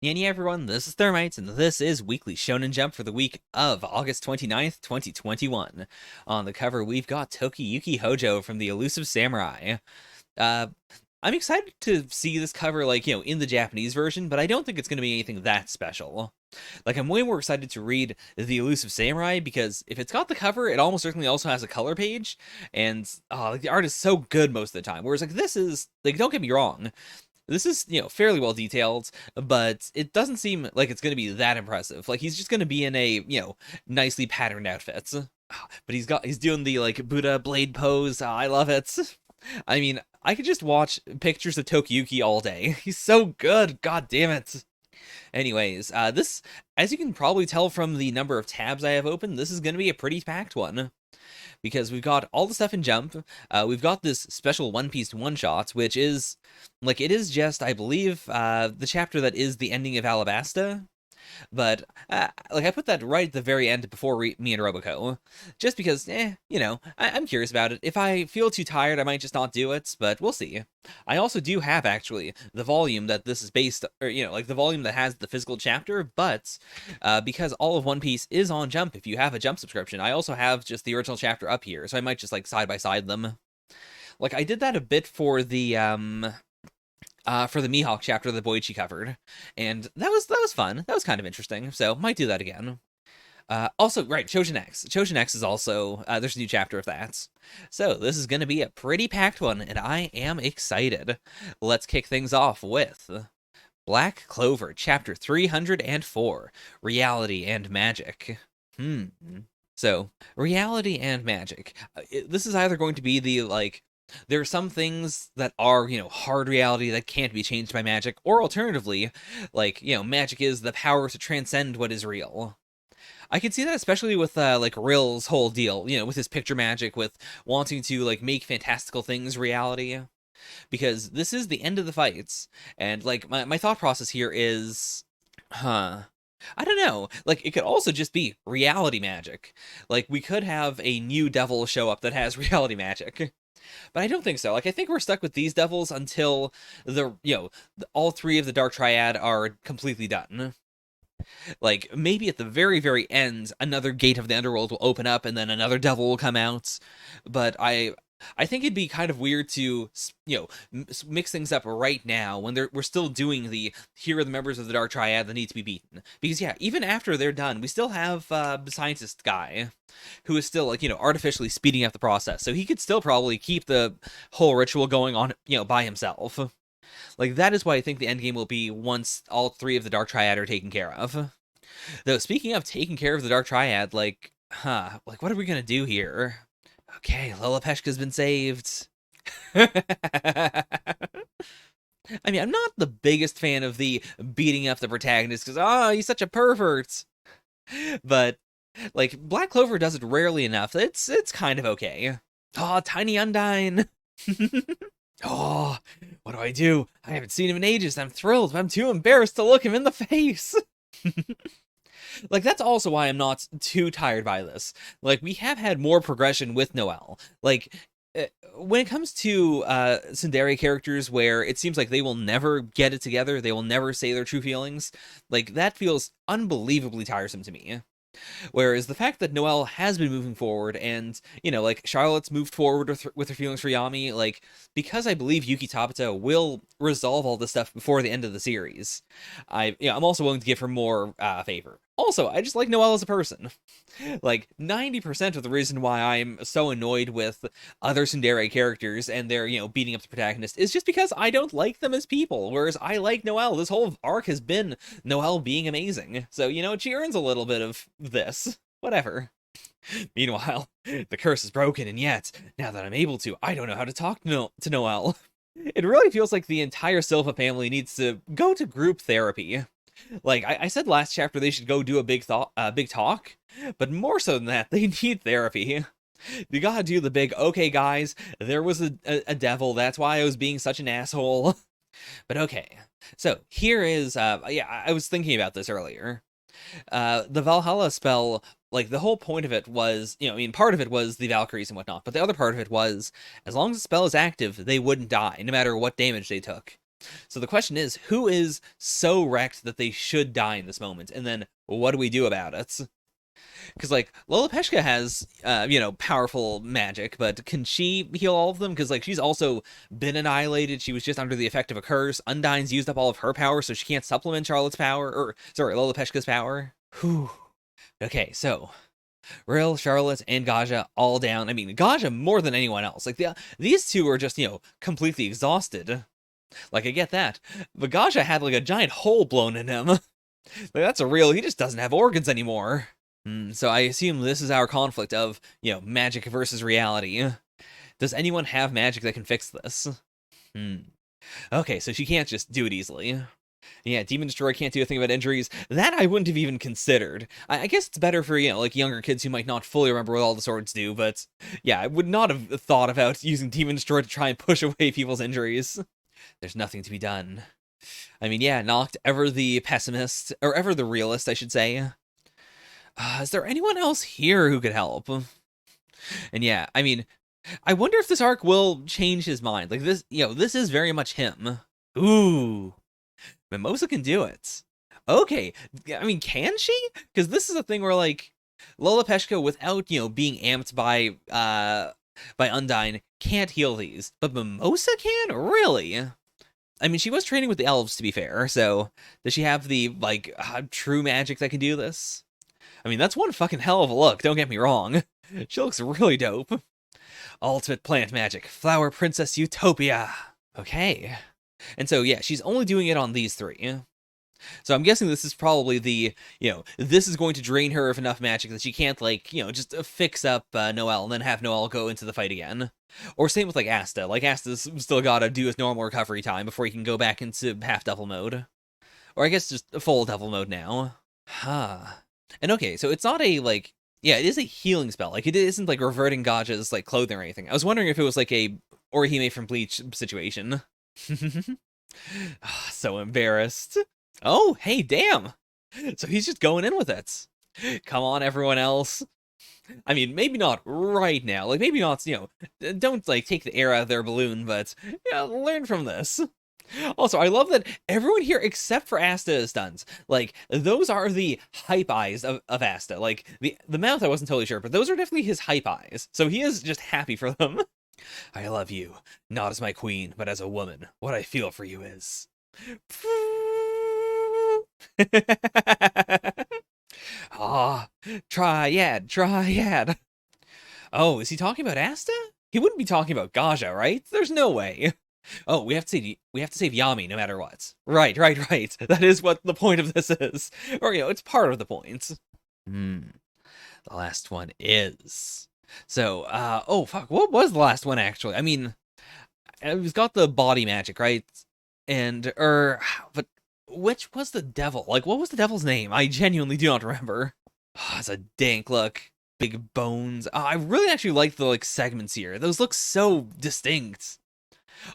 Yeah, everyone, this is Thermites, and this is Weekly Shonen Jump for the week of August 29th, 2021. On the cover, we've got Tokiyuki Hojo from the Elusive Samurai. Uh, I'm excited to see this cover, in the Japanese version, but I don't think it's going to be anything that special. I'm way more excited to read the Elusive Samurai, because if it's got the cover, it almost certainly also has a color page, and, the art is so good most of the time, whereas, this is, don't get me wrong, this is, fairly well detailed, but it doesn't seem like it's going to be that impressive. He's just going to be in a, nicely patterned outfit. But he's doing the, Buddha blade pose. I love it. I mean, I could just watch pictures of Tokiyuki all day. He's so good. God damn it. Anyways, this, as you can probably tell from the number of tabs I have open, this is going to be a pretty packed one, because we've got all the stuff in Jump. We've got this special One Piece one-shot, which is, it is just, I believe, the chapter that is the ending of Alabasta. But, I put that right at the very end before me and Roboco. Just because, I'm curious about it. If I feel too tired, I might just not do it, but we'll see. I also do have, actually, the volume that this is based, or, the volume that has the physical chapter, but, because all of One Piece is on Jump, if you have a Jump subscription, I also have just the original chapter up here, so I might just, side-by-side them. I did that a bit for the Mihawk chapter that Boichi covered, and that was fun. That was kind of interesting, so might do that again. Also, right, Choujin X. Choujin X is also, there's a new chapter of that. So, this is going to be a pretty packed one, and I am excited. Let's kick things off with Black Clover, chapter 304, Reality and Magic. So, Reality and Magic. This is either going to be the, there are some things that are, hard reality that can't be changed by magic, or alternatively, magic is the power to transcend what is real. I can see that especially with, Rill's whole deal, with his picture magic, with wanting to, make fantastical things reality. Because this is the end of the fights, and, my thought process here is, I don't know. It could also just be reality magic. We could have a new devil show up that has reality magic. But I don't think so. I think we're stuck with these devils until all three of the Dark Triad are completely done. Maybe at the very, very end, another gate of the underworld will open up and then another devil will come out. But I think it'd be kind of weird to, mix things up right now when we're still doing here are the members of the Dark Triad that need to be beaten. Because, yeah, even after they're done, we still have the scientist guy who is still, artificially speeding up the process. So he could still probably keep the whole ritual going on, by himself. That is why I think the endgame will be once all three of the Dark Triad are taken care of. Though, speaking of taking care of the Dark Triad, what are we gonna do here? Okay, Lillipeshka's been saved. I mean, I'm not the biggest fan of the beating up the protagonist, because, he's such a pervert. But, Black Clover does it rarely enough. It's kind of okay. Tiny Undyne. Oh, what do? I haven't seen him in ages. I'm thrilled, but I'm too embarrassed to look him in the face. That's also why I'm not too tired by this. We have had more progression with Noelle. When it comes to tsundere characters where it seems like they will never get it together, they will never say their true feelings, that feels unbelievably tiresome to me. Whereas the fact that Noelle has been moving forward and, Charlotte's moved forward with her feelings for Yami, because I believe Yuki Tabata will resolve all this stuff before the end of the series, I'm also willing to give her more favor. Also, I just like Noelle as a person. 90% of the reason why I'm so annoyed with other tsundere characters and they're, beating up the protagonist is just because I don't like them as people, whereas I like Noelle. This whole arc has been Noelle being amazing. So, she earns a little bit of this. Whatever. Meanwhile, the curse is broken, and yet, now that I'm able to, I don't know how to talk to Noelle. It really feels like the entire Silva family needs to go to group therapy. I said last chapter they should go do a big talk, but more so than that, they need therapy. You gotta do the big, okay guys, there was a devil, that's why I was being such an asshole. But okay, so here is, I was thinking about this earlier. The Valhalla spell, the whole point of it was, part of it was the Valkyries and whatnot, but the other part of it was, as long as the spell is active, they wouldn't die, no matter what damage they took. So the question is, who is so wrecked that they should die in this moment? And then what do we do about it? Because, like, Lolopeshka has, powerful magic, but can she heal all of them? Because, like, she's also been annihilated. She was just under the effect of a curse. Undyne's used up all of her power, so she can't supplement Charlotte's power, or, sorry, Lolopeshka's power. Whew. Okay, so Rill, Charlotte, and Gaja all down. I mean, Gaja more than anyone else. Like, these two are just, completely exhausted. Like, I get that. But Gaja had, like, a giant hole blown in him. Like, that's a real, he just doesn't have organs anymore. So I assume this is our conflict of, magic versus reality. Does anyone have magic that can fix this? Okay, so she can't just do it easily. Yeah, Demon Destroyer can't do a thing about injuries. That I wouldn't have even considered. I guess it's better for, like, younger kids who might not fully remember what all the swords do, but yeah, I would not have thought about using Demon Destroyer to try and push away people's injuries. There's nothing to be done. I mean, yeah, Noct, ever the pessimist, or ever the realist, I should say. Is there anyone else here who could help? And yeah, I mean, I wonder if this arc will change his mind. Like, this, this is very much him. Ooh. Mimosa can do it. Okay, I mean, can she? Because this is a thing where, like, Lolopeshka, without, being amped by Undyne, can't heal these. But Mimosa can? Really? I mean, she was training with the elves, to be fair, so does she have the, like, true magic that can do this? I mean, that's one fucking hell of a look, don't get me wrong. She looks really dope. Ultimate plant magic, Flower Princess Utopia. Okay. And so, yeah, she's only doing it on these three. So I'm guessing this is probably the, this is going to drain her of enough magic that she can't, like, just fix up Noelle and then have Noelle go into the fight again. Or same with, like, Asta. Like, Asta's still gotta do his normal recovery time before he can go back into half-devil mode. Or I guess just full devil mode now. And okay, so it's not a, like, yeah, it is a healing spell. Like, it isn't, like, reverting Gaja's, like, clothing or anything. I was wondering if it was, like, a Orihime from Bleach situation. So embarrassed. Oh, hey, damn! So he's just going in with it. Come on, everyone else. I mean, maybe not right now. Like, maybe not, don't, like, take the air out of their balloon, but, learn from this. Also, I love that everyone here except for Asta is stunned. Like, those are the hype eyes of Asta. Like, the mouth I wasn't totally sure, but those are definitely his hype eyes. So he is just happy for them. I love you, not as my queen, but as a woman. What I feel for you is... Triad. Oh, is he talking about Asta? He wouldn't be talking about Gaja, right? There's no way. Oh, we have to save Yami no matter what. Right. That is what the point of this is. Or, it's part of the point. The last one is... So, oh, fuck, what was the last one, actually? I mean, he's got the body magic, right? And, but which was the devil? Like, what was the devil's name? I genuinely do not remember. Oh, it's a dank look. Big bones. I really actually like the, like, segments here. Those look so distinct.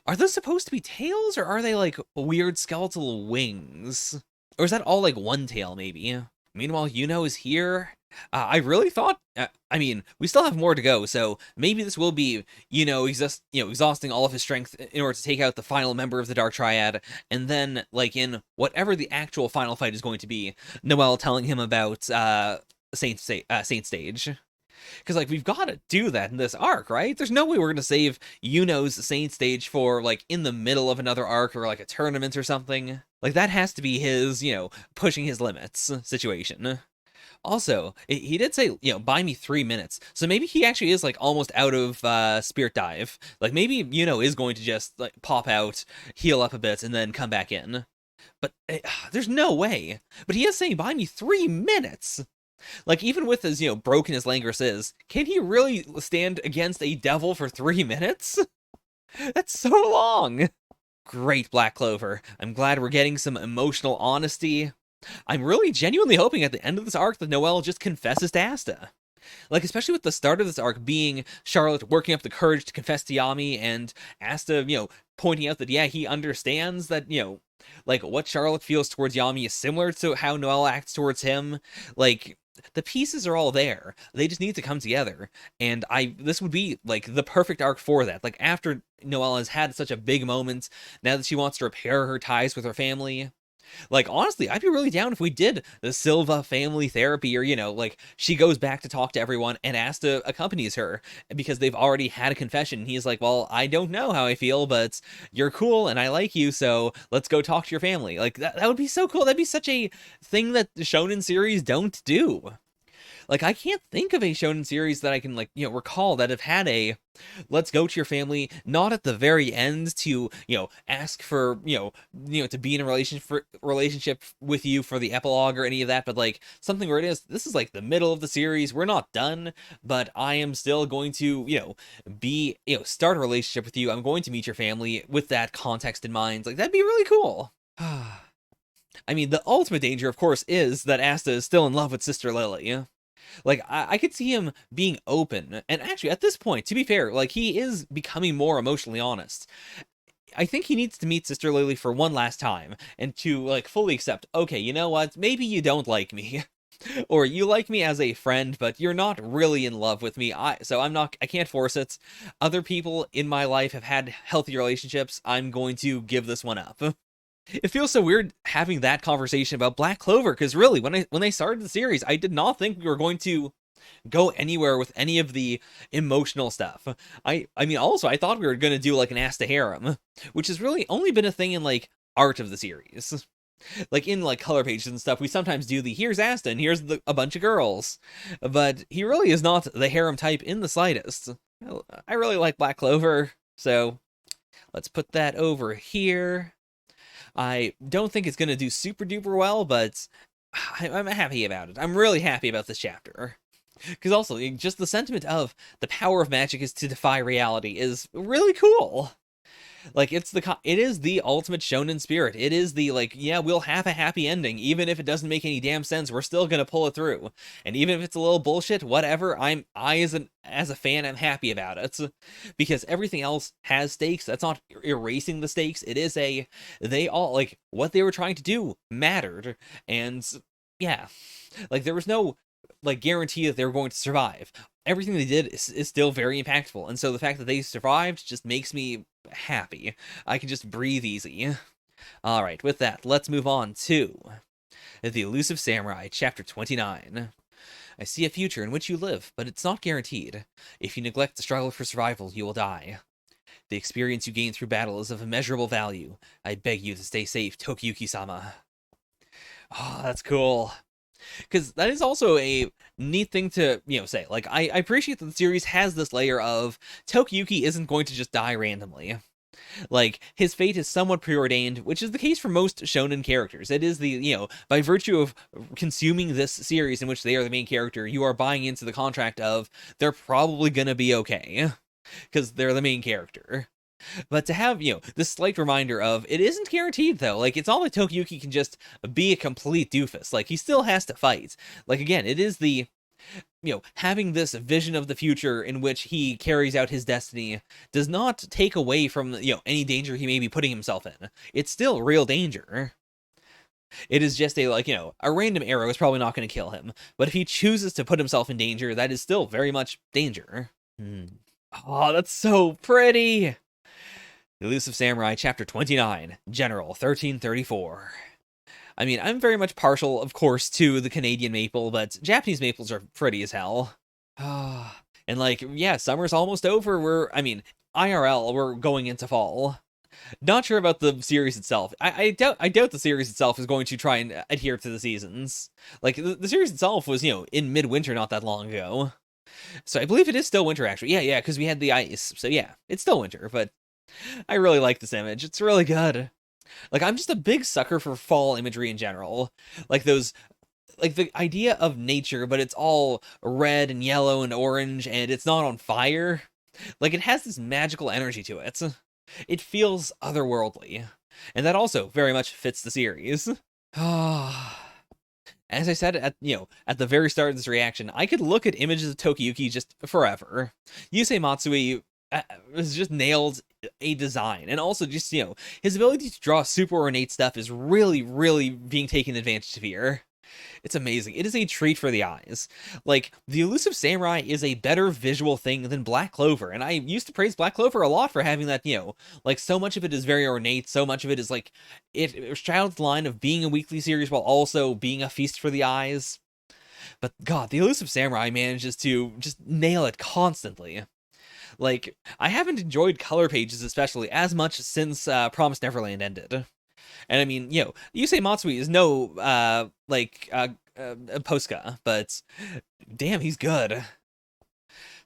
Are those supposed to be tails, or are they, like, weird skeletal wings? Or is that all, like, one tail, maybe? Meanwhile, Yuno is here. I really thought, I mean, we still have more to go, so maybe this will be, exhausting all of his strength in order to take out the final member of the Dark Triad, and then, like, in whatever the actual final fight is going to be, Noelle telling him about, Saint Stage. Because, like, we've got to do that in this arc, right? There's no way we're going to save Yuno's Saint Stage for, like, in the middle of another arc or, like, a tournament or something. Like, that has to be his, pushing his limits situation. Also, he did say, buy me 3 minutes. So maybe he actually is, like, almost out of Spirit Dive. Like, maybe Yuno is going to just, like, pop out, heal up a bit, and then come back in. But there's no way. But he is saying, buy me 3 minutes. Like, even with as, broken as Langris is, can he really stand against a devil for 3 minutes? That's so long! Great, Black Clover. I'm glad we're getting some emotional honesty. I'm really genuinely hoping at the end of this arc that Noelle just confesses to Asta. Like, especially with the start of this arc being Charlotte working up the courage to confess to Yami, and Asta, pointing out that, yeah, he understands that, like, what Charlotte feels towards Yami is similar to how Noelle acts towards him. Like, the pieces are all there. They just need to come together. And this would be like the perfect arc for that. Like after Noelle has had such a big moment, now that she wants to repair her ties with her family. Like honestly, I'd be really down if we did the Silva family therapy, or like she goes back to talk to everyone and Asta accompanies her because they've already had a confession. He's like, "Well, I don't know how I feel, but you're cool and I like you, so let's go talk to your family." Like that would be so cool. That'd be such a thing that the shonen series don't do. Like I can't think of a shonen series that I can recall that have had a let's go to your family, not at the very end to ask for to be in a relationship with you for the epilogue or any of that, but like something where this is like the middle of the series, we're not done, but I am still going to be start a relationship with you, I'm going to meet your family with that context in mind. Like that'd be really cool. I mean, the ultimate danger, of course, is that Asta is still in love with Sister Lily. Like, I could see him being open. And actually, at this point, to be fair, like, he is becoming more emotionally honest. I think he needs to meet Sister Lily for one last time and to, like, fully accept, okay, you know what? Maybe you don't like me. Or you like me as a friend, but you're not really in love with me. I can't force it. Other people in my life have had healthy relationships. I'm going to give this one up. It feels so weird having that conversation about Black Clover, because really, when they started the series, I did not think we were going to go anywhere with any of the emotional stuff. I mean, also, I thought we were going to do like an Asta harem, which has really only been a thing in like art of the series. Like in like color pages and stuff, we sometimes do the here's Asta and here's a bunch of girls, but he really is not the harem type in the slightest. I really like Black Clover, so let's put that over here. I don't think it's going to do super duper well, but I'm happy about it. I'm really happy about this chapter. Because also, just the sentiment of the power of magic is to defy reality is really cool. Like, it is the ultimate shonen spirit. It is the, like, yeah, we'll have a happy ending. Even if it doesn't make any damn sense, we're still gonna pull it through. And even if it's a little bullshit, whatever, as a fan, I'm happy about it. Because everything else has stakes. That's not erasing the stakes. It is they all, like, what they were trying to do mattered. And, yeah. Like, there was no, like, guarantee that they were going to survive. Everything they did is still very impactful. And so the fact that they survived just makes me happy. I can just breathe easy. All right, with that, let's move on to The Elusive Samurai, Chapter 29. I see a future in which you live, but it's not guaranteed. If you neglect the struggle for survival, you will die. The experience you gain through battle is of immeasurable value. I beg you to stay safe, Tokiyuki-sama. Oh, that's cool. Because that is also a neat thing to, say. Like, I appreciate that the series has this layer of Tokiyuki isn't going to just die randomly. Like, his fate is somewhat preordained, which is the case for most shonen characters. It is by virtue of consuming this series in which they are the main character, you are buying into the contract of they're probably gonna be okay. Because they're the main character. But to have, this slight reminder of, it isn't guaranteed, though. Like, it's not like Tokiyuki can just be a complete doofus. Like, he still has to fight. Like, again, it is the, having this vision of the future in which he carries out his destiny does not take away from, any danger he may be putting himself in. It's still real danger. It is just a random arrow is probably not going to kill him. But if he chooses to put himself in danger, that is still very much danger. Oh, that's so pretty! Elusive Samurai, Chapter 29, General 1334. I mean, I'm very much partial, of course, to the Canadian maple, but Japanese maples are pretty as hell. And summer's almost over. IRL, we're going into fall. Not sure about the series itself. I doubt the series itself is going to try and adhere to the seasons. Like, the series itself was, in midwinter not that long ago. So I believe it is still winter, actually. Yeah, because we had the ice. So yeah, it's still winter, but I really like this image. It's really good. Like, I'm just a big sucker for fall imagery in general. Like those, like the idea of nature, but it's all red and yellow and orange, and it's not on fire. Like, it has this magical energy to it. It feels otherworldly. And that also very much fits the series. As I said at the very start of this reaction, I could look at images of Tokiyuki just forever. Yusei Matsui has just nailed a design, and also just his ability to draw super ornate stuff is really, really being taken advantage of here. It's amazing. It is a treat for the eyes. Like, the Elusive Samurai is a better visual thing than Black Clover, and I used to praise Black Clover a lot for having that, like, so much of it is very ornate, so much of it is, like, it straddles the line of being a weekly series while also being a feast for the eyes. But, God, the Elusive Samurai manages to just nail it constantly. Like, I haven't enjoyed color pages especially as much since Promised Neverland ended. And I mean, Yusei Matsui is no, Posca, but damn, he's good.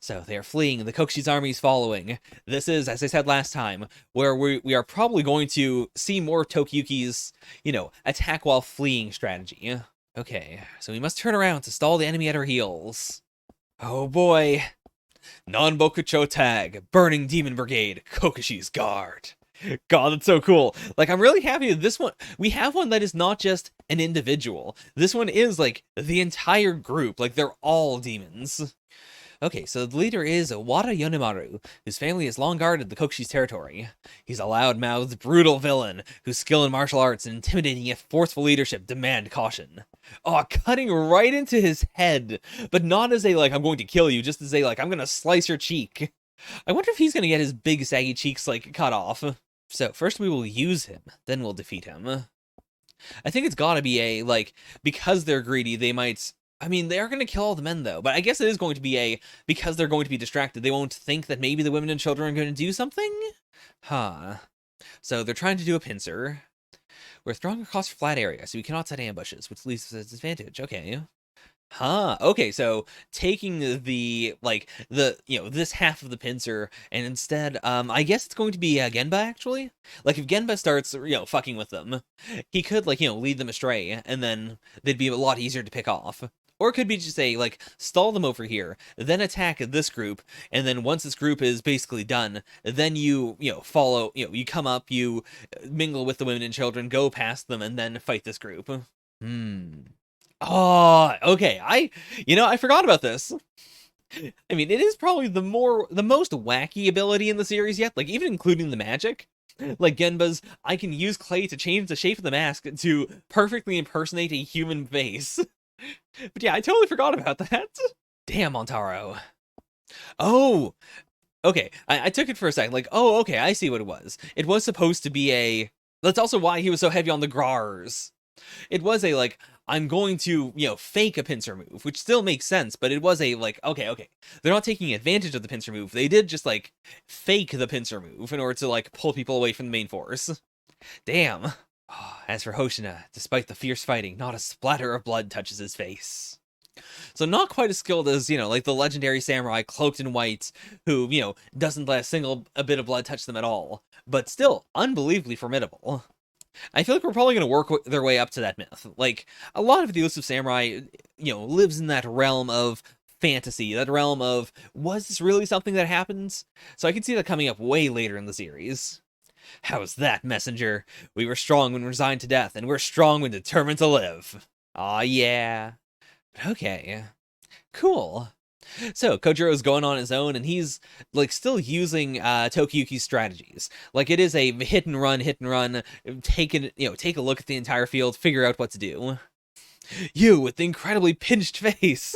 So they are fleeing, the Kokushi's army is following. This is, as I said last time, where we are probably going to see more of Tokiyuki's, attack while fleeing strategy. Okay, so we must turn around to stall the enemy at our heels. Oh boy. Non-Bokucho tag, Burning Demon Brigade, Kokushi's Guard. God, that's so cool. Like, I'm really happy that this one, we have one that is not just an individual. This one is, like, the entire group. Like, they're all demons. Okay, so the leader is Wada Yonemaru, whose family has long guarded the Kokushi's territory. He's a loud-mouthed, brutal villain, whose skill in martial arts and intimidating yet forceful leadership demand caution. Oh, cutting right into his head, but not as a, like, I'm going to kill you, just as a, like, I'm gonna slice your cheek. I wonder if he's gonna get his big, saggy cheeks, like, cut off. So, first we will use him, then we'll defeat him. I think it's gotta be a, like, because they're greedy, they might... I mean, they are going to kill all the men, though, but I guess it is going to be because they're going to be distracted, they won't think that maybe the women and children are going to do something? Huh. So, they're trying to do a pincer. We're throwing across a flat area, so we cannot set ambushes, which leads to a disadvantage. Okay. Huh. Okay, so taking this half of the pincer, and instead, I guess it's going to be Genba, actually? Like, if Genba starts, fucking with them, he could, lead them astray, and then they'd be a lot easier to pick off. Or it could be just stall them over here, then attack this group, and then once this group is basically done, then you follow, you come up, you mingle with the women and children, go past them, and then fight this group. Oh, okay. I forgot about this. I mean, it is probably the most wacky ability in the series yet, like, even including the magic. Like Genba's, I can use clay to change the shape of the mask to perfectly impersonate a human face. But yeah, I totally forgot about that. Damn, Montaro. Oh, okay. I took it for a second. Like, oh, okay, I see what it was. It was supposed to be that's also why he was so heavy on the grars. It was I'm going to, fake a pincer move, which still makes sense, but it was okay. They're not taking advantage of the pincer move. They did just, fake the pincer move in order to, pull people away from the main force. Damn. As for Hoshina, despite the fierce fighting, not a splatter of blood touches his face. So not quite as skilled as, the legendary samurai cloaked in white, who, doesn't let a bit of blood touch them at all, but still unbelievably formidable. I feel like we're probably going to work their way up to that myth. Like, a lot of the Elusive Samurai, lives in that realm of fantasy, that realm of, was this really something that happens? So I can see that coming up way later in the series. How's that, messenger? We were strong when resigned to death, and we're strong when determined to live. Aw, yeah. Okay. Cool. So, Kojiro's going on his own, and he's, still using, Tokiyuki's strategies. Like, it is a hit and run, take a look at the entire field, figure out what to do. You, with the incredibly pinched face!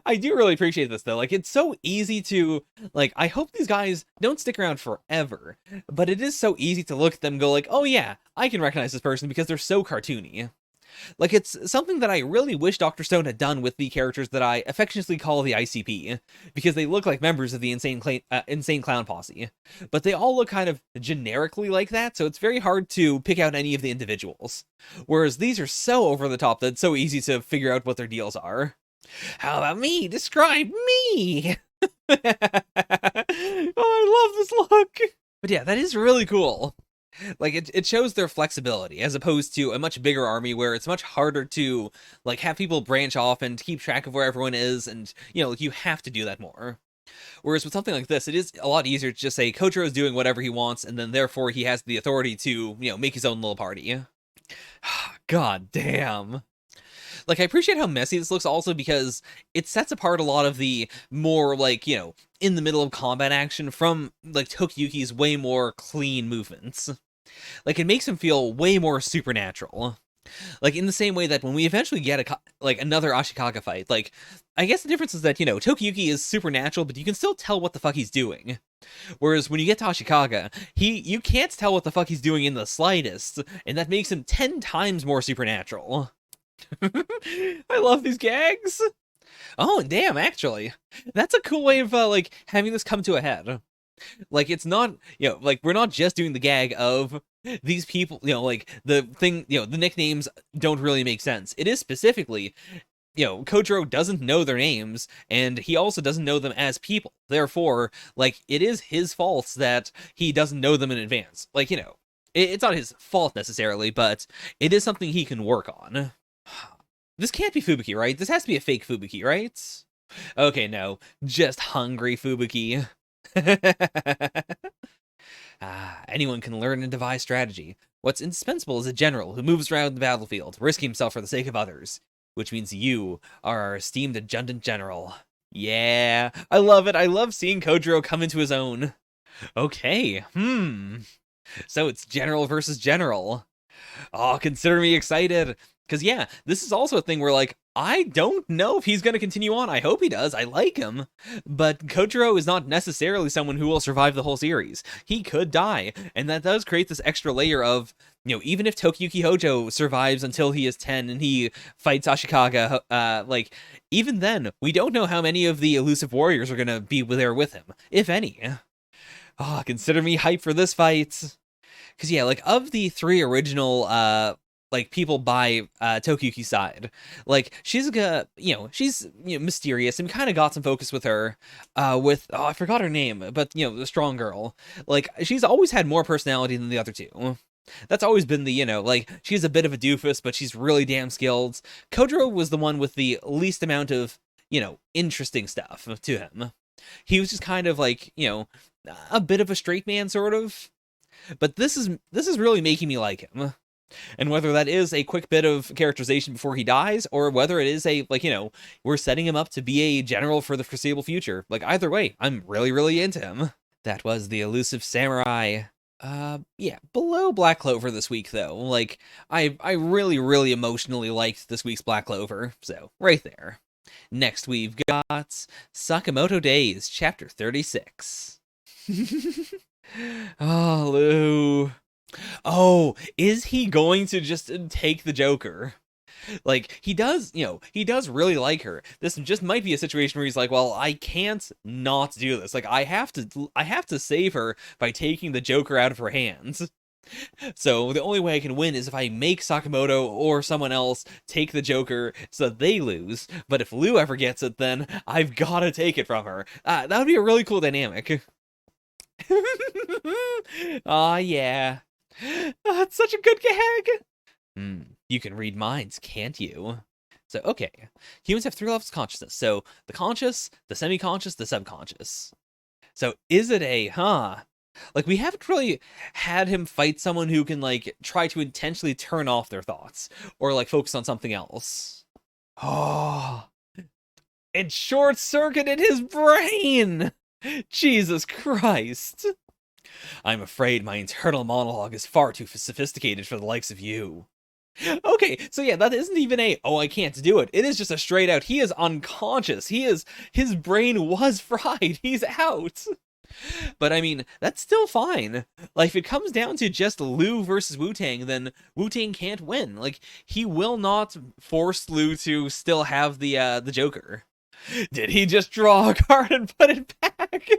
I do really appreciate this, though. It's so easy to, I hope these guys don't stick around forever, but it is so easy to look at them and go oh yeah, I can recognize this person because they're so cartoony. It's something that I really wish Dr. Stone had done with the characters that I affectionately call the ICP, because they look like members of the Insane Clown Posse. But they all look kind of generically like that, so it's very hard to pick out any of the individuals. Whereas these are so over the top that it's so easy to figure out what their deals are. How about me? Describe me! Oh, I love this look! But yeah, that is really cool. It shows their flexibility, as opposed to a much bigger army where it's much harder to, have people branch off and keep track of where everyone is, and, you have to do that more. Whereas with something like this, it is a lot easier to just say Kojiro's doing whatever he wants, and then therefore he has the authority to, make his own little party. God damn. I appreciate how messy this looks also because it sets apart a lot of the more, in the middle of combat action from, Tokiyuki's way more clean movements. Like, it makes him feel way more supernatural. Like, in the same way that when we eventually get another Ashikaga fight, like, I guess the difference is that, Tokiyuki is supernatural, but you can still tell what the fuck he's doing. Whereas when you get to Ashikaga, you can't tell what the fuck he's doing in the slightest, and that makes him 10 times more supernatural. I love these gags. Oh, and damn, actually, that's a cool way of, like, having this come to a head. Like, it's not, like, we're not just doing the gag of these people, like, the thing, the nicknames don't really make sense. It is specifically, Kojiro doesn't know their names, and he also doesn't know them as people. Therefore, like, it is his fault that he doesn't know them in advance. Like, it's not his fault necessarily, but it is something he can work on. This can't be Fubuki, right? This has to be a fake Fubuki, right? Okay, no. Just hungry Fubuki. Anyone can learn and devise strategy. What's indispensable is a general who moves around the battlefield, risking himself for the sake of others. Which means you are our esteemed adjutant general. Yeah, I love it. I love seeing Kojiro come into his own. Okay, so it's general versus general. Oh, consider me excited. Because, yeah, this is also a thing where, like, I don't know if he's going to continue on. I hope he does. I like him. But Kojiro is not necessarily someone who will survive the whole series. He could die. And that does create this extra layer of, even if Tokiyuki Hojo survives until he is 10 and he fights Ashikaga, like, even then, we don't know how many of the elusive warriors are going to be there with him, if any. Oh, consider me hyped for this fight. Because, yeah, like, of the 3 original, like, people by Tokiyuki's side, like, she's she's mysterious, and kind of got some focus with her with I forgot her name, but the strong girl. Like, she's always had more personality than the other 2. That's always been the like, she's a bit of a doofus, but she's really damn skilled. Kojiro was the one with the least amount of interesting stuff to him. He was just kind of like a bit of a straight man, sort of. But this is really making me like him. And whether that is a quick bit of characterization before he dies, or whether it is a, like, we're setting him up to be a general for the foreseeable future. Like, either way, I'm really, really into him. That was the Elusive Samurai. Yeah, below Black Clover this week, though. Like, I really, really emotionally liked this week's Black Clover. So, right there. Next, we've got Sakamoto Days, Chapter 36. Oh, Lou. Oh, is he going to just take the Joker? Like, he does really like her. This just might be a situation where he's like, well, I can't not do this. Like, I have to save her by taking the Joker out of her hands. So the only way I can win is if I make Sakamoto or someone else take the Joker so that they lose. But if Lou ever gets it, then I've got to take it from her. That would be a really cool dynamic. Aw, yeah. It's such a good gag. You can read minds, can't you? So, okay. Humans have 3 levels of consciousness. So, the conscious, the semi-conscious, the subconscious. So, is it like, we haven't really had him fight someone who can, like, try to intentionally turn off their thoughts. Or, like, focus on something else. Oh. It short-circuited his brain! Jesus Christ. I'm afraid my internal monologue is far too sophisticated for the likes of you. Okay, so yeah, that isn't even I can't do it. It is just a straight out, he is unconscious. His brain was fried. He's out. But I mean, that's still fine. Like, if it comes down to just Lou versus Wu-Tang, then Wu-Tang can't win. Like, he will not force Lou to still have the Joker. Did he just draw a card and put it back?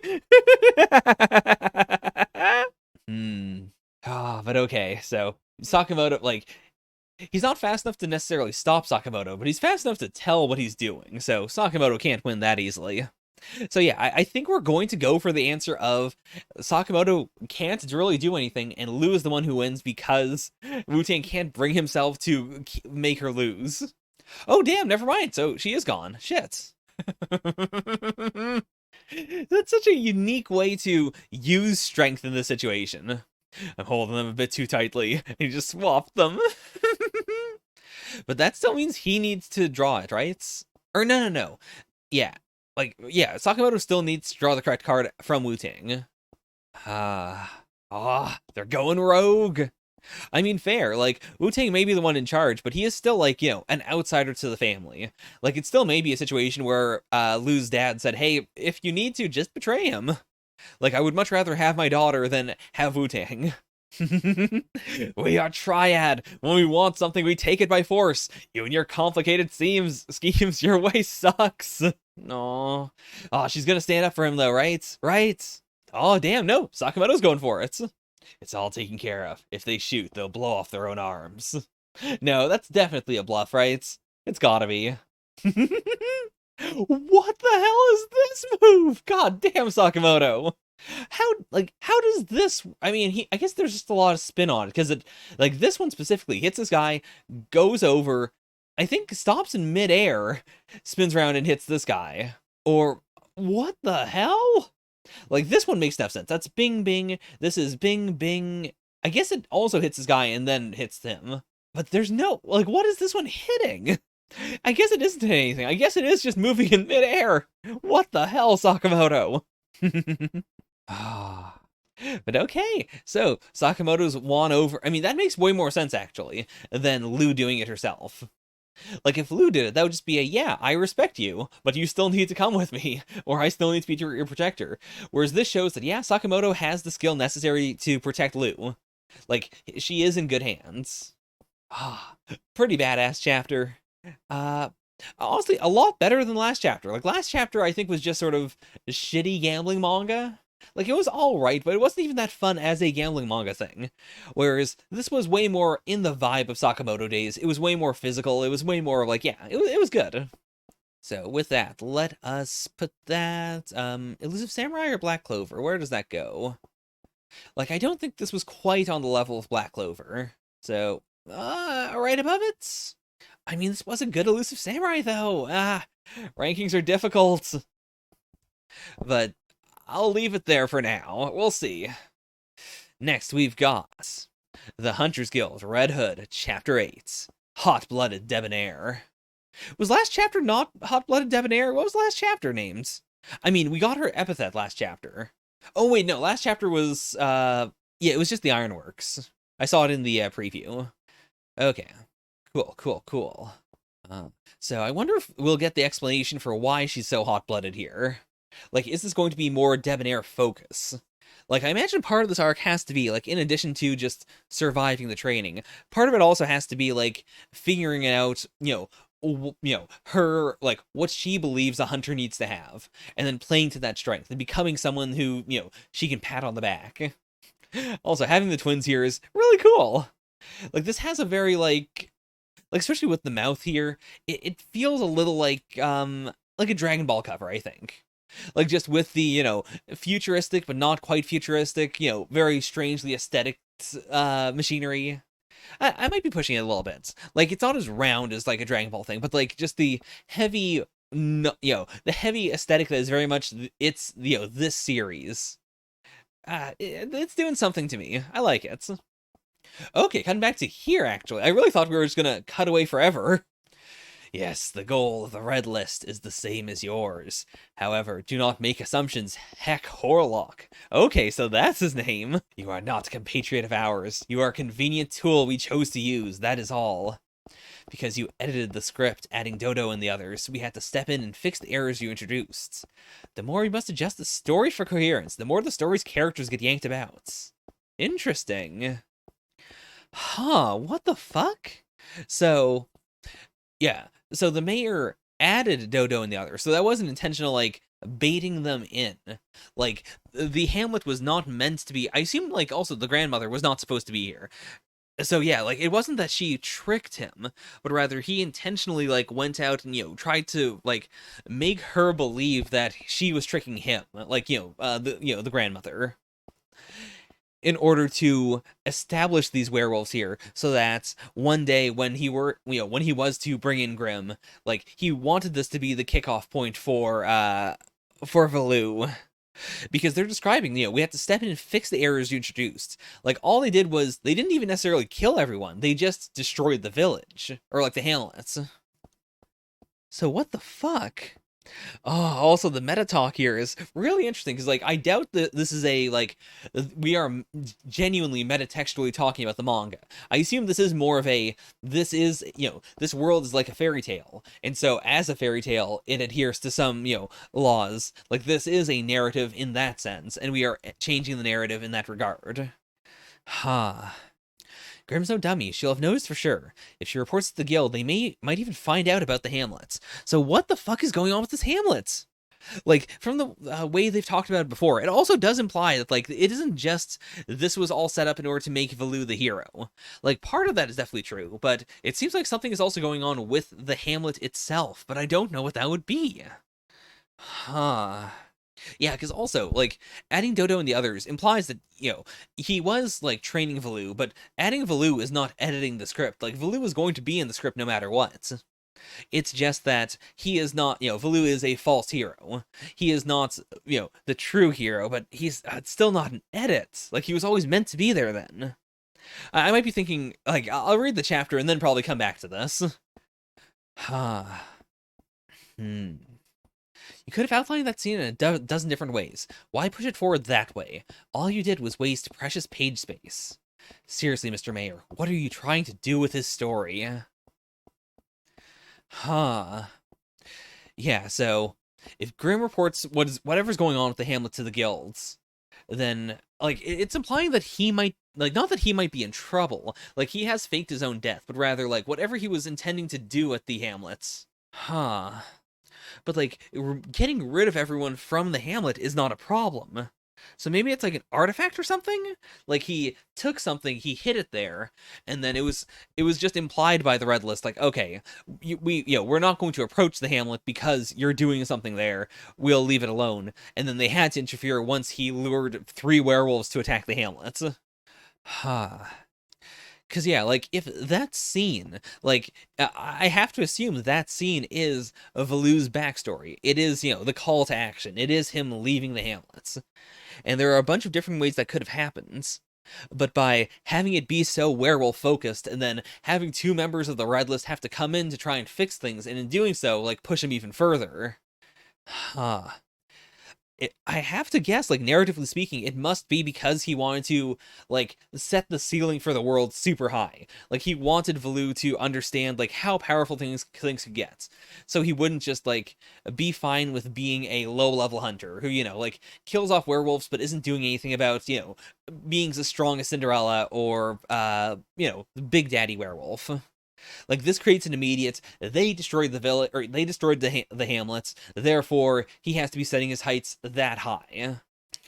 But okay, so Sakamoto, like, he's not fast enough to necessarily stop Sakamoto, but he's fast enough to tell what he's doing, so Sakamoto can't win that easily. So yeah, I think we're going to go for the answer of Sakamoto can't really do anything, and Lou is the one who wins because Wu-Tang can't bring himself to make her lose. Oh damn, never mind, so she is gone. Shit. That's such a unique way to use strength in this situation. I'm holding them a bit too tightly. He just swapped them. But that still means he needs to draw it, right? Or no. Yeah. Like, yeah, Sakamoto still needs to draw the correct card from Wu-Tang. Ah, they're going rogue. I mean, fair. Like, Wu-Tang may be the one in charge, but he is still, like, an outsider to the family. Like, it still may be a situation where Lu's dad said, hey, if you need to, just betray him. Like, I would much rather have my daughter than have Wu-Tang. We are triad. When we want something, we take it by force. You and your complicated schemes, your way sucks. No. Oh, she's gonna stand up for him, though, right? Right? Oh, damn, no. Sakamoto's going for it. It's all taken care of. If they shoot, they'll blow off their own arms. No, that's definitely a bluff, right? It's gotta be. What the hell is this move? God damn, Sakamoto. How does this, I mean, I guess there's just a lot of spin on it, because this one specifically hits this guy, goes over, I think stops in midair, spins around and hits this guy. Or, what the hell? Like, this one makes enough sense. That's bing, bing. This is bing, bing. I guess it also hits this guy and then hits him. But there's no, what is this one hitting? I guess it isn't anything. I guess it is just moving in midair. What the hell, Sakamoto? But okay. So, Sakamoto's won over. I mean, that makes way more sense, actually, than Lu doing it herself. Like, if Lu did it, that would just be yeah, I respect you, but you still need to come with me, or I still need to be your protector. Whereas this shows that, yeah, Sakamoto has the skill necessary to protect Lu. Like, she is in good hands. Pretty badass chapter. Honestly, a lot better than last chapter. Like, last chapter, I think, was just sort of shitty gambling manga. Like, it was alright, but it wasn't even that fun as a gambling manga thing. Whereas, this was way more in the vibe of Sakamoto Days. It was way more physical. It was way more like, yeah, it was good. So, with that, let us put that, Elusive Samurai or Black Clover? Where does that go? Like, I don't think this was quite on the level of Black Clover. So, right above it? I mean, this was a good Elusive Samurai, though. Rankings are difficult. But I'll leave it there for now. We'll see. Next, we've got The Hunter's Guild, Red Hood, Chapter 8, Hot-Blooded Debonair. Was last chapter not Hot-Blooded Debonair? What was last chapter named? I mean, we got her epithet last chapter. Oh, wait, no, last chapter was, yeah, it was just the Ironworks. I saw it in the preview. Okay. Cool. So I wonder if we'll get the explanation for why she's so hot-blooded here. Like, is this going to be more debonair focus? Like, I imagine part of this arc has to be, like, in addition to just surviving the training, part of it also has to be, like, figuring out, her, like, what she believes a hunter needs to have, and then playing to that strength, and becoming someone who, she can pat on the back. Also, having the twins here is really cool. Like, this has a very, like, especially with the mouth here, it feels a little like a Dragon Ball cover, I think. Like, just with the, futuristic, but not quite futuristic, very strangely aesthetic machinery. I might be pushing it a little bit. Like, it's not as round as, like, a Dragon Ball thing, but, like, just the heavy, the heavy aesthetic that is very much, it's, this series. It's doing something to me. I like it. Okay, cutting back to here, actually. I really thought we were just gonna cut away forever. Yes, the goal of the red list is the same as yours. However, do not make assumptions. Heck Horlock. Okay, so that's his name. You are not a compatriot of ours. You are a convenient tool we chose to use, that is all. Because you edited the script, adding Dodo and the others, we had to step in and fix the errors you introduced. The more we must adjust the story for coherence, the more the story's characters get yanked about. Interesting. Huh, what the fuck? So, yeah. So the mayor added Dodo and the others, so that wasn't intentional, like, baiting them in. Like, the Hamlet was not meant to be... I assume, like, also the grandmother was not supposed to be here. So, yeah, like, it wasn't that she tricked him, but rather he intentionally, like, went out and, tried to, like, make her believe that she was tricking him. Like, the grandmother. In order to establish these werewolves here, so that one day when he was to bring in Grimm, like, he wanted this to be the kickoff point for Valu. Because they're describing, we have to step in and fix the errors you introduced. Like, all they did was, they didn't even necessarily kill everyone, they just destroyed the village. Or, like, the hamlets. So what the fuck? Oh, also the meta talk here is really interesting because, like, I doubt that this is a like we are genuinely metatextually talking about the manga. I assume this is more of a this is this world is like a fairy tale, and so as a fairy tale, it adheres to some laws. Like this is a narrative in that sense, and we are changing the narrative in that regard. Ha. Grim's no dummy. She'll have noticed for sure. If she reports to the guild, they might even find out about the hamlets. So what the fuck is going on with this hamlets? Like, from the way they've talked about it before, it also does imply that, like, it isn't just this was all set up in order to make Valu the hero. Like, part of that is definitely true, but it seems like something is also going on with the hamlet itself, but I don't know what that would be. Huh. Yeah, because also, like, adding Dodo and the others implies that, he was, like, training Valu, but adding Valu is not editing the script. Like, Valu is going to be in the script no matter what. It's just that he is not, Valu is a false hero. He is not, the true hero, but he's still not an edit. Like, he was always meant to be there then. I might be thinking, like, I'll read the chapter and then probably come back to this. You could have outlined that scene in a dozen different ways. Why push it forward that way? All you did was waste precious page space. Seriously, Mr. Mayor, what are you trying to do with this story? Huh. Yeah, so if Grimm reports whatever's going on with the hamlet to the guilds, then, like, it's implying that he might, like, not that he might be in trouble, like, he has faked his own death, but rather, like, whatever he was intending to do at the hamlets. Huh. But, like, getting rid of everyone from the hamlet is not a problem. So maybe it's like an artifact or something? Like he took something, he hid it there, and then it was just implied by the red list, like, okay, we're not going to approach the hamlet because you're doing something there. We'll leave it alone. And then they had to interfere once he lured 3 werewolves to attack the hamlet. Because, yeah, like, if that scene, like, I have to assume that scene is Valu's backstory. It is, the call to action. It is him leaving the hamlets. And there are a bunch of different ways that could have happened. But by having it be so werewolf-focused, and then having 2 members of the Red List have to come in to try and fix things, and in doing so, like, push him even further. I have to guess, like, narratively speaking, it must be because he wanted to, like, set the ceiling for the world super high. Like, he wanted Valu to understand, like, how powerful things could get. So he wouldn't just, like, be fine with being a low-level hunter who, like, kills off werewolves but isn't doing anything about, being as strong as Cinderella or, Big Daddy Werewolf. Like, this creates an immediate, they destroyed the village, or they destroyed the hamlets, therefore, he has to be setting his heights that high.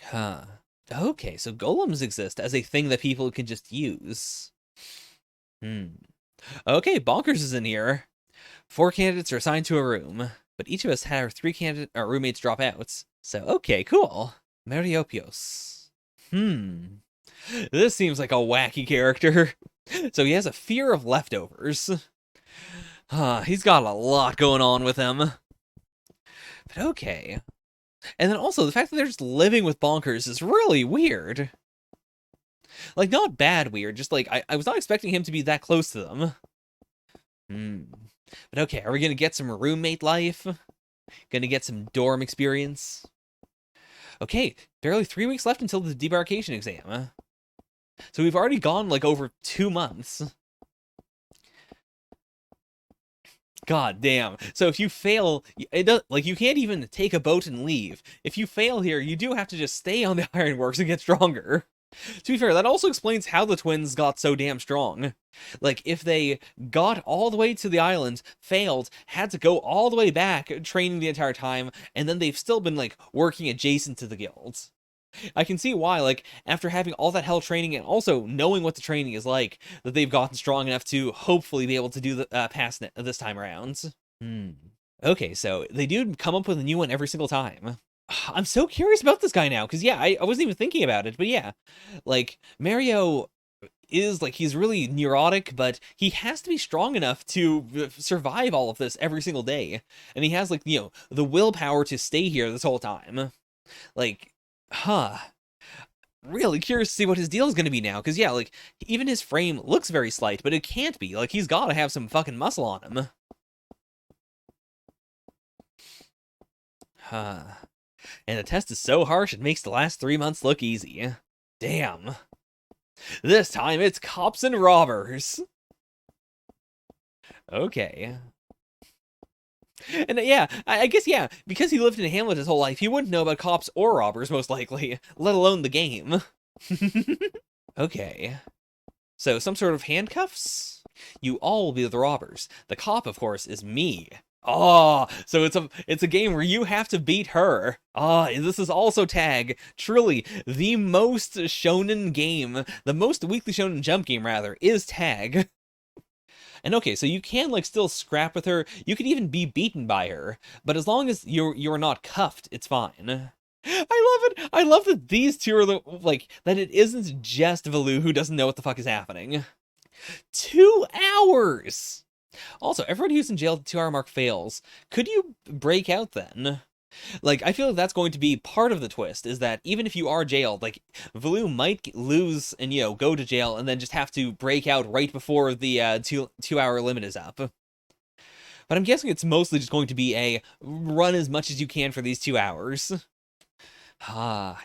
Huh. Okay, so golems exist as a thing that people can just use. Okay, Bonkers is in here. 4 candidates are assigned to a room, but each of us had our 3 roommates drop out. So, okay, cool. Meriopios. This seems like a wacky character. So he has a fear of leftovers. He's got a lot going on with him. But okay. And then also, the fact that they're just living with Bonkers is really weird. Like, not bad weird, just like, I was not expecting him to be that close to them. But okay, are we gonna get some roommate life? Gonna get some dorm experience? Okay, barely 3 weeks left until the debarkation exam. So we've already gone, like, over 2 months. God damn. So if you fail, it does, like, you can't even take a boat and leave. If you fail here, you do have to just stay on the ironworks and get stronger. To be fair, that also explains how the twins got so damn strong. Like, if they got all the way to the island, failed, had to go all the way back, training the entire time, and then they've still been, like, working adjacent to the guilds. I can see why, like, after having all that hell training and also knowing what the training is like, that they've gotten strong enough to hopefully be able to do the pass this time around. Okay, so they do come up with a new one every single time. I'm so curious about this guy now, because, yeah, I wasn't even thinking about it, but yeah. Like, Mario is, like, he's really neurotic, but he has to be strong enough to survive all of this every single day. And he has, like, the willpower to stay here this whole time. Like, really curious to see what his deal is going to be now, because, yeah, like, even his frame looks very slight, but it can't be. Like, he's got to have some fucking muscle on him. Huh. And the test is so harsh it makes the last 3 months look easy. Damn. This time it's cops and robbers. Okay. And yeah, I guess, yeah, because he lived in Hamlet his whole life, he wouldn't know about cops or robbers, most likely, let alone the game. Okay. So, some sort of handcuffs? You all will be the robbers. The cop, of course, is me. Oh, so it's a game where you have to beat her. This is also tag. Truly, the most shonen game, the most weekly shonen jump game, rather, is tag. And okay, so you can, like, still scrap with her. You can even be beaten by her. But as long as you're not cuffed, it's fine. I love it. I love that these two are, like, that it isn't just Valu who doesn't know what the fuck is happening. 2 hours! Also, everybody who's in jail at the 2-hour mark fails. Could you break out then? Like, I feel like that's going to be part of the twist, is that even if you are jailed, like, Valu might lose and, you know, go to jail and then just have to break out right before the two-hour limit is up. But I'm guessing it's mostly just going to be a run as much as you can for these 2 hours.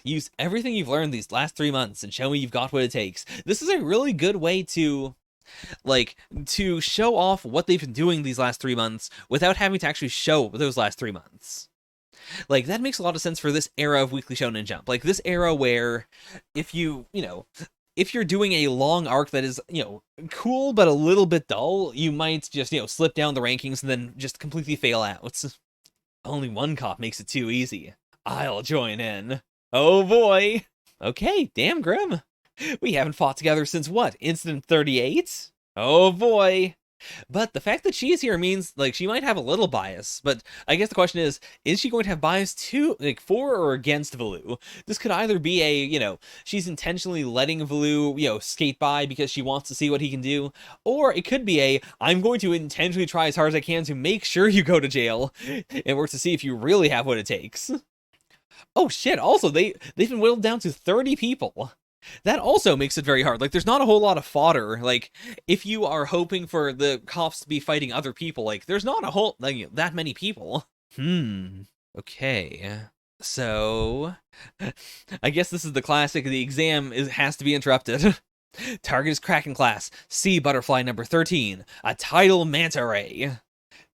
Use everything you've learned these last 3 months and show me you've got what it takes. This is a really good way to, like, to show off what they've been doing these last 3 months without having to actually show those last 3 months. Like, that makes a lot of sense for this era of Weekly Shonen Jump. Like, this era where if you know, if you're doing a long arc that is, you know, cool but a little bit dull, you might just, you know, slip down the rankings and then just completely fail out. Only one cop makes it too easy. I'll join in. Oh boy. Okay, damn Grim. We haven't fought together since what? Incident 38? Oh boy. But the fact that she's here means, like, she might have a little bias. But I guess the question is she going to have bias to, like, for or against Valu? This could either be a, you know, she's intentionally letting Valu, you know, skate by because she wants to see what he can do. Or it could be a, I'm going to intentionally try as hard as I can to make sure you go to jail in order to see if you really have what it takes. Oh shit, also, they've been whittled down to 30 people. That also makes it very hard. Like, there's not a whole lot of fodder. Like, if you are hoping for the cops to be fighting other people, like, there's not a whole, like, that many people. Okay. So, I guess this is the classic, the exam has to be interrupted. Target is Kraken class, C butterfly number 13, a tidal manta ray.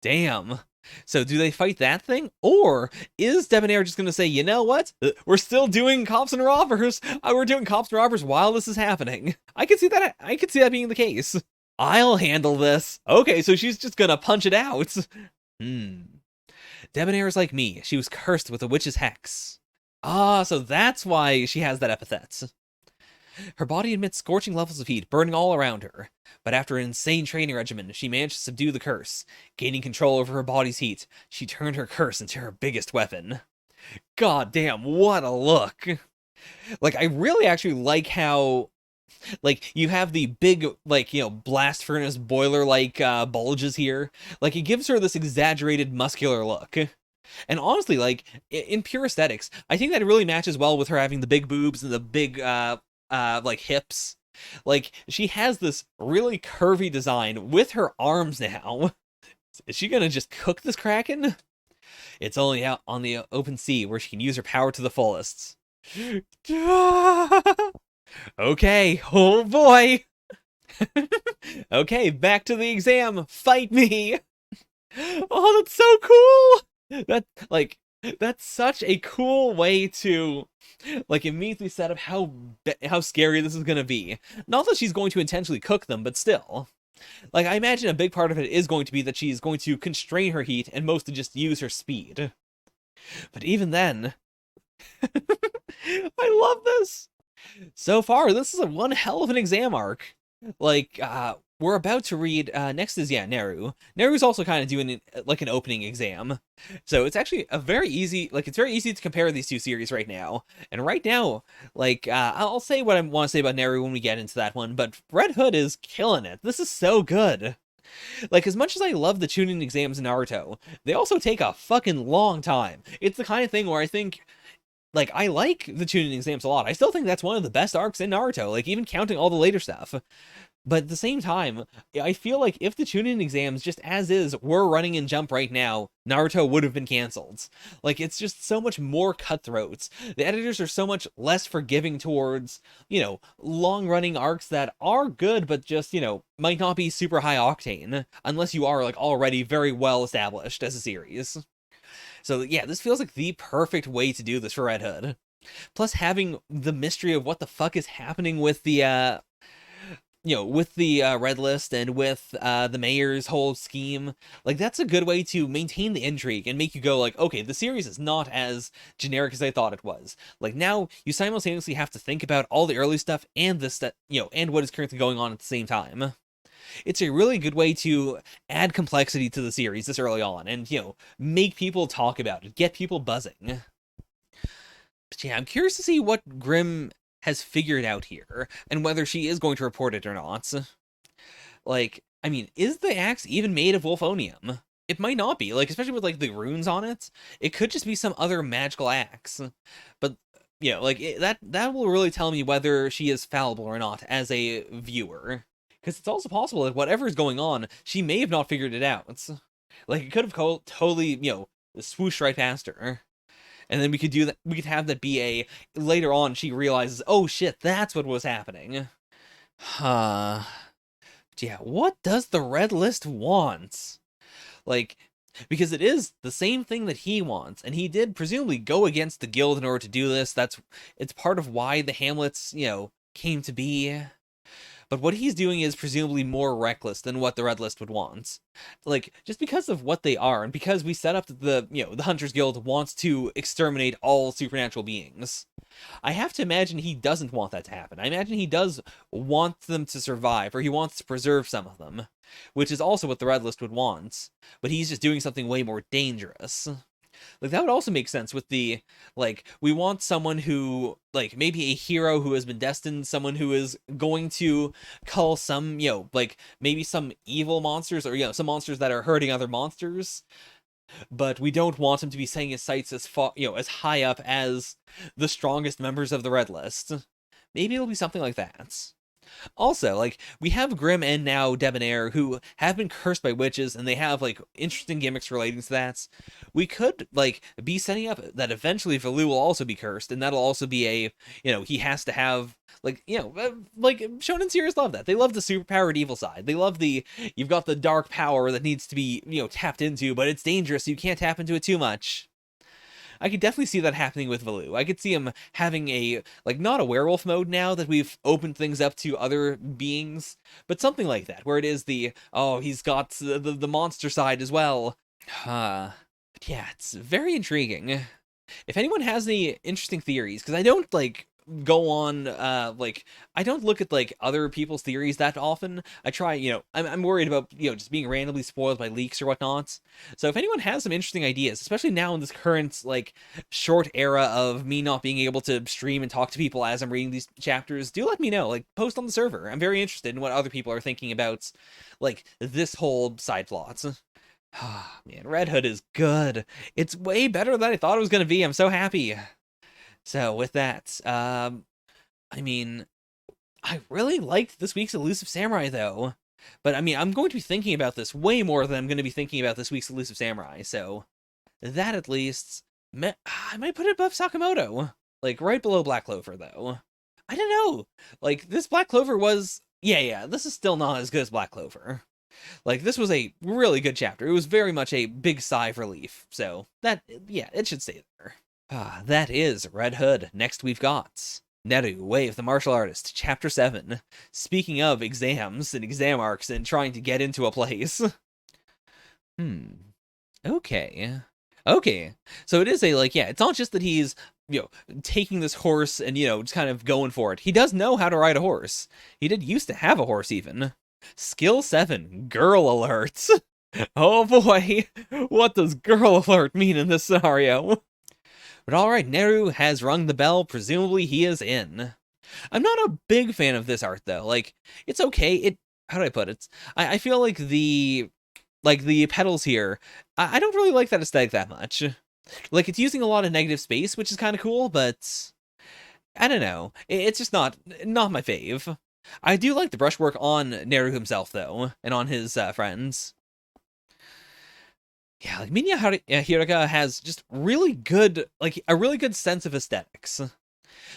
Damn. So do they fight that thing? Or is Debonair just going to say, you know what? We're still doing cops and robbers. We're doing cops and robbers while this is happening. I could see that. I could see that being the case. I'll handle this. Okay, so she's just going to punch it out. Debonair is like me. She was cursed with a witch's hex. So that's why she has that epithet. Her body emits scorching levels of heat, burning all around her. But after an insane training regimen, she managed to subdue the curse. Gaining control over her body's heat, she turned her curse into her biggest weapon. God damn, what a look! Like, I really actually like how, like, you have the big, like, you know, blast furnace boiler-like bulges here. Like, it gives her this exaggerated muscular look. And honestly, like, in pure aesthetics, I think that it really matches well with her having the big boobs and the big, like, hips. Like, she has this really curvy design with her arms now. Is she gonna just cook this Kraken? It's only out on the open sea where she can use her power to the fullest. Okay, oh boy. Okay, back to the exam. Fight me. Oh, that's so cool. That's such a cool way to, like, immediately set up how scary this is gonna be. Not that she's going to intentionally cook them, but still. Like, I imagine a big part of it is going to be that she's going to constrain her heat and mostly just use her speed. But even then, I love this. So far, this is one hell of an exam arc. Like, we're about to read, next is, yeah, Neru. Neru's also kind of doing, like, an opening exam. So it's actually a very easy, like, it's very easy to compare these two series right now. And right now, like, I'll say what I want to say about Neru when we get into that one, but Red Hood is killing it. This is so good. Like, as much as I love the Chunin exams in Naruto, they also take a fucking long time. It's the kind of thing where I think, like, I like the Chunin exams a lot. I still think that's one of the best arcs in Naruto, like, even counting all the later stuff. But at the same time, I feel like if the Chunin exams, just as is, were running in Jump right now, Naruto would have been canceled. Like, it's just so much more cutthroat. The editors are so much less forgiving towards, long-running arcs that are good, but just, might not be super high octane, unless you are, like, already very well established as a series. So, yeah, this feels like the perfect way to do this for Red Hood. Plus, having the mystery of what the fuck is happening with the, red list and with the mayor's whole scheme, like, that's a good way to maintain the intrigue and make you go like, okay, the series is not as generic as I thought it was. Like, now you simultaneously have to think about all the early stuff and this that and what is currently going on at the same time. It's a really good way to add complexity to the series this early on and make people talk about it, get people buzzing. But yeah, I'm curious to see what Grimm has figured out here, and whether she is going to report it or not. Like, I mean, is the axe even made of wolfonium? It might not be, like, especially with, like, the runes on it. It could just be some other magical axe. But, that will really tell me whether she is fallible or not as a viewer. Because it's also possible that whatever is going on, she may have not figured it out. Like, it could have totally, swooshed right past her. And then we could do that. We could have that be a later on. She realizes, oh shit, that's what was happening. Yeah, what does the red list want? Like, because it is the same thing that he wants, and he did presumably go against the guild in order to do this. It's part of why the hamlets, came to be. But what he's doing is presumably more reckless than what the Red List would want. Like, just because of what they are, and because we set up the Hunters Guild wants to exterminate all supernatural beings. I have to imagine he doesn't want that to happen. I imagine he does want them to survive, or he wants to preserve some of them. Which is also what the Red List would want. But he's just doing something way more dangerous. Like, that would also make sense with the, like, we want someone who, like, maybe a hero who has been destined, someone who is going to cull some, like, maybe some evil monsters, or, some monsters that are hurting other monsters, but we don't want him to be setting his sights as far, as high up as the strongest members of the Red List. Maybe it'll be something like that. Also, like, we have Grimm and now Debonair who have been cursed by witches, and they have, like, interesting gimmicks relating to that. We could, like, be setting up that eventually Valu will also be cursed, and that'll also be a, he has to have, like, like, shonen series love that. They love the superpowered evil side. They love you've got the dark power that needs to be, tapped into, but it's dangerous, so you can't tap into it too much. I could definitely see that happening with Valu. I could see him having a, like, not a werewolf mode now that we've opened things up to other beings, but something like that, where it is he's got the monster side as well. But yeah, it's very intriguing. If anyone has any interesting theories, because I don't, like, go on, like, I don't look at, like, other people's theories that often. I try, I'm worried about, just being randomly spoiled by leaks or whatnot. So if anyone has some interesting ideas, especially now in this current, like, short era of me not being able to stream and talk to people as I'm reading these chapters, do let me know. Like, post on the server. I'm very interested in what other people are thinking about, like, this whole side plot. Man, Red Hood is good. It's way better than I thought it was going to be. I'm so happy. So with that, I mean, I really liked this week's Elusive Samurai, though. But, I mean, I'm going to be thinking about this way more than I'm going to be thinking about this week's Elusive Samurai, so that, at least, I might put it above Sakamoto. Like, right below Black Clover, though. I don't know. Like, this Black Clover was... Yeah, this is still not as good as Black Clover. Like, this was a really good chapter. It was very much a big sigh of relief, so that, yeah, it should stay there. That is Red Hood. Next we've got Neru, Way of the Martial Artist, Chapter 7. Speaking of exams and exam arcs and trying to get into a place. Okay. So it is a, like, yeah, it's not just that he's, taking this horse and, just kind of going for it. He does know how to ride a horse. He did used to have a horse, even. Skill 7, Girl Alert. Oh boy, what does Girl Alert mean in this scenario? But alright, Neru has rung the bell, presumably he is in. I'm not a big fan of this art, though. Like, it's okay, how do I put it? I feel like the petals here, I don't really like that aesthetic that much. Like, it's using a lot of negative space, which is kind of cool, but I don't know. It's just not my fave. I do like the brushwork on Neru himself, though, and on his friends. Yeah, like Minya Hiruka has just really good, like a really good sense of aesthetics.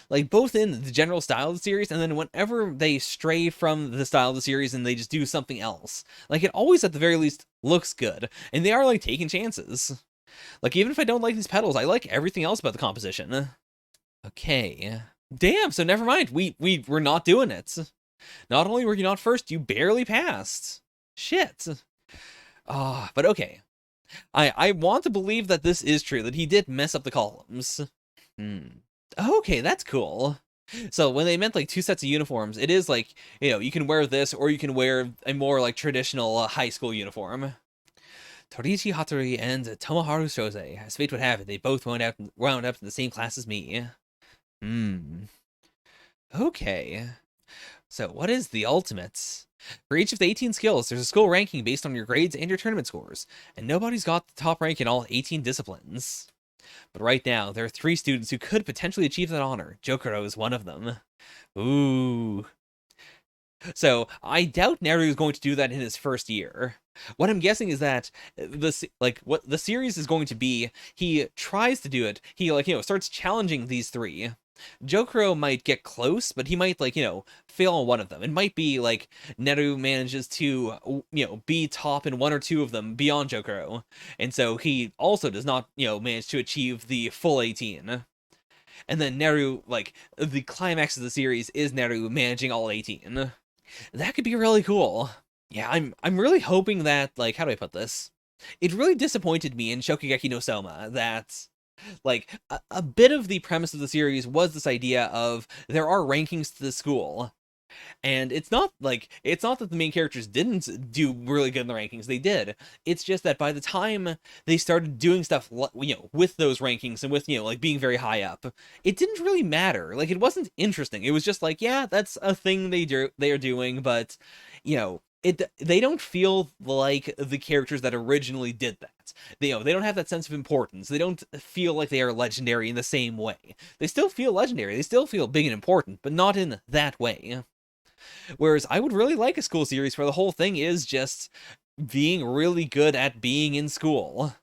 Like both in the general style of the series, and then whenever they stray from the style of the series and they just do something else, like it always at the very least looks good, and they are like taking chances. Like even if I don't like these pedals, I like everything else about the composition. Okay, damn. So never mind. We're not doing it. Not only were you not first, you barely passed. Shit. Ah, but okay. I want to believe that this is true, that he did mess up the columns. Okay, that's cool. So when they meant like two sets of uniforms, it is like, you know, you can wear this or you can wear a more like traditional high school uniform. Toriichi Hattori and Tomoharu Shoze, as fate would have it, they both wound up in the same class as me. Okay. So what is the ultimate? For each of the 18 skills, there's a school ranking based on your grades and your tournament scores, and nobody's got the top rank in all 18 disciplines. But right now, there are 3 students who could potentially achieve that honor. Jokuro is one of them. Ooh. So, I doubt Neru is going to do that in his first year. What I'm guessing is that what the series is going to be, he tries to do it. He starts challenging these 3. Jokuro might get close, but he might fail on one of them. It might be like Neru manages to be top in 1 or 2 of them beyond Jokuro, and so he also does not manage to achieve the full 18. And then Neru, like the climax of the series is Neru managing all 18. That could be really cool. Yeah, I'm really hoping that, like, how do I put this? It really disappointed me in Shokugeki no Soma that like a bit of the premise of the series was this idea of there are rankings to the school, and it's not that the main characters didn't do really good in the rankings. They did. It's just that by the time they started doing stuff with those rankings and with like being very high up, it didn't really matter. Like it wasn't interesting. It was just like, yeah, that's a thing they are doing, but they don't feel like the characters that originally did that. They don't have that sense of importance. They don't feel like they are legendary in the same way. They still feel legendary. They still feel big and important, but not in that way. Whereas I would really like a school series where the whole thing is just being really good at being in school.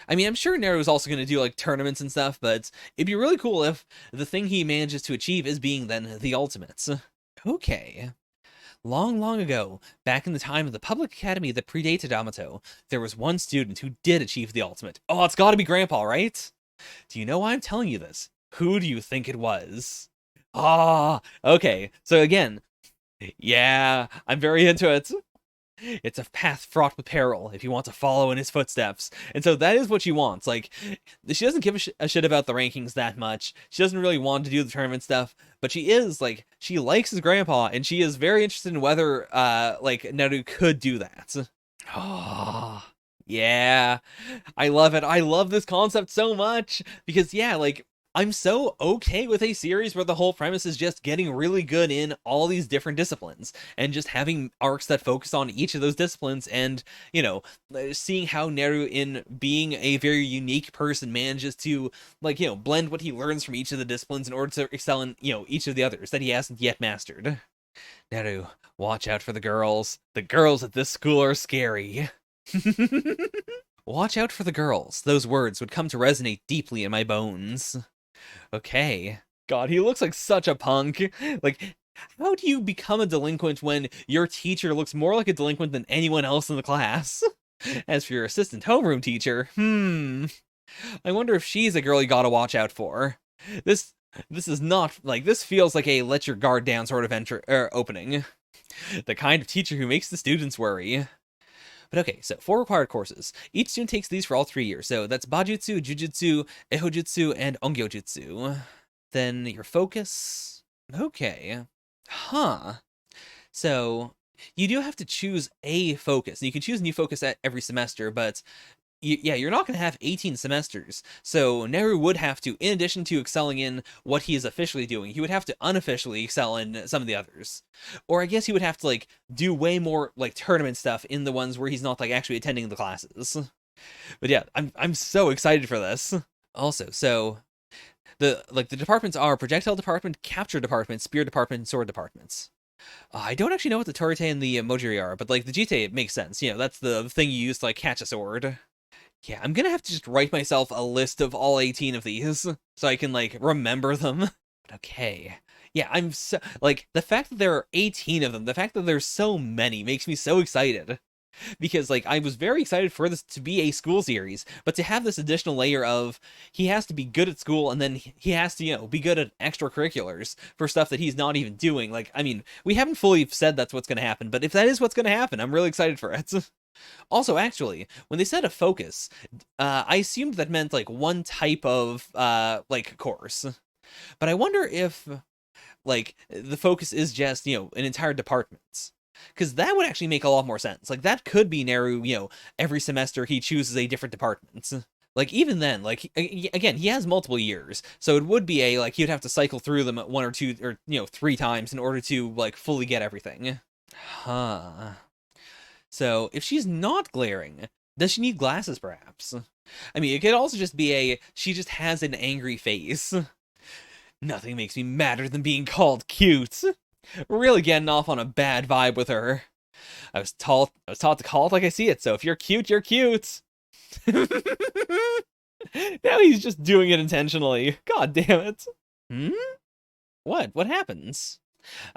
I mean, I'm sure Neru is also going to do like tournaments and stuff, but it'd be really cool if the thing he manages to achieve is being then the ultimates. Okay. Long, long ago, back in the time of the public academy that predated Amato, there was one student who did achieve the ultimate. Oh, it's gotta be Grandpa, right? Do you know why I'm telling you this? Who do you think it was? Ah, okay. So again, yeah, I'm very into it. It's a path fraught with peril if you want to follow in his footsteps. And so that is what she wants. Like, she doesn't give a shit about the rankings that much. She doesn't really want to do the tournament stuff, but she is, like, she likes his grandpa, and she is very interested in whether, Neru could do that. Oh, yeah. I love it. I love this concept so much, because, yeah, like, I'm so okay with a series where the whole premise is just getting really good in all these different disciplines and just having arcs that focus on each of those disciplines and, seeing how Neru, in being a very unique person, manages to, blend what he learns from each of the disciplines in order to excel in, each of the others that he hasn't yet mastered. Neru, watch out for the girls. The girls at this school are scary. Watch out for the girls. Those words would come to resonate deeply in my bones. Okay. God, he looks like such a punk. Like, how do you become a delinquent when your teacher looks more like a delinquent than anyone else in the class? As for your assistant homeroom teacher, I wonder if she's a girl you gotta watch out for. This is not, this feels like a let your guard down sort of opening. The kind of teacher who makes the students worry. But okay, so 4 required courses. Each student takes these for all 3 years. So that's Bajutsu, Jujutsu, Ehojutsu, and Ongyojutsu. Then your focus. Okay. Huh. So you do have to choose a focus. You can choose a new focus at every semester, but you're not going to have 18 semesters. So Neru would have to, in addition to excelling in what he is officially doing, he would have to unofficially excel in some of the others. Or I guess he would have to, do way more, tournament stuff in the ones where he's not, actually attending the classes. But yeah, I'm so excited for this. Also, so the departments are projectile department, capture department, spear department, and sword departments. I don't actually know what the Torite and the Mojiri are, but like the Jite, it makes sense. You know, that's the thing you use to like catch a sword. Yeah, I'm gonna have to just write myself a list of all 18 of these so I can like remember them. Okay. Yeah, I'm so like the fact that there are 18 of them, the fact that there's so many makes me so excited. Because like I was very excited for this to be a school series, but to have this additional layer of he has to be good at school and then he has to, you know, be good at extracurriculars for stuff that he's not even doing. Like, I mean, we haven't fully said that's what's going to happen, but if that is what's going to happen, I'm really excited for it. Also, actually, when they said a focus, I assumed that meant like one type of like course. But I wonder if like the focus is just, you know, an entire department. Because that would actually make a lot more sense. Like, that could be Neru, you know, every semester he chooses a different department. Like, even then, like, again, he has multiple years. So it would be a, like, he would have to cycle through them one or two, or, you know, 3 times in order to, like, fully get everything. Huh. So, if she's not glaring, does she need glasses, perhaps? I mean, it could also just be a, she just has an angry face. Nothing makes me madder than being called cute. Really getting off on a bad vibe with her. I was taught to call it like I see it, so if you're cute, you're cute. Now he's just doing it intentionally. God damn it. Hmm? What? What happens?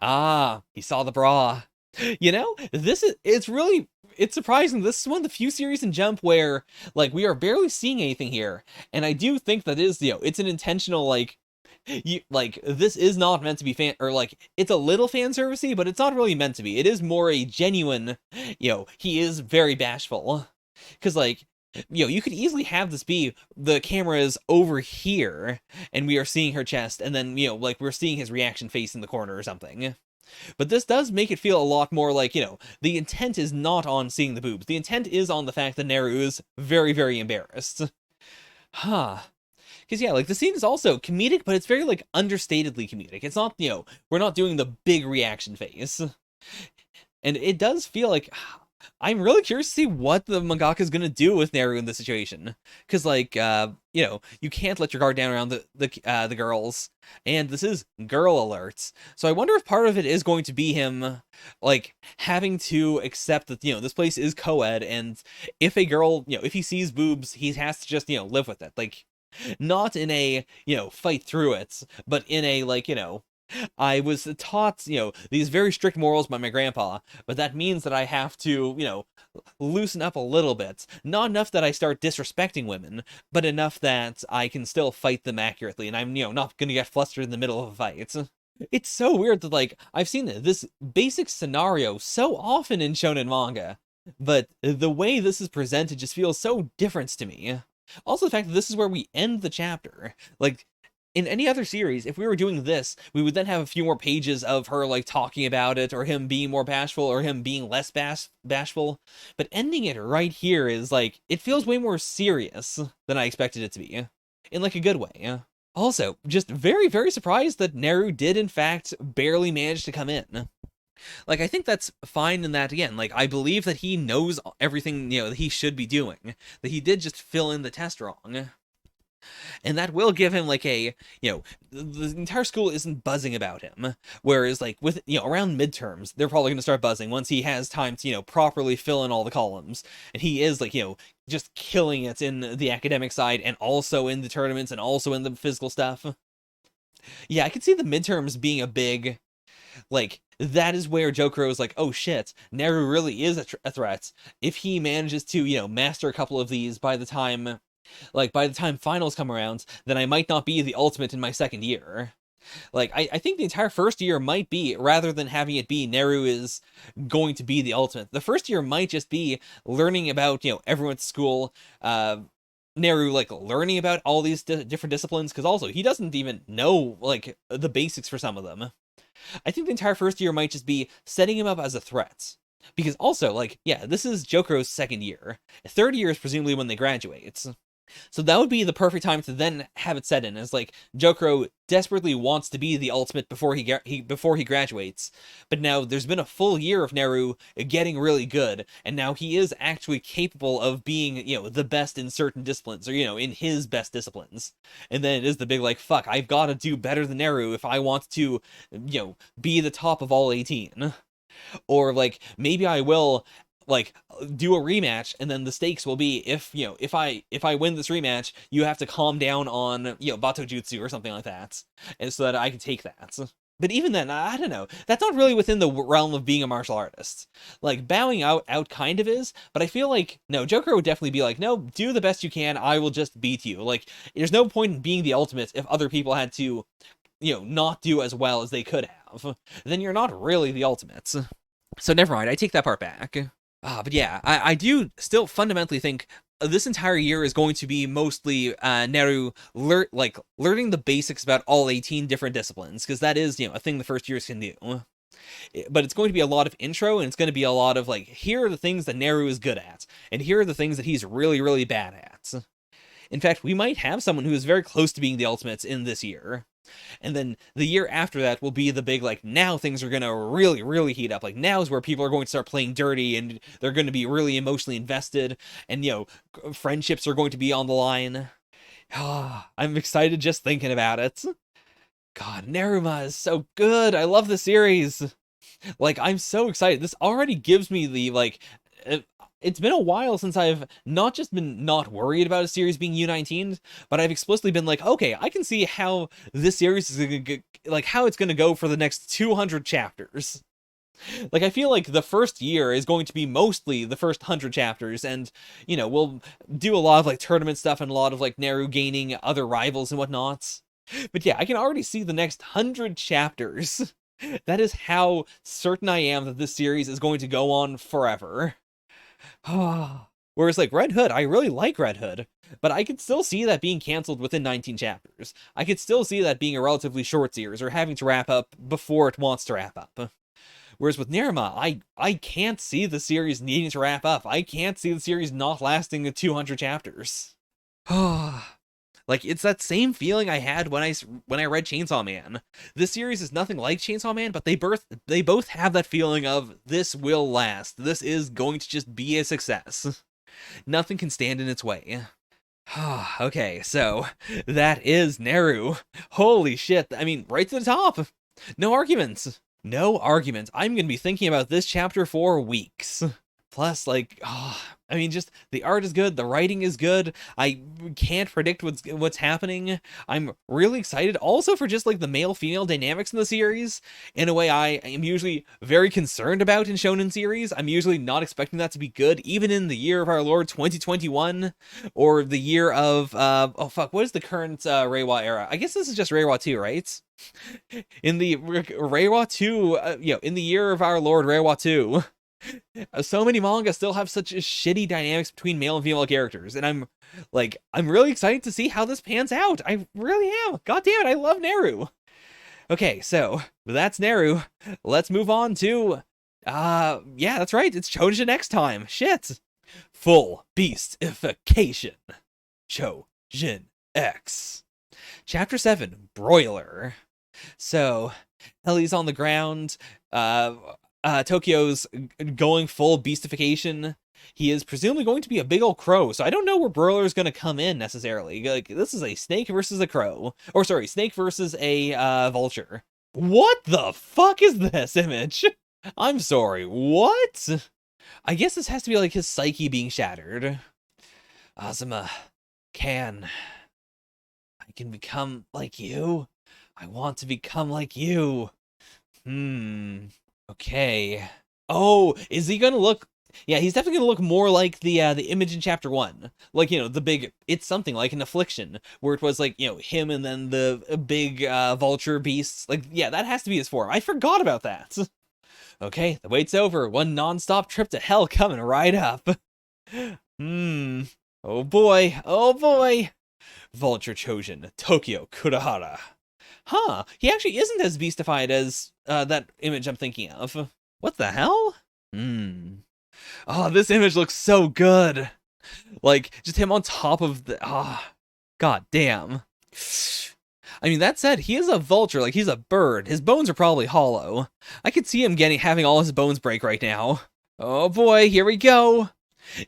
Ah, he saw the bra. You know, it's surprising. This is one of the few series in Jump where, like, we are barely seeing anything here. And I do think that is, you know, it's an intentional, like, this is not meant to be fan, or like it's a little fan servicey, but it's not really meant to be. It is more a genuine, you know, he is very bashful. Because like, you know, you could easily have this be the camera is over here and we are seeing her chest, and then, you know, like we're seeing his reaction face in the corner or something. But this does make it feel a lot more like, you know, the intent is not on seeing the boobs. The intent is on the fact that Neru is very, very embarrassed. Huh. Because, yeah, like, the scene is also comedic, but it's very, like, understatedly comedic. It's not, you know, we're not doing the big reaction phase. And it does feel like, I'm really curious to see what the mangaka is going to do with Neru in this situation. Because, like, you know, you can't let your guard down around the girls. And this is girl alerts. So I wonder if part of it is going to be him, like, having to accept that, you know, this place is co-ed. And if a girl, you know, if he sees boobs, he has to just, you know, live with it. Like, not in a, you know, fight through it, but in a, like, you know, I was taught, you know, these very strict morals by my grandpa, but that means that I have to, you know, loosen up a little bit. Not enough that I start disrespecting women, but enough that I can still fight them accurately, and I'm, you know, not gonna get flustered in the middle of a fight. It's so weird that, like, I've seen this basic scenario so often in shonen manga, but the way this is presented just feels so different to me. Also, the fact that this is where we end the chapter. Like, in any other series, if we were doing this, we would then have a few more pages of her, like, talking about it, or him being more bashful, or him being less bashful. But ending it right here is, like, it feels way more serious than I expected it to be. In, like, a good way. Also, just very, very surprised that Neru did, in fact, barely manage to come in. Like, I think that's fine in that, again, like, I believe that he knows everything, you know, that he should be doing. That he did just fill in the test wrong. And that will give him, like, a, you know, the entire school isn't buzzing about him. Whereas, like, with, you know, around midterms, they're probably going to start buzzing once he has time to, you know, properly fill in all the columns. And he is, like, you know, just killing it in the academic side, and also in the tournaments, and also in the physical stuff. Yeah, I could see the midterms being a big, like, that is where Jokro is like, oh shit, Neru really is a threat. If he manages to, you know, master a couple of these by the time finals come around, then I might not be the ultimate in my second year. Like, I think the entire first year might be, rather than having it be Neru is going to be the ultimate, the first year might just be learning about, you know, everyone at school, Neru, like, learning about all these different disciplines, because also, he doesn't even know, like, the basics for some of them. I think the entire first year might just be setting him up as a threat. Because also, like, yeah, this is Jokro's second year. Third year is presumably when they graduate. So that would be the perfect time to then have it set in as like Jokro desperately wants to be the ultimate before he graduates, but now there's been a full year of Neru getting really good, and now he is actually capable of being, the best in certain disciplines, or in his best disciplines. And then it is the big like, fuck, I've got to do better than Neru if I want to, be the top of all 18. Or like maybe I will like do a rematch, and then the stakes will be if I win this rematch, you have to calm down on Bato Jutsu or something like that, and so that I can take that. But even then, I don't know. That's not really within the realm of being a martial artist. Like, bowing out kind of is, but I feel like, no, Joker would definitely be like, no, do the best you can, I will just beat you. Like, there's no point in being the ultimate if other people had to, not do as well as they could have. Then you're not really the ultimate. So never mind, I take that part back. But yeah, I do still fundamentally think this entire year is going to be mostly Neru learning the basics about all 18 different disciplines, because that is, a thing the first years can do. But it's going to be a lot of intro, and it's going to be a lot of, like, here are the things that Neru is good at, and here are the things that he's really, really bad at. In fact, we might have someone who is very close to being the ultimates in this year. And then the year after that will be the big, like, now things are going to really, really heat up. Like, now is where people are going to start playing dirty, and they're going to be really emotionally invested, and, friendships are going to be on the line. I'm excited just thinking about it. God, Neruma is so good. I love the series. Like, I'm so excited. This already gives me the, like... It's been a while since I've not just been not worried about a series being U19'd, but I've explicitly been like, okay, I can see how this series is going to, like, how it's going to go for the next 200 chapters. Like, I feel like the first year is going to be mostly the first 100 chapters, and, we'll do a lot of, like, tournament stuff and a lot of, like, Neru gaining other rivals and whatnot. But yeah, I can already see the next 100 chapters. That is how certain I am that this series is going to go on forever. Whereas, like, Red Hood, I really like Red Hood, but I could still see that being canceled within 19 chapters. I could still see that being a relatively short series, or having to wrap up before it wants to wrap up. Whereas with Nerima, I can't see the series needing to wrap up. I can't see the series not lasting 200 chapters. Like, it's that same feeling I had when I read Chainsaw Man. This series is nothing like Chainsaw Man, but they both have that feeling of, this will last. This is going to just be a success. Nothing can stand in its way. Okay, so that is Neru. Holy shit, I mean, right to the top. No arguments. No arguments. I'm going to be thinking about this chapter for weeks. Plus, like, I mean, just the art is good, the writing is good. I can't predict what's happening. I'm really excited also for just, like, the male-female dynamics in the series. In a way I am usually very concerned about in shonen series. I'm usually not expecting that to be good, even in the year of our Lord 2021, or the year of, what is the current Reiwa era? I guess this is just Reiwa 2, right? In the Reiwa 2, in the year of our Lord Reiwa 2. So many manga still have such shitty dynamics between male and female characters, and I'm really excited to see how this pans out. I really am. God damn it, I love Neru. Okay, so that's Neru. Let's move on to, yeah, that's right, it's Choujin X time. Shit. Full beastification. Choujin X. Chapter 7, Broiler. So, Ellie's on the ground, Tokyo's going full beastification. He is presumably going to be a big old crow, so I don't know where Broiler's going to come in necessarily. Like, this is a snake versus a crow. Or, sorry, snake versus a vulture. What the fuck is this image? I'm sorry, what? I guess this has to be like his psyche being shattered. Azuma, I can become like you? I want to become like you. Okay. Oh, is he gonna look... Yeah, he's definitely gonna look more like the image in chapter 1. Like, the big... It's something like an Affliction, where it was like, him and then the big vulture beasts. Like, yeah, that has to be his form. I forgot about that. Okay, the wait's over. One non-stop trip to hell coming right up. Oh boy. Oh boy. Vulture Choujin, Tokyo Kurahara. Huh, he actually isn't as beastified as that image I'm thinking of. What the hell? Oh, this image looks so good. Like, just him on top of the... God damn. I mean, that said, he is a vulture, like, he's a bird. His bones are probably hollow. I could see him having all his bones break right now. Oh boy, here we go.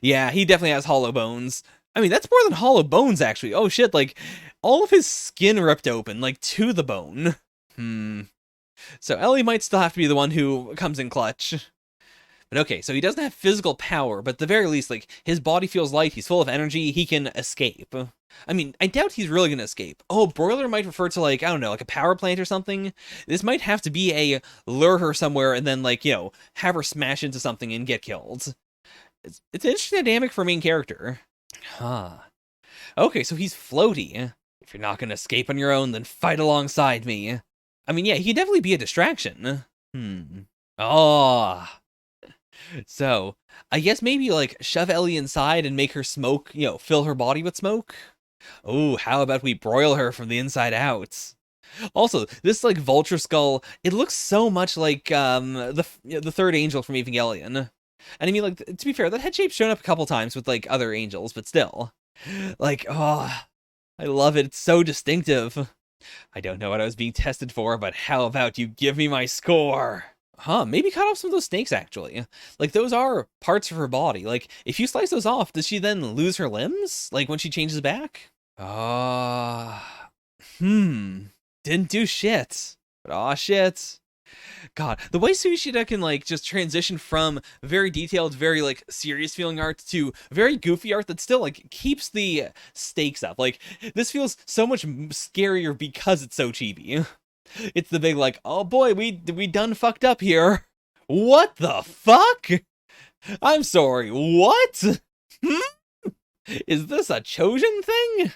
Yeah, he definitely has hollow bones. I mean, that's more than hollow bones, actually. Oh shit, like, all of his skin ripped open, like, to the bone. So Ellie might still have to be the one who comes in clutch. But okay, so he doesn't have physical power, but at the very least, like, his body feels light, he's full of energy, he can escape. I mean, I doubt he's really gonna escape. Oh, broiler might refer to, like, I don't know, like a power plant or something. This might have to be a lure her somewhere and then, like, you know, have her smash into something and get killed. It's an interesting dynamic for a main character. Okay, so he's floaty. If you're not gonna escape on your own, then fight alongside me. I mean, yeah, he'd definitely be a distraction. Oh. So, I guess maybe, like, shove Ellie inside and make her smoke, you know, fill her body with smoke? Oh, how about we broil her from the inside out? Also, this, like, vulture skull, it looks so much like, the third angel from Evangelion. And I mean, like, to be fair, that head shape's shown up a couple times with, like, other angels, but still. Like, oh, I love it. It's so distinctive. I don't know what I was being tested for, but how about you give me my score? Maybe cut off some of those snakes, actually. Like, those are parts of her body. Like, if you slice those off, does she then lose her limbs? Like, when she changes back? Didn't do shit. But shit. God, the way Suishida can, like, just transition from very detailed, very, like, serious feeling art to very goofy art that still, like, keeps the stakes up. Like, this feels so much scarier because it's so chibi. It's the big, like, oh boy, we done fucked up here. What the fuck? I'm sorry, what? Is this a Choujin thing?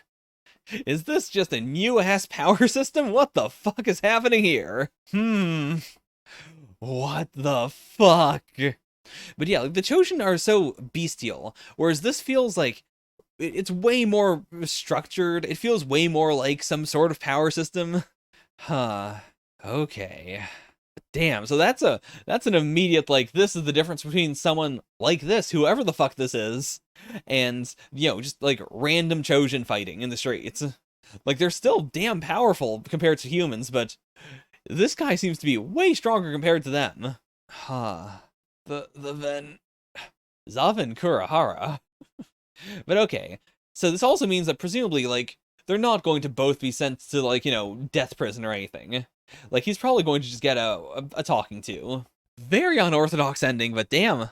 Is this just a new-ass power system? What the fuck is happening here? What the fuck? But yeah, like, the Choujin are so bestial, whereas this feels like it's way more structured. It feels way more like some sort of power system. Okay. Damn, so that's an immediate, like, this is the difference between someone like this, whoever the fuck this is, and, you know, just, like, random Choujin fighting in the streets. Like, they're still damn powerful compared to humans, but this guy seems to be way stronger compared to them. Zaven Kurahara. But okay, so this also means that presumably, like, they're not going to both be sent to, like, you know, death prison or anything. Like, he's probably going to just get a talking to. Very unorthodox ending, but damn.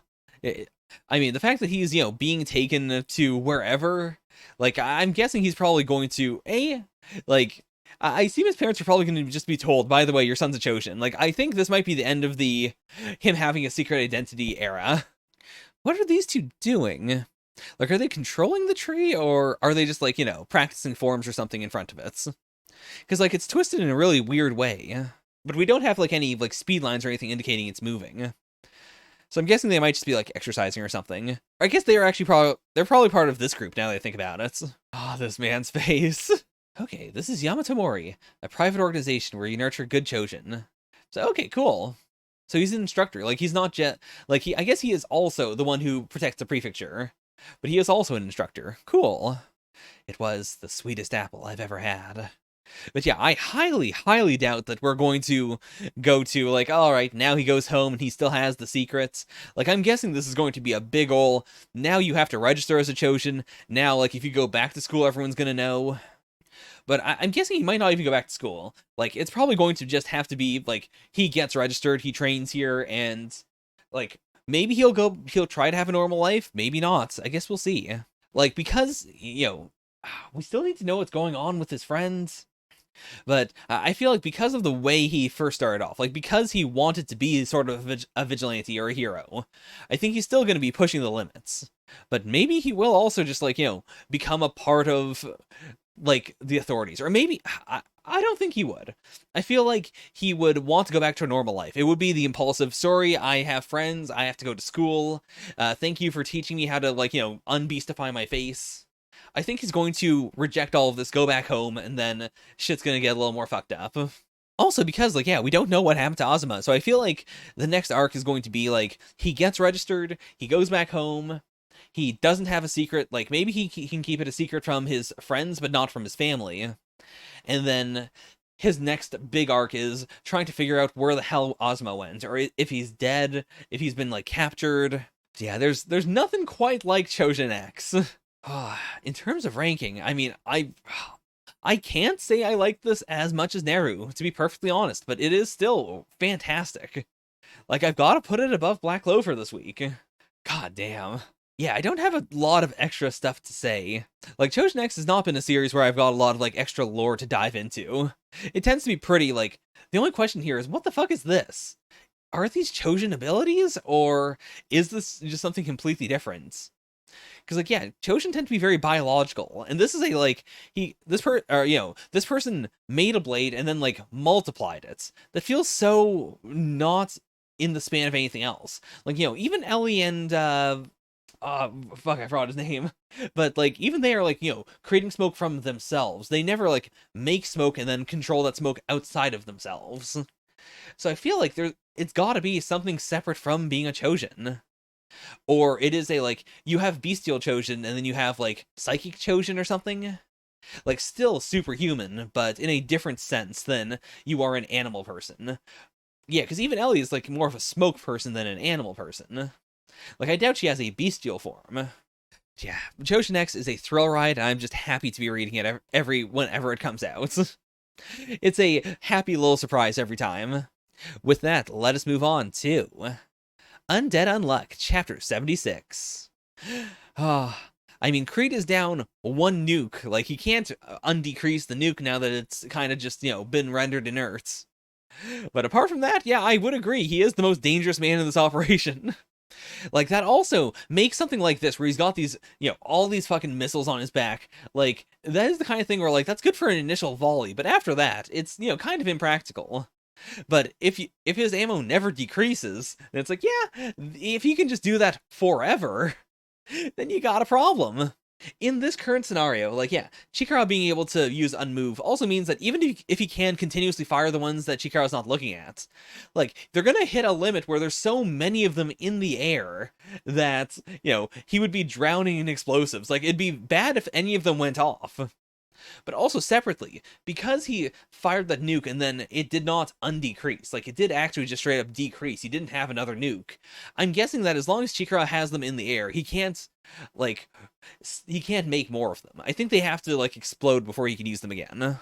I mean, the fact that he's, you know, being taken to wherever, like, I'm guessing he's probably going to, like, I assume his parents are probably going to just be told, by the way, your son's a Choujin. Like, I think this might be the end of the him having a secret identity era. What are these two doing? Like, are they controlling the tree, or are they just, like, you know, practicing forms or something in front of it? Because, like, it's twisted in a really weird way. But we don't have, like, any, like, speed lines or anything indicating it's moving. So I'm guessing they might just be, like, exercising or something. Or I guess they are actually they're probably part of this group now that I think about it. This man's face. Okay, this is Yamato Mori, a private organization where you nurture good Choujin. So, okay, cool. So he's an instructor. Like, he's not just, like, I guess he is also the one who protects the prefecture. But he is also an instructor. Cool. It was the sweetest apple I've ever had. But yeah, I highly, highly doubt that we're going to go to, like, alright, now he goes home and he still has the secrets. Like, I'm guessing this is going to be a big ol', now you have to register as a Choujin. Now, like, if you go back to school, everyone's gonna know. But I'm guessing he might not even go back to school. Like, it's probably going to just have to be, like, he gets registered, he trains here, and, like, maybe he'll try to have a normal life, maybe not. I guess we'll see. Like, because, you know, we still need to know what's going on with his friends. But I feel like because of the way he first started off, like, because he wanted to be sort of a vigilante or a hero, I think he's still going to be pushing the limits. But maybe he will also just, like, you know, become a part of, like, the authorities. Or maybe, I don't think he would. I feel like he would want to go back to a normal life. It would be the impulsive, sorry, I have friends, I have to go to school, thank you for teaching me how to, like, you know, unbeastify my face. I think he's going to reject all of this, go back home, and then shit's gonna get a little more fucked up. Also, because, like, yeah, we don't know what happened to Azuma, so I feel like the next arc is going to be, like, he gets registered, he goes back home, he doesn't have a secret. Like, maybe he can keep it a secret from his friends, but not from his family. And then his next big arc is trying to figure out where the hell Ozma went, or if he's dead, if he's been, like, captured. Yeah, there's nothing quite like Choujin X. In terms of ranking, I mean, I can't say I like this as much as Neru, to be perfectly honest, but it is still fantastic. Like, I've got to put it above Black Clover this week. God damn. Yeah, I don't have a lot of extra stuff to say. Like, Choujin X has not been a series where I've got a lot of, like, extra lore to dive into. It tends to be pretty, like, the only question here is, what the fuck is this? Are these Choujin abilities, or is this just something completely different? Because, like, yeah, Choujin tend to be very biological, and this is a, like, this person made a blade and then, like, multiplied it. That feels so not in the span of anything else. Like, even Ellie and, fuck, I forgot his name. But, like, even they are, like, creating smoke from themselves. They never, like, make smoke and then control that smoke outside of themselves. So I feel like it's gotta be something separate from being a Choujin. Or it is like, you have bestial Choujin, and then you have, like, psychic Choujin or something. Like, still superhuman, but in a different sense than you are an animal person. Yeah, because even Ellie is, like, more of a smoke person than an animal person. Like, I doubt she has a bestial form. Yeah, Choujin X is a thrill ride, and I'm just happy to be reading it whenever it comes out. It's a happy little surprise every time. With that, let us move on to Undead Unluck, Chapter 76. I mean, Creed is down one nuke. Like, he can't undecrease the nuke now that it's kind of just, been rendered inert. But apart from that, yeah, I would agree. He is the most dangerous man in this operation. Like, that also makes something like this, where he's got these, all these fucking missiles on his back. Like, that is the kind of thing where, like, that's good for an initial volley, but after that, it's, kind of impractical. But if his ammo never decreases, then it's like, yeah, if he can just do that forever, then you got a problem. In this current scenario, like, yeah, Chikara being able to use Unmove also means that even if he can continuously fire the ones that Chikara's not looking at, like, they're gonna hit a limit where there's so many of them in the air that, he would be drowning in explosives. Like, it'd be bad if any of them went off. But also separately, because he fired that nuke and then it did not undecrease, like, it did actually just straight up decrease, he didn't have another nuke, I'm guessing that as long as Chikara has them in the air, he can't make more of them. I think they have to, like, explode before he can use them again.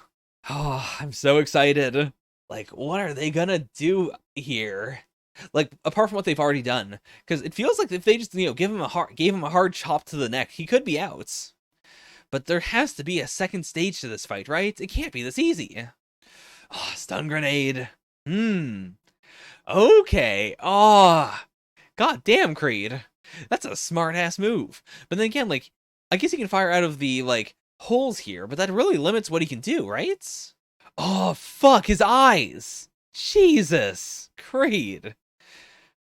Oh, I'm so excited. Like, what are they gonna do here? Like, apart from what they've already done. Because it feels like if they just, gave him a hard chop to the neck, he could be out. But there has to be a second stage to this fight, right? It can't be this easy. Oh, stun grenade. Okay. Oh, god damn, Creed. That's a smart-ass move. But then again, like, I guess he can fire out of the, like, holes here, but that really limits what he can do, right? Oh, fuck, his eyes. Jesus. Creed.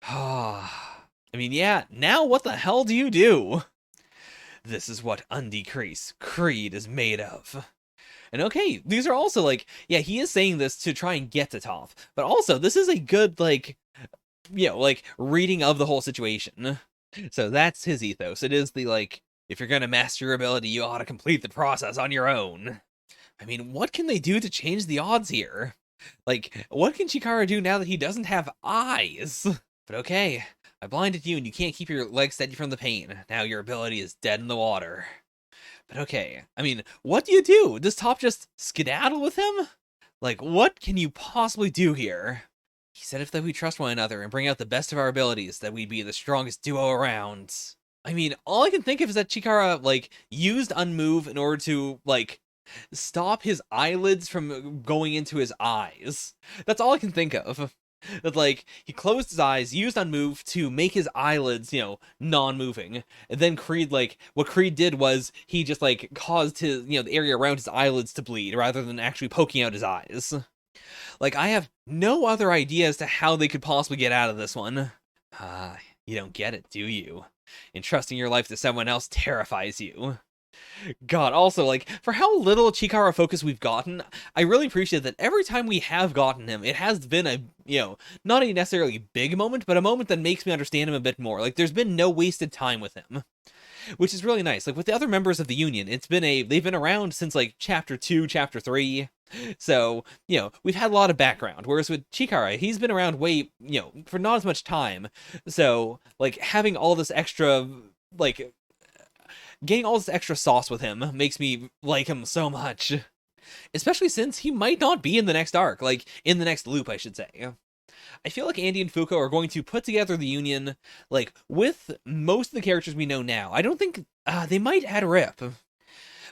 Oh, I mean, yeah, now what the hell do you do? This is what undecrease Creed is made of. And okay, these are also, like, yeah, he is saying this to try and get to top, but also, this is a good, like, like, reading of the whole situation. So that's his ethos. It is the, like, if you're gonna master your ability, you ought to complete the process on your own. I mean, what can they do to change the odds here? Like, what can Chikara do now that he doesn't have eyes? But okay, I blinded you and you can't keep your legs steady from the pain. Now your ability is dead in the water. But okay, I mean, what do you do? Does Top just skedaddle with him? Like, what can you possibly do here? He said if that we trust one another and bring out the best of our abilities, that we'd be the strongest duo around. I mean, all I can think of is that Chikara, like, used Unmove in order to, like, stop his eyelids from going into his eyes. That's all I can think of. That, like, he closed his eyes, used Unmove to make his eyelids, non-moving. And then Creed, like, what Creed did was he just, like, caused his, the area around his eyelids to bleed rather than actually poking out his eyes. Like, I have no other idea as to how they could possibly get out of this one. You don't get it, do you? Entrusting your life to someone else terrifies you. God, also, like, for how little Chikara focus we've gotten, I really appreciate that every time we have gotten him, it has been a, not a necessarily big moment, but a moment that makes me understand him a bit more. Like, there's been no wasted time with him. which is really nice. Like with the other members of the Union, they've been around since like chapter 2, chapter 3. So, we've had a lot of background. Whereas with Chikara, he's been around for not as much time. So, like, having all this extra, like, getting all this extra sauce with him makes me like him so much. Especially since he might not be in the next arc, like, in the next loop, I should say. I feel like Andy and Fuko are going to put together the Union, like, with most of the characters we know now. I don't think, they might add Rip.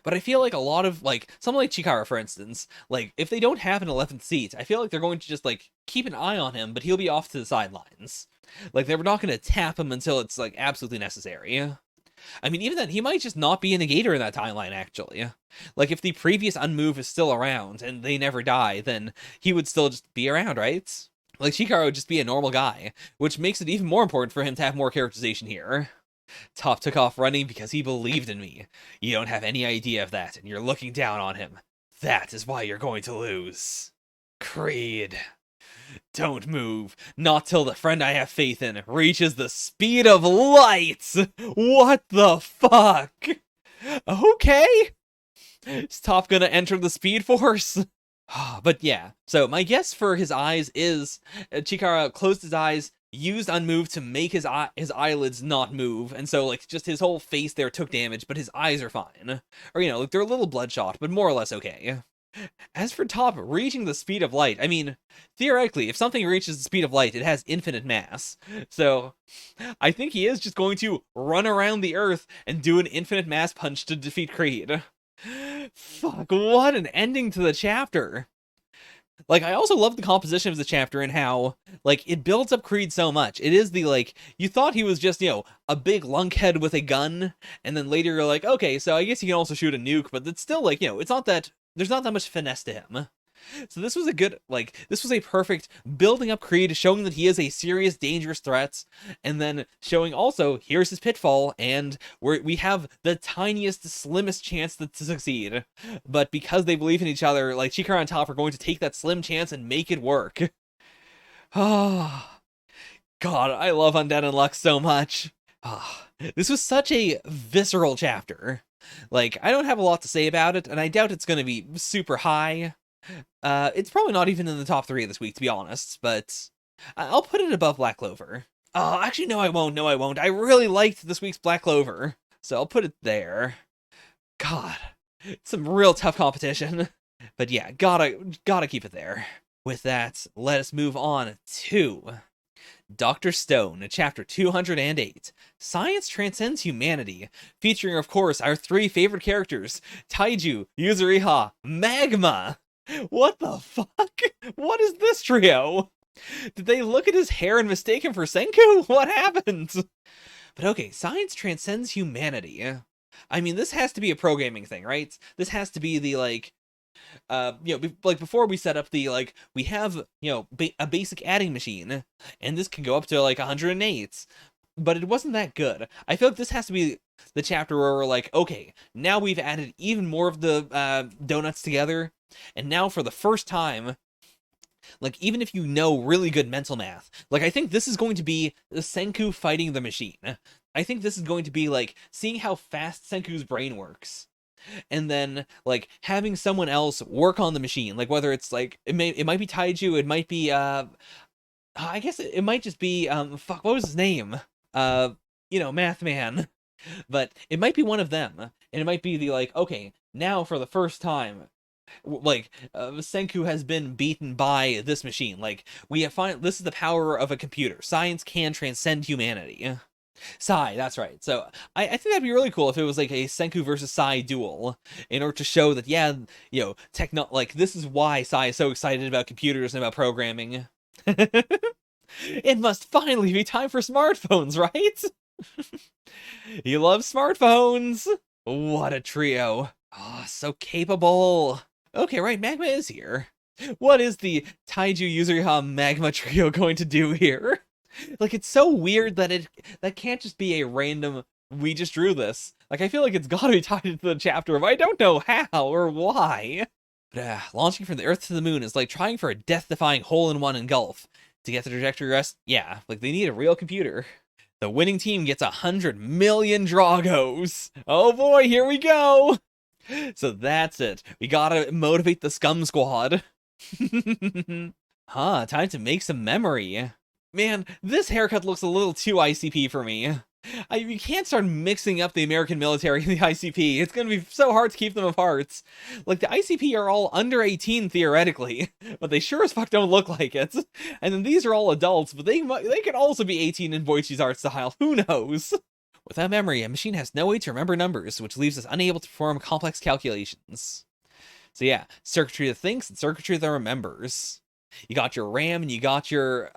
But I feel like a lot of, like, someone like Chikara, for instance, like, if they don't have an 11th seat, I feel like they're going to just, like, keep an eye on him, but he'll be off to the sidelines. Like, they're not going to tap him until it's, like, absolutely necessary. I mean, even then, he might just not be a negator in that timeline, actually. Like, if the previous Unmove is still around, and they never die, then he would still just be around, right? Like, Chikara would just be a normal guy, which makes it even more important for him to have more characterization here. Top took off running because he believed in me. You don't have any idea of that, and you're looking down on him. That is why you're going to lose. Creed. Don't move. Not till the friend I have faith in reaches the speed of light. What the fuck? Okay. Is Top gonna enter the Speed Force? But yeah, so my guess for his eyes is Chikara closed his eyes, used Unmove to make his eyelids not move, and so, like, just his whole face there took damage, but his eyes are fine. Or, like, they're a little bloodshot, but more or less okay. As for Top reaching the speed of light, I mean, theoretically, if something reaches the speed of light, it has infinite mass. So, I think he is just going to run around the Earth and do an infinite mass punch to defeat Creed. Fuck, what an ending to the chapter. Like, I also love the composition of the chapter and how, like, it builds up Creed so much. It is the, like, you thought he was just, a big lunkhead with a gun, and then later you're like, okay, so I guess he can also shoot a nuke, but it's still, like, it's not that, there's not that much finesse to him. So this was a good, like, this was a perfect building up Creed, showing that he is a serious, dangerous threat, and then showing also, here's his pitfall, and we have the tiniest, slimmest chance to succeed. But because they believe in each other, like, Chikara and Top are going to take that slim chance and make it work. Oh, God, I love Undead Unluck so much. Oh, this was such a visceral chapter. Like, I don't have a lot to say about it, and I doubt it's going to be super high. It's probably not even in the top 3 this week, to be honest, but I'll put it above Black Clover. Oh, actually, no, I won't. I really liked this week's Black Clover, so I'll put it there. God, some real tough competition. But yeah, gotta keep it there. With that, let us move on to Dr. Stone, chapter 208, Science Transcends Humanity, featuring, of course, our 3 favorite characters, Taiju, Yuzuriha, Magma! What the fuck? What is this trio? Did they look at his hair and mistake him for Senku? What happened? But okay, Science Transcends Humanity. I mean, this has to be a programming thing, right? This has to be the, like, like, before we set up the, like, we have, a basic adding machine, and this can go up to, like, 108, but it wasn't that good. I feel like this has to be the chapter where we're like, okay, now we've added even more of the, donuts together, and now for the first time, like, even if you know really good mental math, like, I think this is going to be the Senku fighting the machine. I think this is going to be, like, seeing how fast Senku's brain works. And then, like, having someone else work on the machine, like, whether it's, like, it might be Taiju, it might be, I guess it might just be, fuck, what was his name? Math Man. But it might be one of them, and it might be the, like, okay, now for the first time, like, Senku has been beaten by this machine. Like, we have this is the power of a computer. Science can transcend humanity. Sai, that's right. So I think that'd be really cool if it was like a Senku versus Sai duel, in order to show that, yeah, like, this is why Sai is so excited about computers and about programming. It must finally be time for smartphones, right? He loves smartphones. What a trio. Oh, so capable. Okay, right, Magma is here. What is the Taiju Yuzuriha Magma trio going to do here? Like, it's so weird that that can't just be a random, we just drew this. Like, I feel like it's gotta be tied into the chapter, but I don't know how or why. But, launching from the Earth to the Moon is like trying for a death-defying hole-in-one in golf. To get the trajectory rest, yeah, like, they need a real computer. The winning team gets 100 million Dragos. Oh boy, here we go. So that's it. We gotta motivate the Scum Squad. Huh, time to make some memory. Man, this haircut looks a little too ICP for me. You can't start mixing up the American military and the ICP. It's gonna be so hard to keep them apart. Like, the ICP are all under 18 theoretically, but they sure as fuck don't look like it. And then these are all adults, but they could also be 18 in Boichi's art style. Who knows? Without memory, a machine has no way to remember numbers, which leaves us unable to perform complex calculations. So yeah, circuitry that thinks and circuitry that remembers. You got your RAM and you got your,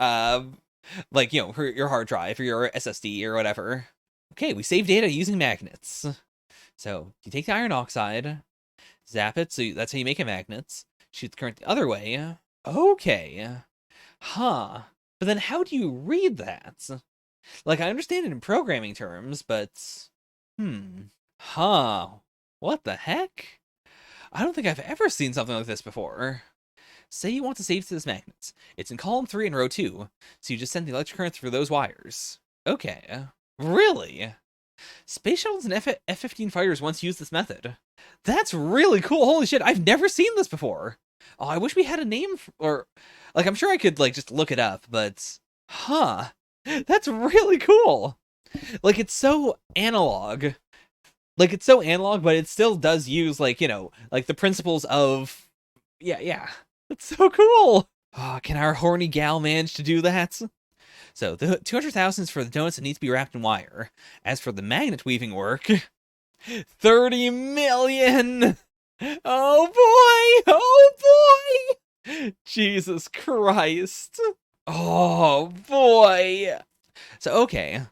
like, you know, your hard drive or your SSD or whatever. Okay, we save data using magnets. So you take the iron oxide, zap it, so that's how you make a magnet. Shoot the current the other way. Okay. Huh. But then how do you read that? Like, I understand it in programming terms, but... Huh. What the heck? I don't think I've ever seen something like this before. Say you want to save to this magnet. It's in column 3 in row 2, so you just send the electric current through those wires. Okay. Really? Space shuttles and F-15 fighters once used this method. That's really cool. Holy shit, I've never seen this before. Oh, I wish we had a name or... Like, I'm sure I could, like, just look it up, but... Huh. That's really cool. Like, it's so analog. Like, it's so analog, but it still does use, like, you know, like, the principles of... Yeah. That's so cool. Oh, can our horny gal manage to do that? So, the 200,000 is for the donuts that need to be wrapped in wire. As for the magnet weaving work... 30 million! Oh boy! Oh boy! Jesus Christ. Oh boy! So, okay.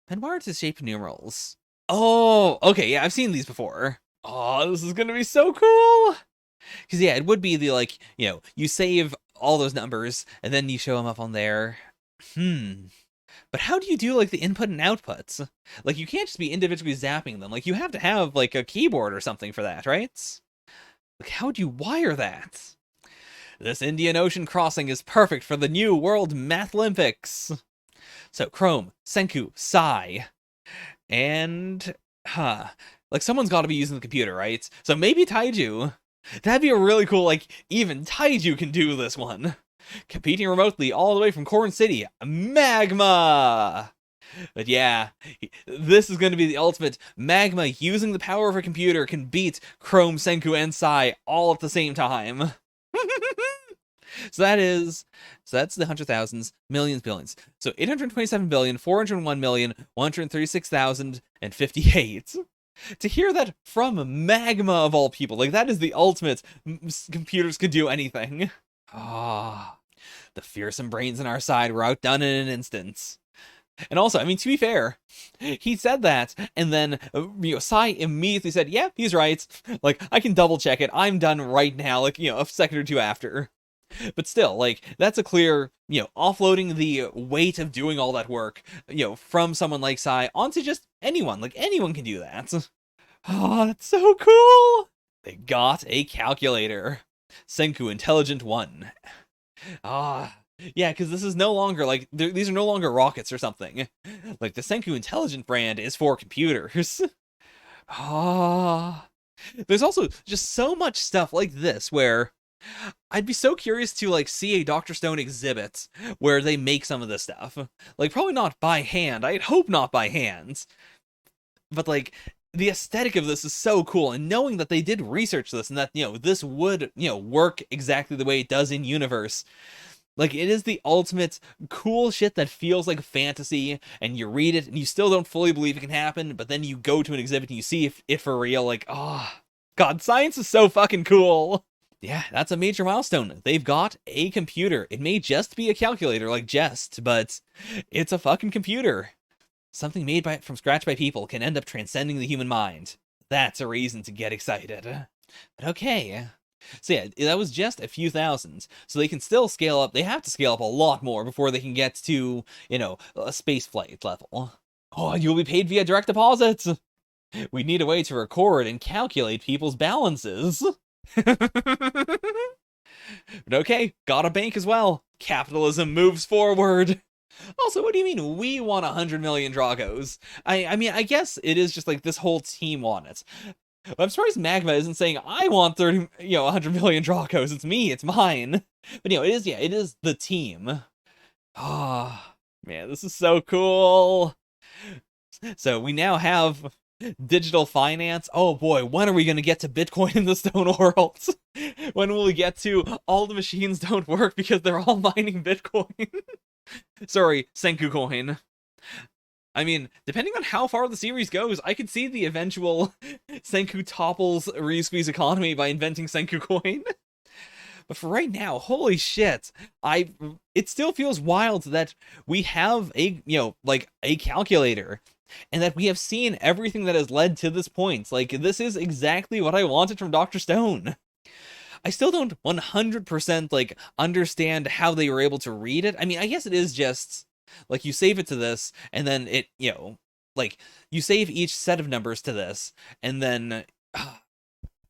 Pen wire to shape numerals. Oh, okay, yeah, I've seen these before. Oh, this is gonna be so cool! Because, yeah, it would be the, like, you know, you save all those numbers, and then you show them up on there. But how do you do, like, the input and outputs? Like, you can't just be individually zapping them. Like, you have to have, like, a keyboard or something for that, right? Like, how do you wire that? This Indian Ocean crossing is perfect for the new World Math Olympics. So, Chrome, Senku, Sai, and... Like, someone's got to be using the computer, right? So maybe Taiju. That'd be a really cool, like, even Taiju can do this one. Competing remotely all the way from Corn City, Magma! But yeah, this is going to be the ultimate. Magma, using the power of a computer, can beat Chrome, Senku, and Sai all at the same time. So that's the 100,000s, millions, billions. So 827,401,136,058. To hear that from Magma of all people, like, that is the ultimate. Computers could do anything. Ah, the fearsome brains on our side were outdone in an instant. And also, I mean, to be fair, he said that, and then, you know, Sai immediately said, yeah, he's right. Like, I can double check it. I'm done right now, like, you know, a second or two after. But still, like, that's a clear, you know, offloading the weight of doing all that work, you know, from someone like Sai onto just anyone. Like, anyone can do that. Oh, that's so cool! They got a calculator. Senku Intelligent 1. Yeah, because this is no longer, like, these are no longer rockets or something. Like, the Senku Intelligent brand is for computers. There's also just so much stuff like this where I'd be so curious to, like, see a Dr. Stone exhibit where they make some of this stuff. Like, probably not by hand. I'd hope not by hand. But, like, the aesthetic of this is so cool, and knowing that they did research this and that, you know, this would, you know, work exactly the way it does in universe. Like, it is the ultimate cool shit that feels like fantasy, and you read it, and you still don't fully believe it can happen, but then you go to an exhibit and you see if for real, like, God, science is so fucking cool! Yeah, that's a major milestone. They've got a computer. It may just be a calculator, like Jest, but it's a fucking computer. Something made from scratch by people can end up transcending the human mind. That's a reason to get excited. But okay. So yeah, that was just a few thousands. So they can still scale up. They have to scale up a lot more before they can get to, you know, a space flight level. Oh, you'll be paid via direct deposits. We need a way to record and calculate people's balances. But okay, got a bank as well. Capitalism moves forward. Also, what do you mean we want 100 million Dragos? I mean, I guess it is just like this whole team want it. But I'm surprised Magma isn't saying I want 100 million Dragos. It's me, it's mine. But it is, yeah, it is the team. Ah, man, this is so cool. So we now have digital finance. Oh boy, when are we going to get to Bitcoin in the Stone World? When will we get to all the machines don't work because they're all mining Bitcoin? Sorry, Senku coin. I mean, depending on how far the series goes, I could see the eventual Senku topples re-squeeze economy by inventing Senku coin. But for right now, holy shit, it still feels wild that we have a, like a calculator, and that we have seen everything that has led to this point. Like, this is exactly what I wanted from Dr. Stone. I still don't 100% like understand how they were able to read it. I mean, I guess it is just like you save it to this, and then it, like you save each set of numbers to this, and then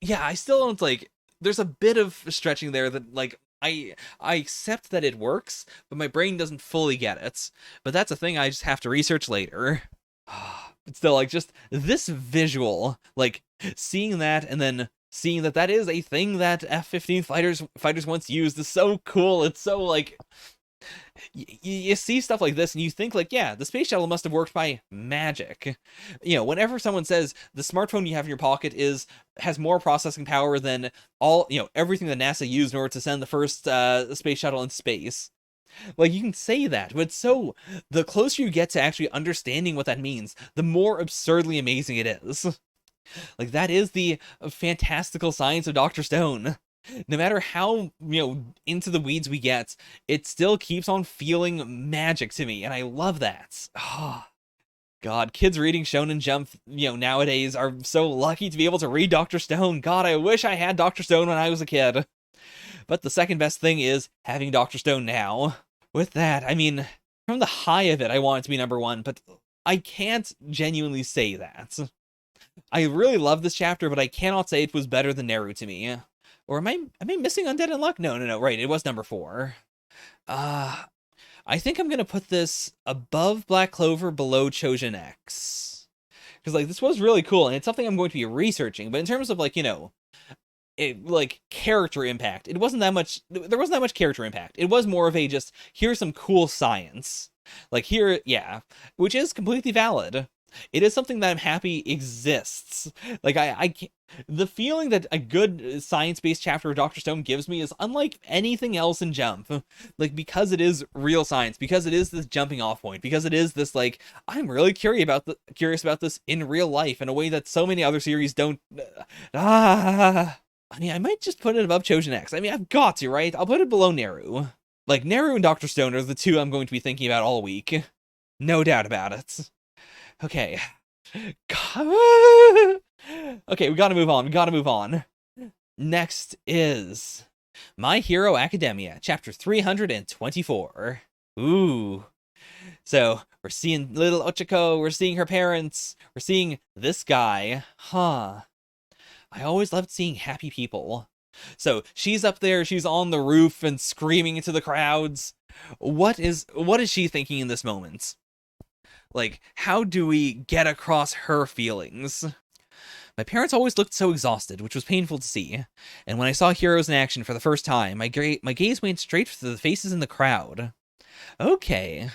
yeah, I still don't like. There's a bit of stretching there that like I accept that it works, but my brain doesn't fully get it. But that's a thing I just have to research later. But still, like, just this visual, like seeing that and then seeing that that is a thing that F-15 fighters once used is so cool. It's so like you see stuff like this and you think like, yeah, the space shuttle must have worked by magic. Whenever someone says the smartphone you have in your pocket has more processing power than all, everything that NASA used in order to send the first space shuttle in space. Like, you can say that, but the closer you get to actually understanding what that means, the more absurdly amazing it is. Like, that is the fantastical science of Dr. Stone. No matter how, into the weeds we get, it still keeps on feeling magic to me, and I love that. Oh, God, kids reading Shonen Jump, nowadays are so lucky to be able to read Dr. Stone. God, I wish I had Dr. Stone when I was a kid. But the second best thing is having Dr. Stone now. With that, I mean, from the high of it, I want it to be number one, but I can't genuinely say that. I really love this chapter, but I cannot say it was better than Neru to me. Or am I missing Undead Unluck? No, right, it was number 4. I think I'm gonna put this above Black Clover, below Choujin X. Because, like, this was really cool, and it's something I'm going to be researching, but in terms of, like, character impact, there wasn't that much character impact. It was more of a just, here's some cool science. Like, here, yeah, which is completely valid. It is something that I'm happy exists. Like, the feeling that a good science-based chapter of Dr. Stone gives me is unlike anything else in Jump. Like, because it is real science, because it is this jumping off point, because it is this, like, I'm really curious about this in real life in a way that so many other series don't. I mean, I might just put it above Choujin X. I mean, I've got to, right? I'll put it below Neru. Like, Neru and Dr. Stone are the two I'm going to be thinking about all week. No doubt about it. Okay. Okay, we gotta move on. Next is My Hero Academia, chapter 324. Ooh. So, we're seeing little Ochako, we're seeing her parents, we're seeing this guy. Huh. I always loved seeing happy people. So, she's up there, she's on the roof and screaming into the crowds. What is she thinking in this moment? Like, how do we get across her feelings? My parents always looked so exhausted, which was painful to see. And when I saw heroes in action for the first time, my gaze went straight to the faces in the crowd. Okay.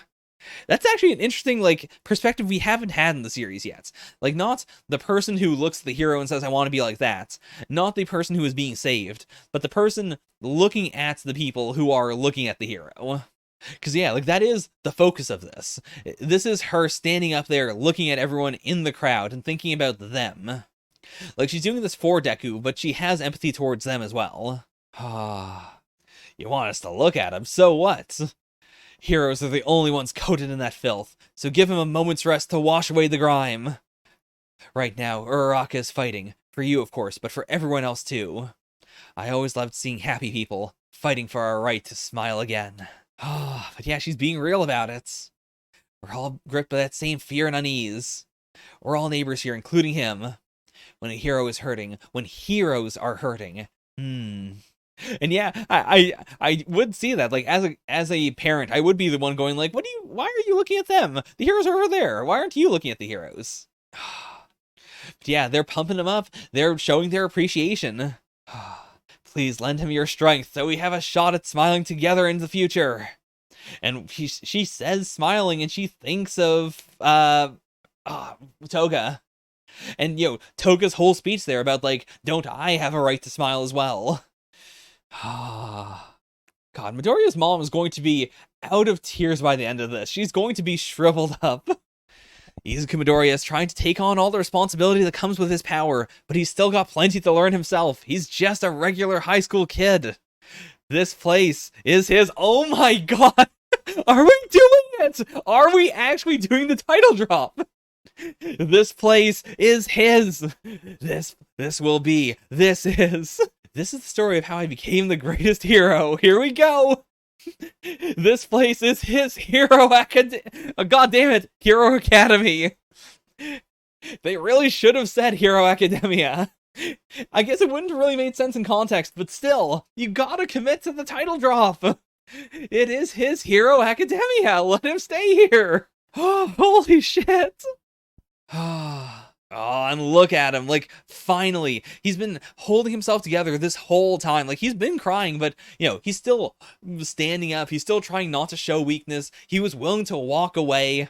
That's actually an interesting, like, perspective we haven't had in the series yet. Like, not the person who looks at the hero and says, I want to be like that. Not the person who is being saved, but the person looking at the people who are looking at the hero. Because, yeah, like, that is the focus of this. This is her standing up there looking at everyone in the crowd and thinking about them. Like, she's doing this for Deku, but she has empathy towards them as well. You want us to look at him, so what? Heroes are the only ones coated in that filth, so give him a moment's rest to wash away the grime. Right now, Uraraka is fighting. For you, of course, but for everyone else, too. I always loved seeing happy people, fighting for our right to smile again. But yeah, she's being real about it. We're all gripped by that same fear and unease. We're all neighbors here, including him. When a hero is hurting, when heroes are hurting. And yeah, I would see that, like, as a parent, I would be the one going like, why are you looking at them? The heroes are over there. Why aren't you looking at the heroes? But yeah, they're pumping them up. They're showing their appreciation. Please lend him your strength so we have a shot at smiling together in the future. And she says smiling, and she thinks of Toga. And Toga's whole speech there about like, don't I have a right to smile as well? God, Midoriya's mom is going to be out of tears by the end of this. She's going to be shriveled up. Izuku Midoriya is trying to take on all the responsibility that comes with his power, but he's still got plenty to learn himself. He's just a regular high school kid. This place is his. Oh my god! Are we doing it? Are we actually doing the title drop? This place is his. This is. This is the story of how I became the greatest hero. Here we go. This place is his Hero Academy. God damn it, Hero Academy. They really should have said Hero Academia. I guess it wouldn't have really made sense in context, but still, you gotta commit to the title drop. It is his Hero Academia. Let him stay here. Oh, holy shit. Oh, and look at him, like, finally, he's been holding himself together this whole time. Like, he's been crying, but, he's still standing up. He's still trying not to show weakness. He was willing to walk away.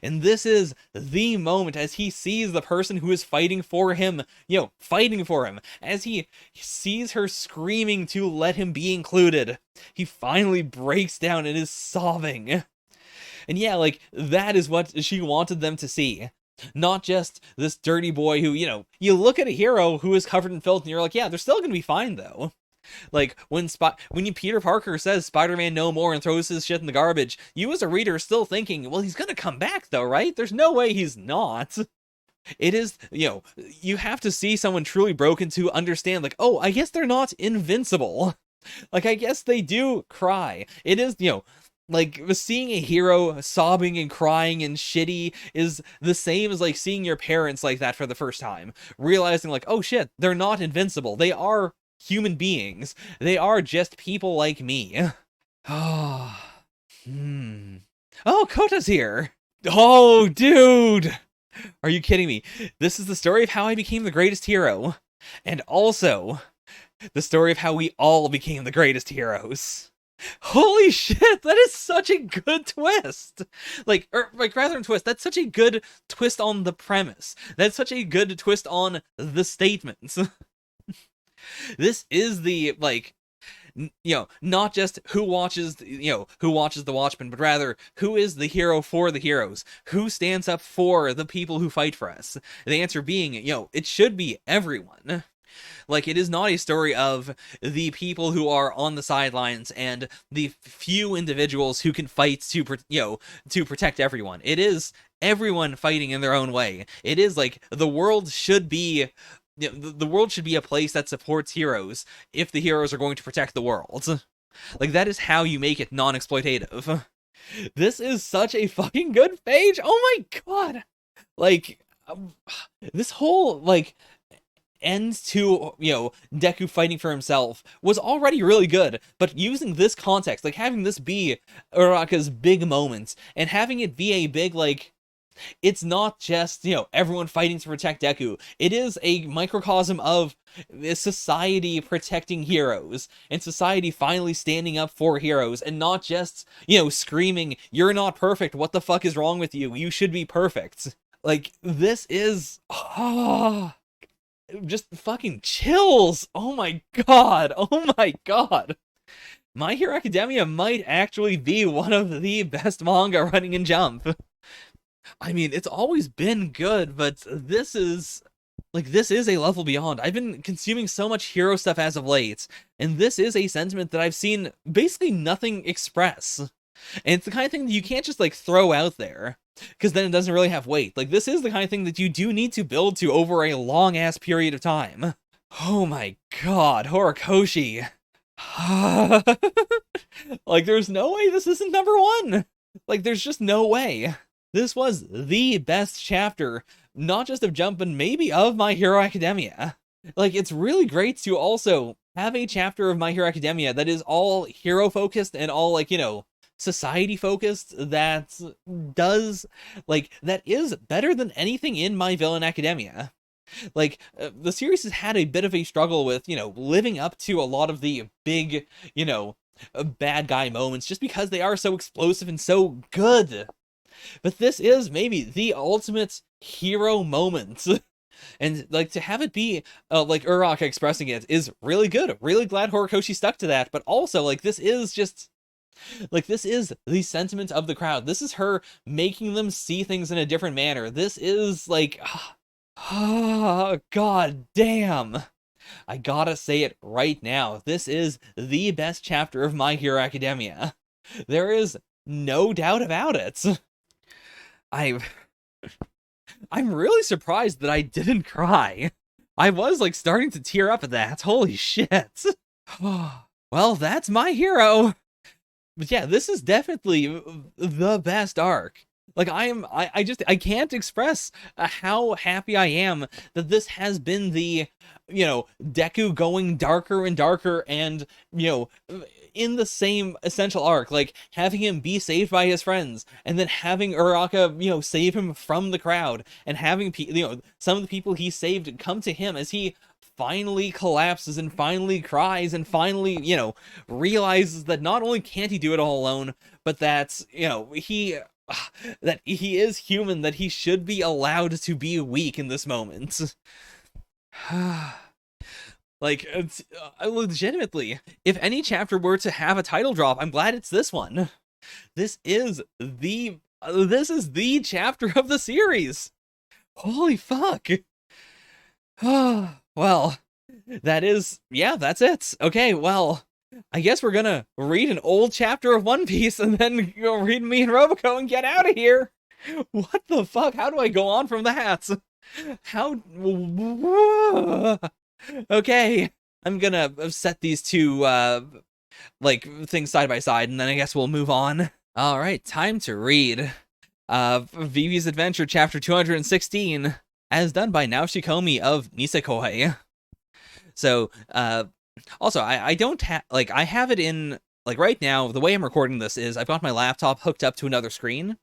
And this is the moment as he sees the person who is fighting for him, as he sees her screaming to let him be included. He finally breaks down and is sobbing. And yeah, like, that is what she wanted them to see. Not just this dirty boy who, you look at a hero who is covered in filth and you're like, yeah, they're still gonna be fine though. Like, when Peter Parker says Spider-Man no more and throws his shit in the garbage, you as a reader are still thinking, well, he's gonna come back though, right? There's no way he's not. It is, you have to see someone truly broken to understand, like, oh, I guess they're not invincible. Like, I guess they do cry. It is, like, seeing a hero sobbing and crying and shitty is the same as, like, seeing your parents like that for the first time. Realizing, like, oh shit, they're not invincible. They are human beings. They are just people like me. Oh, Kota's here. Oh, dude. Are you kidding me? This is the story of how I became the greatest hero. And also, the story of how we all became the greatest heroes. Holy shit, that is such a good twist. Like, rather than twist, that's such a good twist on the premise. That's such a good twist on the statements. This is the, like, not just who watches the Watchmen, but rather who is the hero for the heroes? Who stands up for the people who fight for us? The answer being, it should be everyone. Like, it is not a story of the people who are on the sidelines and the few individuals who can fight to protect everyone. It is everyone fighting in their own way. It is like the world should be the world should be a place that supports heroes if the heroes are going to protect the world. Like, that is how you make it non-exploitative. This is such a fucking good page. Oh my god. Like, this whole, like, end to, Deku fighting for himself was already really good, but using this context, like, having this be Uraraka's big moment, and having it be a big, like, it's not just, everyone fighting to protect Deku. It is a microcosm of society protecting heroes, and society finally standing up for heroes, and not just, screaming, you're not perfect, what the fuck is wrong with you, you should be perfect. Like, this is... just fucking chills. Oh my god. Oh my god. My Hero Academia might actually be one of the best manga running in Jump. I mean, it's always been good, but this is a level beyond. I've been consuming so much hero stuff as of late, and this is a sentiment that I've seen basically nothing express. And it's the kind of thing that you can't just, like, throw out there, because then it doesn't really have weight. Like, this is the kind of thing that you do need to build to over a long-ass period of time. Oh my god, Horikoshi. Like, there's no way this isn't number one. Like, there's just no way. This was the best chapter, not just of Jump, but maybe of My Hero Academia. Like, it's really great to also have a chapter of My Hero Academia that is all hero focused and all like, society focused, that does that is better than anything in My Villain Academia. The series has had a bit of a struggle with, living up to a lot of the big, bad guy moments just because they are so explosive and so good. But this is maybe the ultimate hero moment. And to have it be Uraraka expressing it is really good. Really glad Horikoshi stuck to that. But also this is just this is the sentiment of the crowd. This is her making them see things in a different manner. This is oh, god damn. I gotta say it right now. This is the best chapter of My Hero Academia. There is no doubt about it. I'm really surprised that I didn't cry. I was starting to tear up at that. Holy shit. Well, that's My Hero. But yeah, this is definitely the best arc. I can't express how happy I am that this has been the, Deku going darker and darker and, in the same essential arc, having him be saved by his friends and then having Uraraka, save him from the crowd and having, some of the people he saved come to him as he finally collapses and finally cries and finally, realizes that not only can't he do it all alone, but that, that he is human, that he should be allowed to be weak in this moment. Legitimately, if any chapter were to have a title drop, I'm glad it's this one. This is the chapter of the series. Holy fuck. Well, that's it. Okay, well, I guess we're gonna read an old chapter of One Piece and then go read me and Roboco and get out of here. What the fuck? How do I go on from that? How? Okay, I'm gonna set these two things side by side, and then I guess we'll move on. All right, time to read Vivi's Adventure, chapter 216, as done by Naoshi Komi of Nisekoi. So, also, I don't have, I have it in, right now, the way I'm recording this is I've got my laptop hooked up to another screen.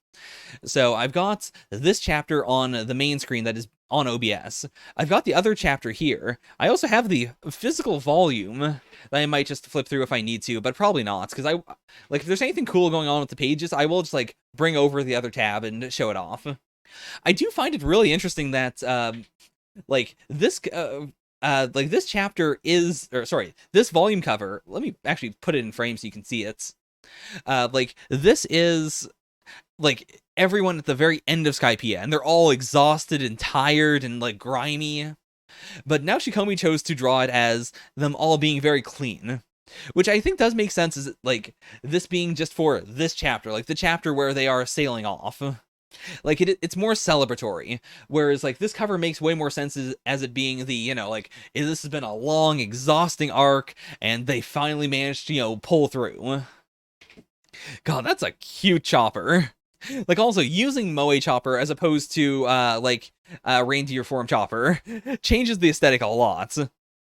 So I've got this chapter on the main screen that is on OBS. I've got the other chapter here. I also have the physical volume that I might just flip through if I need to, but probably not, because if there's anything cool going on with the pages, I will just, bring over the other tab and show it off. I do find it really interesting that, this chapter is, this volume cover, let me actually put it in frame so you can see it. This is, everyone at the very end of Skypiea, and they're all exhausted and tired and, grimy. But now Shikomi chose to draw it as them all being very clean, which I think does make sense as, this being just for this chapter, the chapter where they are sailing off. It's more celebratory, whereas this cover makes way more sense as it being the, this has been a long, exhausting arc, and they finally managed to, pull through. God, that's a cute chopper. Also using Moe chopper as opposed to reindeer form chopper changes the aesthetic a lot.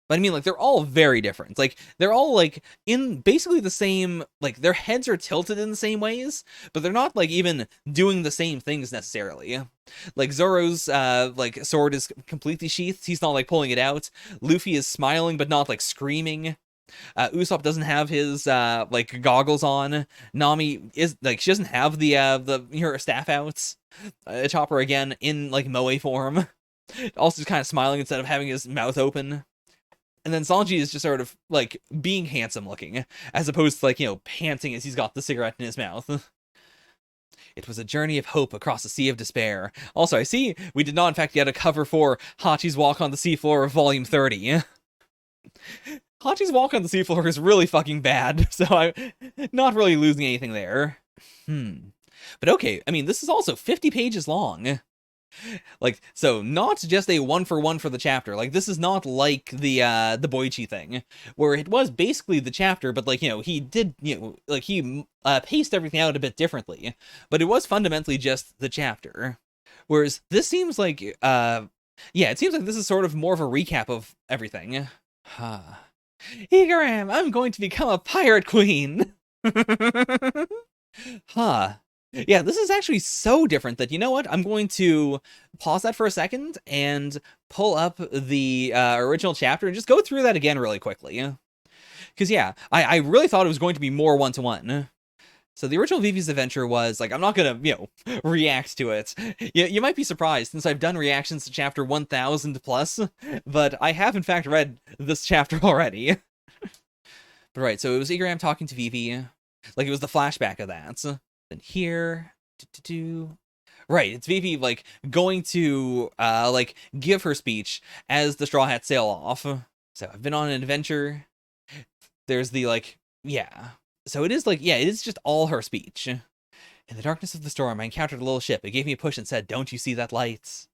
But I mean, they're all very different. They're all, in basically the same, their heads are tilted in the same ways, but they're not, even doing the same things necessarily. Zoro's, sword is completely sheathed. He's not, pulling it out. Luffy is smiling, but not, screaming. Usopp doesn't have his, goggles on. Nami is, she doesn't have her staff out. Chopper, again, in, Moe form. Also just kind of smiling instead of having his mouth open. And then Sanji is just sort of, being handsome looking, as opposed to, panting as he's got the cigarette in his mouth. It was a journey of hope across a sea of despair. Also, I see we did not, in fact, get a cover for Hachi's Walk on the Seafloor, Volume 30. Hachi's Walk on the Seafloor is really fucking bad, so I'm not really losing anything there. But okay, I mean, this is also 50 pages long. So not just a one-for-one for the chapter. This is not like the Boichi thing, where it was basically the chapter, but he did, he paced everything out a bit differently, but it was fundamentally just the chapter. Whereas this seems it seems like this is sort of more of a recap of everything. Igaram, I'm going to become a pirate queen. Huh. Yeah, this is actually so different that, you know what? I'm going to pause that for a second and pull up the original chapter and just go through that again really quickly. Because, yeah, I really thought it was going to be more one-to-one. So the original Vivi's adventure was, like, I'm not going to, react to it. You might be surprised, since I've done reactions to chapter 1000 plus, but I have, in fact, read this chapter already. But right, so it was Igaram talking to Vivi. Like, it was the flashback of that. Then here... Right, it's Vivi, like, going to, like, give her speech as the Straw Hats sail off. So, I've been on an adventure. There's the, like, yeah. So it is, like, yeah, it is just all her speech. In the darkness of the storm, I encountered a little ship. It gave me a push and said, "Don't you see that light?"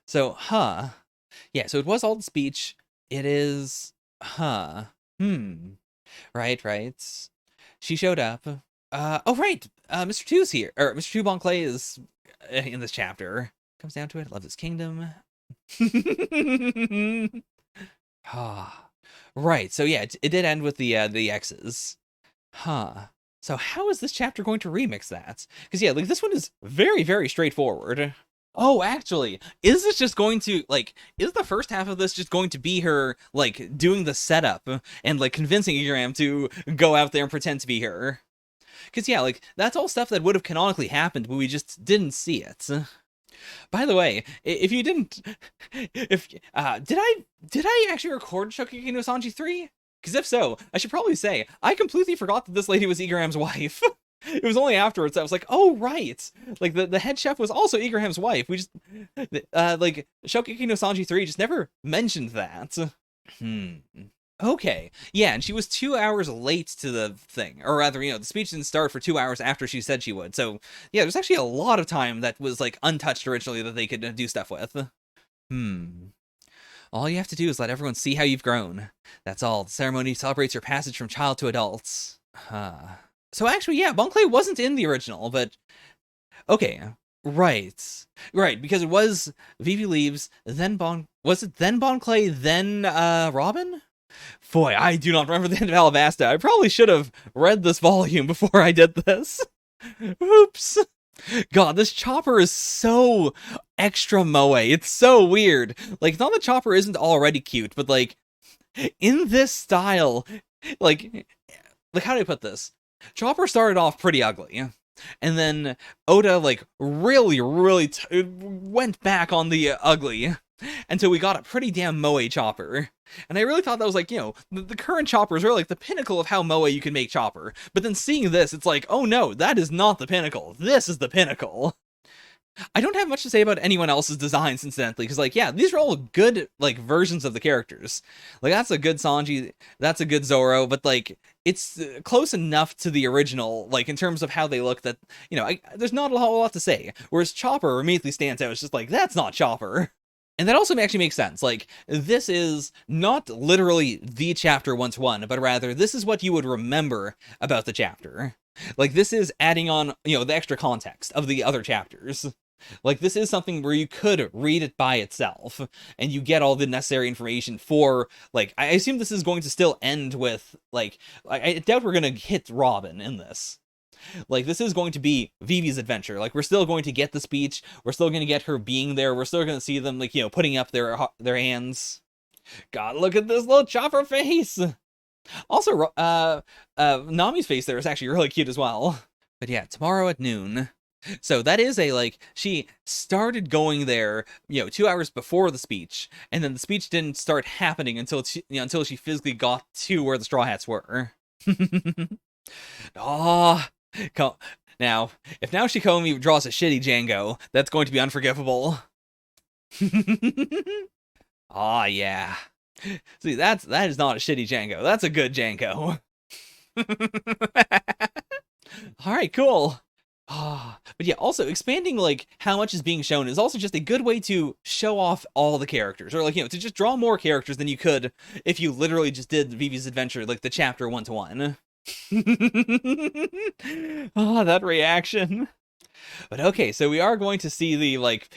So, huh. Yeah, so it was all the speech. It is, huh. Right. She showed up. Oh, right. Mr. Two's here. Or Mr. Two Bonclay is in this chapter. Comes down to it. Love his kingdom. Ah. Right. So yeah, it did end with the X's. Huh. So how is this chapter going to remix that? Because yeah, like this one is very, very straightforward. Oh, actually, is this just going to, like, is the first half of this just going to be her, like, doing the setup and, like, convincing Igaram to go out there and pretend to be her? Because, yeah, like, that's all stuff that would have canonically happened, but we just didn't see it. By the way, if you didn't, did I actually record Shokugeki no Sanji 3? Because if so, I should probably say, I completely forgot that this lady was Igaram's wife. It was only afterwards I was like, oh, right. Like, the head chef was also Igaram's wife. We just, like, Shokugeki no Sanji 3 just never mentioned that. Okay. Yeah, and she was 2 hours late to the thing. Or rather, the speech didn't start for 2 hours after she said she would. So, yeah, there's actually a lot of time that was, like, untouched originally that they could do stuff with. All you have to do is let everyone see how you've grown. That's all. The ceremony celebrates your passage from child to adults. So actually, yeah, Bonclay wasn't in the original, but... Okay, right, because it was Vivi leaves, then was it then Bonclay, then Robin? Boy, I do not remember the end of Alabasta. I probably should have read this volume before I did this. Oops. God, this Chopper is so extra moe. It's so weird. Like, not that Chopper isn't already cute, but, like, in this style, like how do I put this? Chopper started off pretty ugly, and then Oda, like, really went back on the ugly until we got a pretty damn moe Chopper. And I really thought that was, like, the current Chopper is really, like, the pinnacle of how moe you can make Chopper. But then seeing this, it's like, oh no, that is not the pinnacle. This is the pinnacle. I don't have much to say about anyone else's designs, incidentally, because, like, yeah, these are all good, like, versions of the characters. Like, that's a good Sanji, that's a good Zoro, but, like, it's close enough to the original, like, in terms of how they look that, there's not a whole lot to say. Whereas Chopper immediately stands out. It's just like, that's not Chopper. And that also actually makes sense. Like, this is not literally the chapter 1-to-1, but rather, this is what you would remember about the chapter. Like, this is adding on, the extra context of the other chapters. Like, this is something where you could read it by itself, and you get all the necessary information for, like, I assume this is going to still end with, like, I doubt we're going to hit Robin in this. Like, this is going to be Vivi's adventure. Like, we're still going to get the speech, we're still going to get her being there, we're still going to see them, like, putting up their hands. God, look at this little Chopper face! Also, Nami's face there is actually really cute as well. But yeah, tomorrow at noon. So that is like, she started going there, 2 hours before the speech, and then the speech didn't start happening until she physically got to where the Straw Hats were. Now, if Naoshi Komi draws a shitty Django, that's going to be unforgivable. Yeah. See, that is not a shitty Django. That's a good Django. Alright, cool. But yeah, also expanding, like, how much is being shown is also just a good way to show off all the characters, or, like, to just draw more characters than you could if you literally just did Vivi's adventure, like, the chapter 1-to-1. That reaction. But okay, so we are going to see the, like,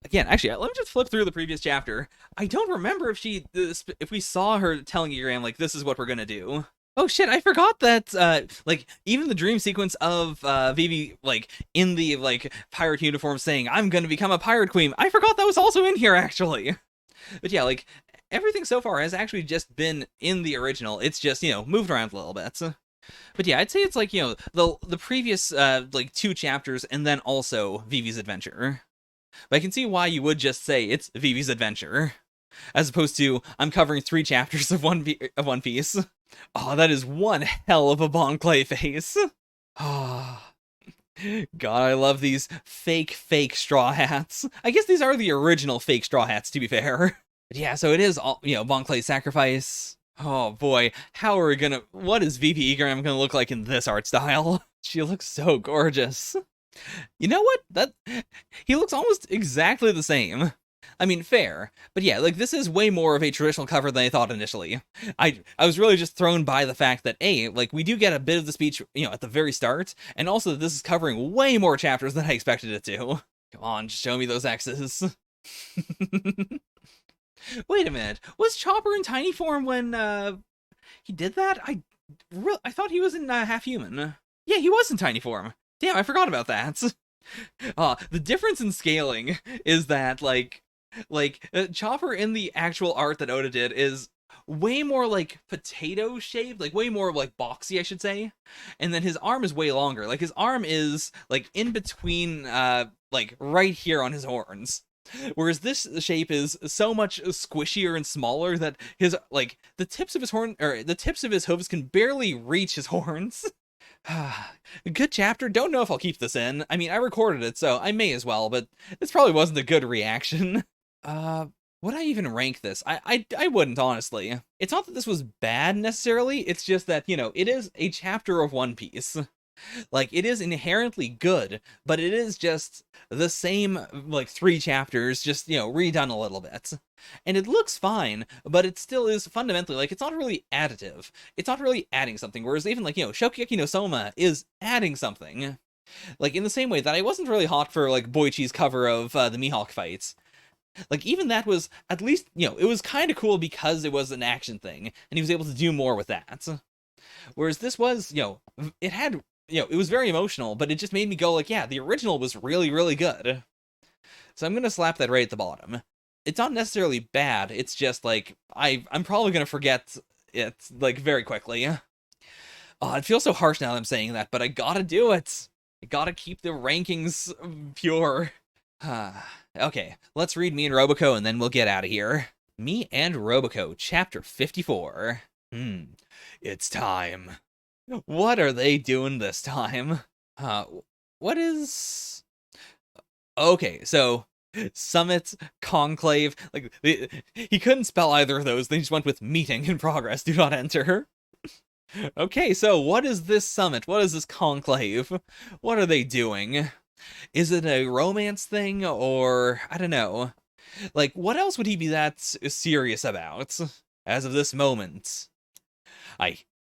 Again, actually, let me just flip through the previous chapter. I don't remember if we saw her telling Igaram, like, this is what we're gonna do. Oh shit, I forgot that, like, even the dream sequence of, Vivi, like, in the, like, pirate uniform saying, I'm gonna become a pirate queen, I forgot that was also in here, actually. But yeah, like, everything so far has actually just been in the original, it's just, moved around a little bit. But yeah, I'd say it's like, the previous, like, 2 chapters, and then also Vivi's adventure. But I can see why you would just say it's Vivi's adventure, as opposed to I'm covering 3 chapters of One Piece. Oh, that is one hell of a Bon Clay face. Oh, God, I love these fake straw hats. I guess these are the original fake straw hats, to be fair. But yeah, so it is all, Bon Clay's sacrifice. Oh boy, what is Vivi Igaram gonna look like in this art style? She looks so gorgeous. You know what? He looks almost exactly the same. I mean, fair, but yeah, like, this is way more of a traditional cover than I thought initially. I was really just thrown by the fact that, like, we do get a bit of the speech, at the very start, and also that this is covering way more chapters than I expected it to. Come on, just show me those X's. Wait a minute, was Chopper in tiny form when, he did that? I thought he was in, half human. Yeah, he was in tiny form. Damn, I forgot about that. The difference in scaling is that, Chopper in the actual art that Oda did is way more, like, potato shaped, like, way more, like, boxy, I should say. And then his arm is way longer. Like, his arm is, like, in between, like, right here on his horns. Whereas this shape is so much squishier and smaller that his, like, the tips of his hooves can barely reach his horns. Good chapter. Don't know if I'll keep this in. I mean, I recorded it, so I may as well, but this probably wasn't a good reaction. Would I even rank this? I wouldn't, honestly. It's not that this was bad, necessarily. It's just that, it is a chapter of One Piece. Like, it is inherently good, but it is just the same, like, 3 chapters, just, redone a little bit. And it looks fine, but it still is fundamentally, like, it's not really additive. It's not really adding something, whereas even, like, Shokugeki no Soma is adding something. Like, in the same way that I wasn't really hot for, like, Boichi's cover of the Mihawk fights. Like, even that was, at least, it was kind of cool because it was an action thing, and he was able to do more with that. Whereas this was, it had, it was very emotional, but it just made me go, like, yeah, the original was really, really good. So I'm gonna slap that right at the bottom. It's not necessarily bad, it's just, like, I'm probably gonna forget it, like, very quickly. Oh, it feels so harsh now that I'm saying that, but I gotta do it! I gotta keep the rankings pure. Okay, let's read Me and Roboco and then we'll get out of here. Me and Roboco, Chapter 54. It's time. What are they doing this time? What is... Okay, so... Summit, Conclave, like, he couldn't spell either of those, they just went with meeting in progress, do not enter. Okay, so what is this summit? What is this conclave? What are they doing? Is it a romance thing, or, I don't know. Like, what else would he be that serious about? As of this moment.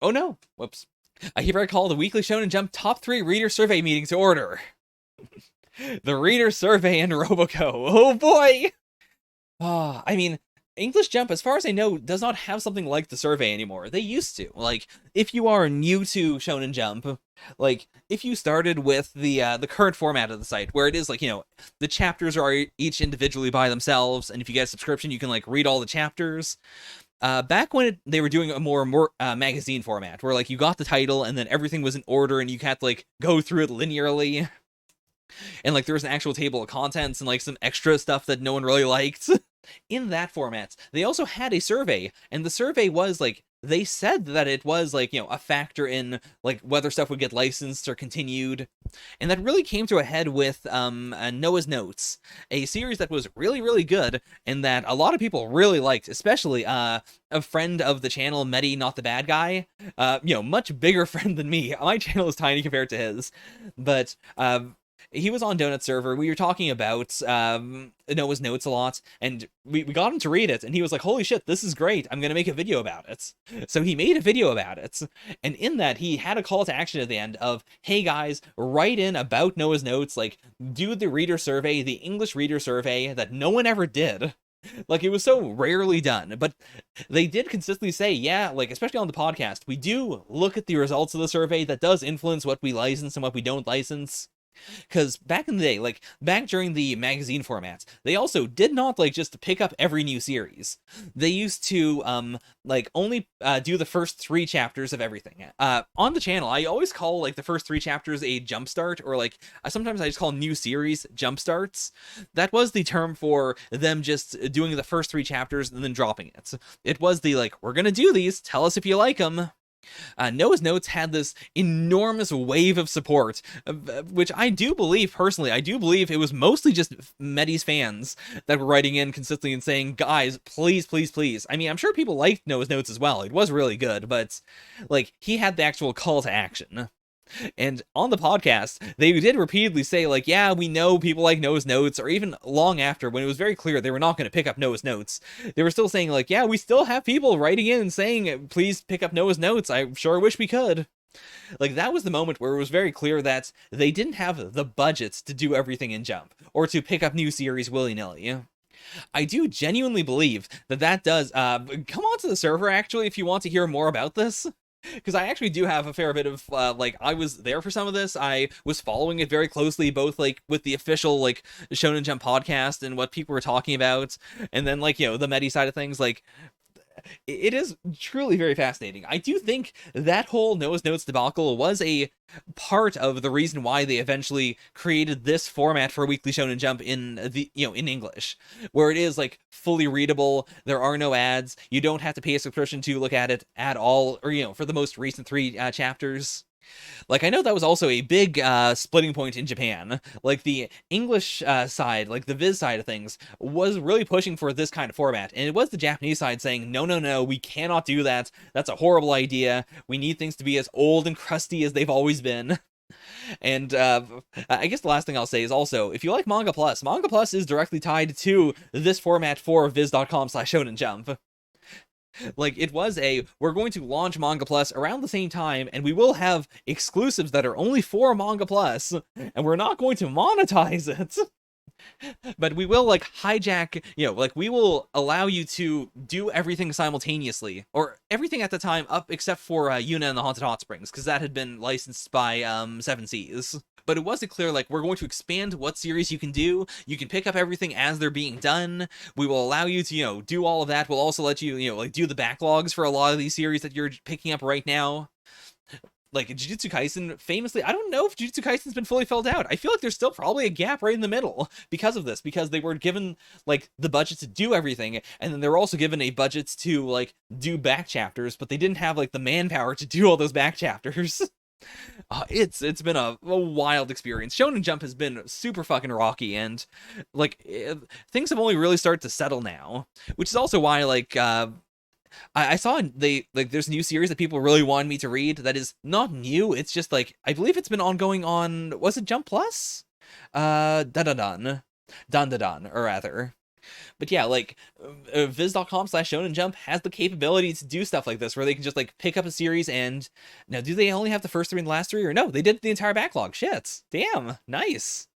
Oh no, whoops. I hereby call the Weekly Shonen Jump Top 3 Reader Survey meeting to order. The Reader Survey and Roboco. Oh boy! I mean, English Jump, as far as I know, does not have something like the survey anymore. They used to. Like, if you are new to Shonen Jump, like, if you started with the current format of the site, where it is, like, the chapters are each individually by themselves, and if you get a subscription, you can, like, read all the chapters. Back when they were doing a more magazine format, where, like, you got the title, and then everything was in order, and you had to, like, go through it linearly. And, like, there was an actual table of contents and, like, some extra stuff that no one really liked. In that format, they also had a survey, and the survey was, like, they said that it was, like, a factor in, like, whether stuff would get licensed or continued. And that really came to a head with Noah's Notes, a series that was really, really good, and that a lot of people really liked, especially a friend of the channel, Medi Not the Bad Guy, much bigger friend than me. My channel is tiny compared to his, but He was on Donut server. We were talking about Noah's notes a lot, and we got him to read it, and he was like, holy shit, this is great, I'm gonna make a video about it. So he made a video about it, and in that he had a call to action at the end of, hey guys, write in about Noah's notes, like do the reader survey, the English reader survey that no one ever did. Like, it was so rarely done, but they did consistently say, yeah, like, especially on the podcast, we do look at the results of the survey. That does influence what we license and what we don't license. Because back in the day, like, back during the magazine formats, they also did not, like, just pick up every new series. They used to, like, only do the first 3 chapters of everything. On the channel, I always call, like, the first 3 chapters a jumpstart, or, like, sometimes I just call new series jumpstarts. That was the term for them just doing the first 3 chapters and then dropping it. It was the, like, we're gonna do these, tell us if you like them. Noah's Notes had this enormous wave of support, which I do believe, personally, I do believe it was mostly just Medi's fans that were writing in consistently and saying, guys, please, please, please. I mean, I'm sure people liked Noah's Notes as well. It was really good, but, like, he had the actual call to action. And on the podcast, they did repeatedly say, like, yeah, we know people like Noah's Notes, or even long after, when it was very clear they were not going to pick up Noah's Notes, they were still saying, like, yeah, we still have people writing in and saying, please pick up Noah's Notes, I sure wish we could. Like, that was the moment where it was very clear that they didn't have the budgets to do everything in Jump, or to pick up new series willy-nilly. I do genuinely believe that that does, come onto the server, actually, if you want to hear more about this. Because I actually do have a fair bit of, like, I was there for some of this. I was following it very closely, both, like, with the official, like, Shonen Jump podcast and what people were talking about, and then, like, you know, the Medi side of things. Like, it is truly very fascinating. I do think that whole Noah's Notes debacle was a part of the reason why they eventually created this format for Weekly Shonen Jump in the, you know, in English, where it is, like, fully readable. There are no ads. You don't have to pay a subscription to look at it at all, or, you know, for the most recent 3 chapters. Like, I know that was also a big splitting point in Japan. Like, the English side, like the Viz side of things, was really pushing for this kind of format. And it was the Japanese side saying, no, no, no, we cannot do that. That's a horrible idea. We need things to be as old and crusty as they've always been. And I guess the last thing I'll say is also, if you like Manga Plus is directly tied to this format for viz.com/Shonen Jump. Like, it was we're going to launch Manga Plus around the same time, and we will have exclusives that are only for Manga Plus, and we're not going to monetize it. But we will, like, hijack, you know, like, we will allow you to do everything simultaneously, or everything at the time up except for Yuna and the Haunted Hot Springs, because that had been licensed by 7 Seas. But it wasn't clear, like, we're going to expand what series you can do. You can pick up everything as they're being done. We will allow you to, you know, do all of that. We'll also let you, you know, like, do the backlogs for a lot of these series that you're picking up right now. Like, Jujutsu Kaisen, famously, I don't know if Jujutsu Kaisen's been fully filled out. I feel like there's still probably a gap right in the middle because of this, because they were given, like, the budget to do everything, and then they were also given a budget to, like, do back chapters, but they didn't have, like, the manpower to do all those back chapters. It's been a wild experience. Shonen Jump has been super fucking rocky, and, like, things have only really started to settle now, which is also why, like, I saw there's a new series that people really wanted me to read that is not new. It's just, like, I believe it's been ongoing on, was it Jump Plus? Dun, or rather. But yeah, like, viz.com/Shonen Jump has the capability to do stuff like this, where they can just, like, pick up a series and, now, do they only have the first 3 and the last 3, or no, they did the entire backlog. Shit. Damn. Nice.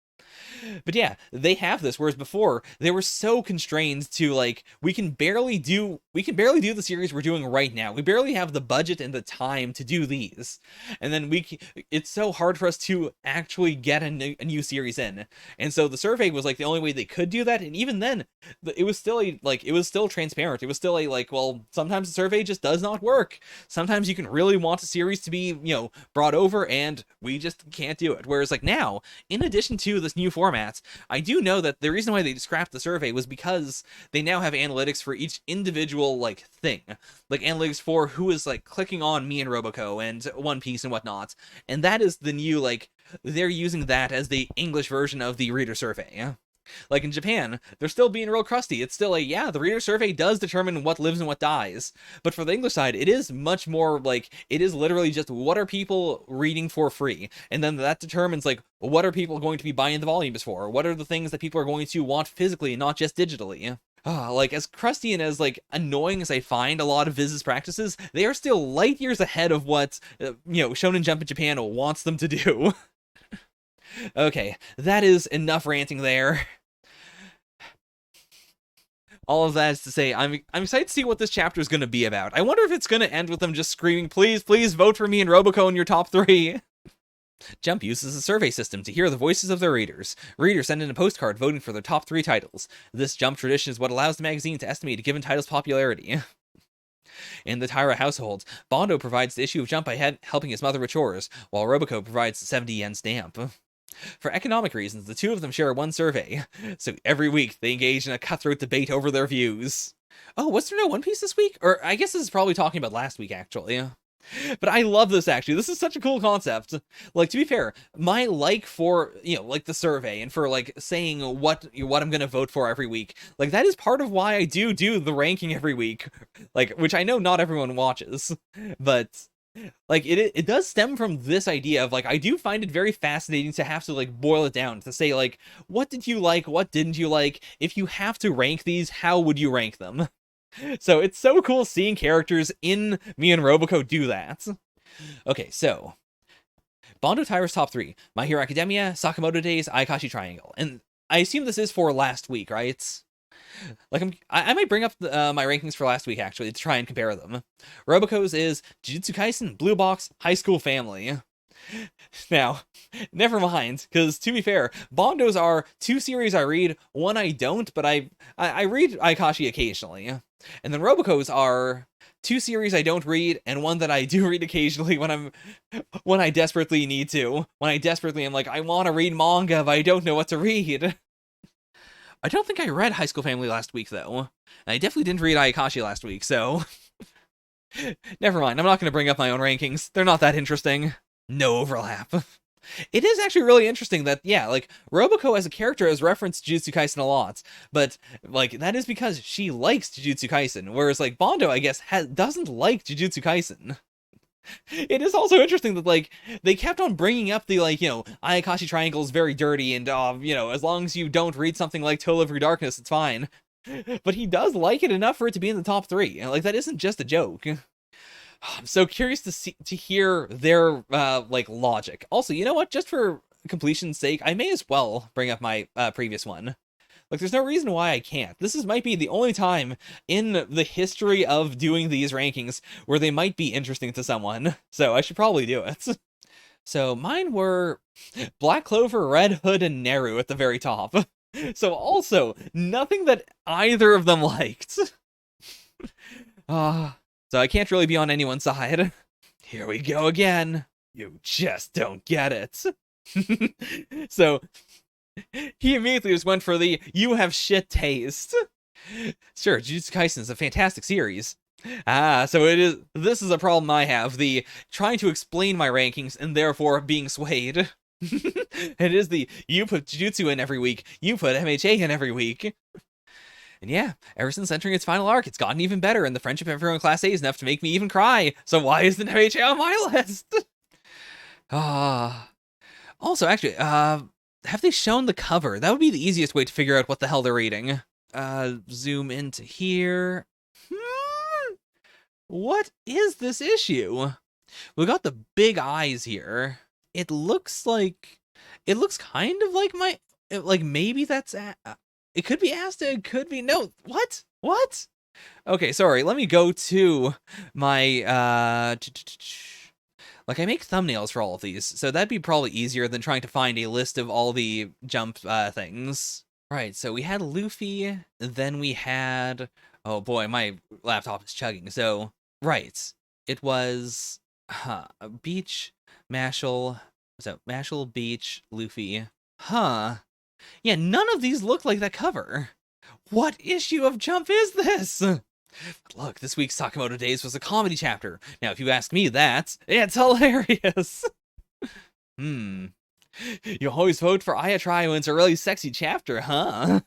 But yeah, they have this, whereas before they were so constrained to, like, we can barely do the series we're doing right now. We barely have the budget and the time to do these, and then it's so hard for us to actually get a new series in. And so the survey was, like, the only way they could do that, and even then, it was still transparent. It was still like, well, sometimes the survey just does not work. Sometimes you can really want a series to be, you know, brought over, and we just can't do it. Whereas, like, now, in addition to this new formats, I do know that the reason why they scrapped the survey was because they now have analytics for each individual, like, thing, like analytics for who is, like, clicking on me and Roboco and One Piece and whatnot, and that is the new, like, they're using that as the English version of the reader survey. Like in Japan, they're still being real crusty. It's still yeah, the reader survey does determine what lives and what dies. But for the English side, it is much more like, it is literally just what are people reading for free? And then that determines like, what are people going to be buying the volumes for? What are the things that people are going to want physically, not just digitally? Like, as crusty and as, like, annoying as I find a lot of Viz's practices, they are still light years ahead of what, Shonen Jump in Japan wants them to do. Okay, that is enough ranting there. All of that is to say, I'm excited to see what this chapter is going to be about. I wonder if it's going to end with them just screaming, please, please vote for me and Roboco in your top 3. Jump uses a survey system to hear the voices of their readers. Readers send in a postcard voting for their top 3 titles. This Jump tradition is what allows the magazine to estimate a given title's popularity. In the Taira household, Bondo provides the issue of Jump by helping his mother with chores, while Roboco provides the 70 yen stamp. For economic reasons, the two of them share one survey, so every week they engage in a cutthroat debate over their views. Oh, was there no One Piece this week? Or I guess this is probably talking about last week, actually. But I love this, actually. This is such a cool concept. Like, to be fair, my like for, like the survey and for, like, saying what I'm gonna vote for every week, like, that is part of why I do the ranking every week. Like, which I know not everyone watches. But, like, it does stem from this idea of, like, I do find it very fascinating to have to, like, boil it down to say, like, what did you like, what didn't you like? If you have to rank these, how would you rank them? So it's so cool seeing characters in me and Roboco do that. Okay, so Bondo Taira's top 3: My Hero Academia, Sakamoto Days, Ayakashi Triangle. And I assume this is for last week, right? Like, I might bring up my rankings for last week, actually, to try and compare them. Roboco's is Jujutsu Kaisen, Blue Box, High School Family. Now, never mind, because to be fair, Bondo's are 2 series I read, 1 I don't, but I read Ayakashi occasionally. And then Roboco's are 2 series I don't read, and 1 that I do read occasionally when I desperately need to. When I desperately am like, I want to read manga, but I don't know what to read. I don't think I read High School Family last week, though. And I definitely didn't read Ayakashi last week, so never mind, I'm not going to bring up my own rankings. They're not that interesting. No overlap. It is actually really interesting that, yeah, like, Roboco as a character has referenced Jujutsu Kaisen a lot, but, like, that is because she likes Jujutsu Kaisen, whereas, like, Bondo, I guess, doesn't like Jujutsu Kaisen. It is also interesting that, like, they kept on bringing up the, like, Ayakashi Triangle is very dirty, and, as long as you don't read something like To Live Through Darkness, it's fine. But he does like it enough for it to be in the top 3, and, like, that isn't just a joke. I'm so curious to hear their, like, logic. Also, you know what? Just for completion's sake, I may as well bring up my previous one. Like, there's no reason why I can't. Might be the only time in the history of doing these rankings where they might be interesting to someone. So I should probably do it. So mine were Black Clover, Red Hood, and Neru at the very top. So also, nothing that either of them liked. So I can't really be on anyone's side. Here we go again. You just don't get it. So he immediately just went for the you have shit taste. Sure, Jujutsu Kaisen is a fantastic series. So this is a problem I have, the trying to explain my rankings and therefore being swayed. It is the you put Jujutsu in every week, you put MHA in every week. And yeah, ever since entering its final arc, it's gotten even better, and the friendship of everyone in Class A is enough to make me even cry. So why isn't MHA on my list? Also, actually, have they shown the cover? That would be the easiest way to figure out what the hell they're reading. Zoom into here. What is this issue? We got the big eyes here. It looks kind of like maybe that's it could be Asta, it could be no. What? Okay, sorry. Let me go to my like, I make thumbnails for all of these, so that'd be probably easier than trying to find a list of all the Jump things. Right, so we had Luffy, then we had, oh boy, my laptop is chugging. So, right, it was Beach, Mashal, so Mashal, Beach, Luffy. Yeah, none of these look like that cover. What issue of Jump is this? Look, this week's Sakamoto Days was a comedy chapter. Now, if you ask me that, it's hilarious. You always vote for Ayatry when it's a really sexy chapter, huh?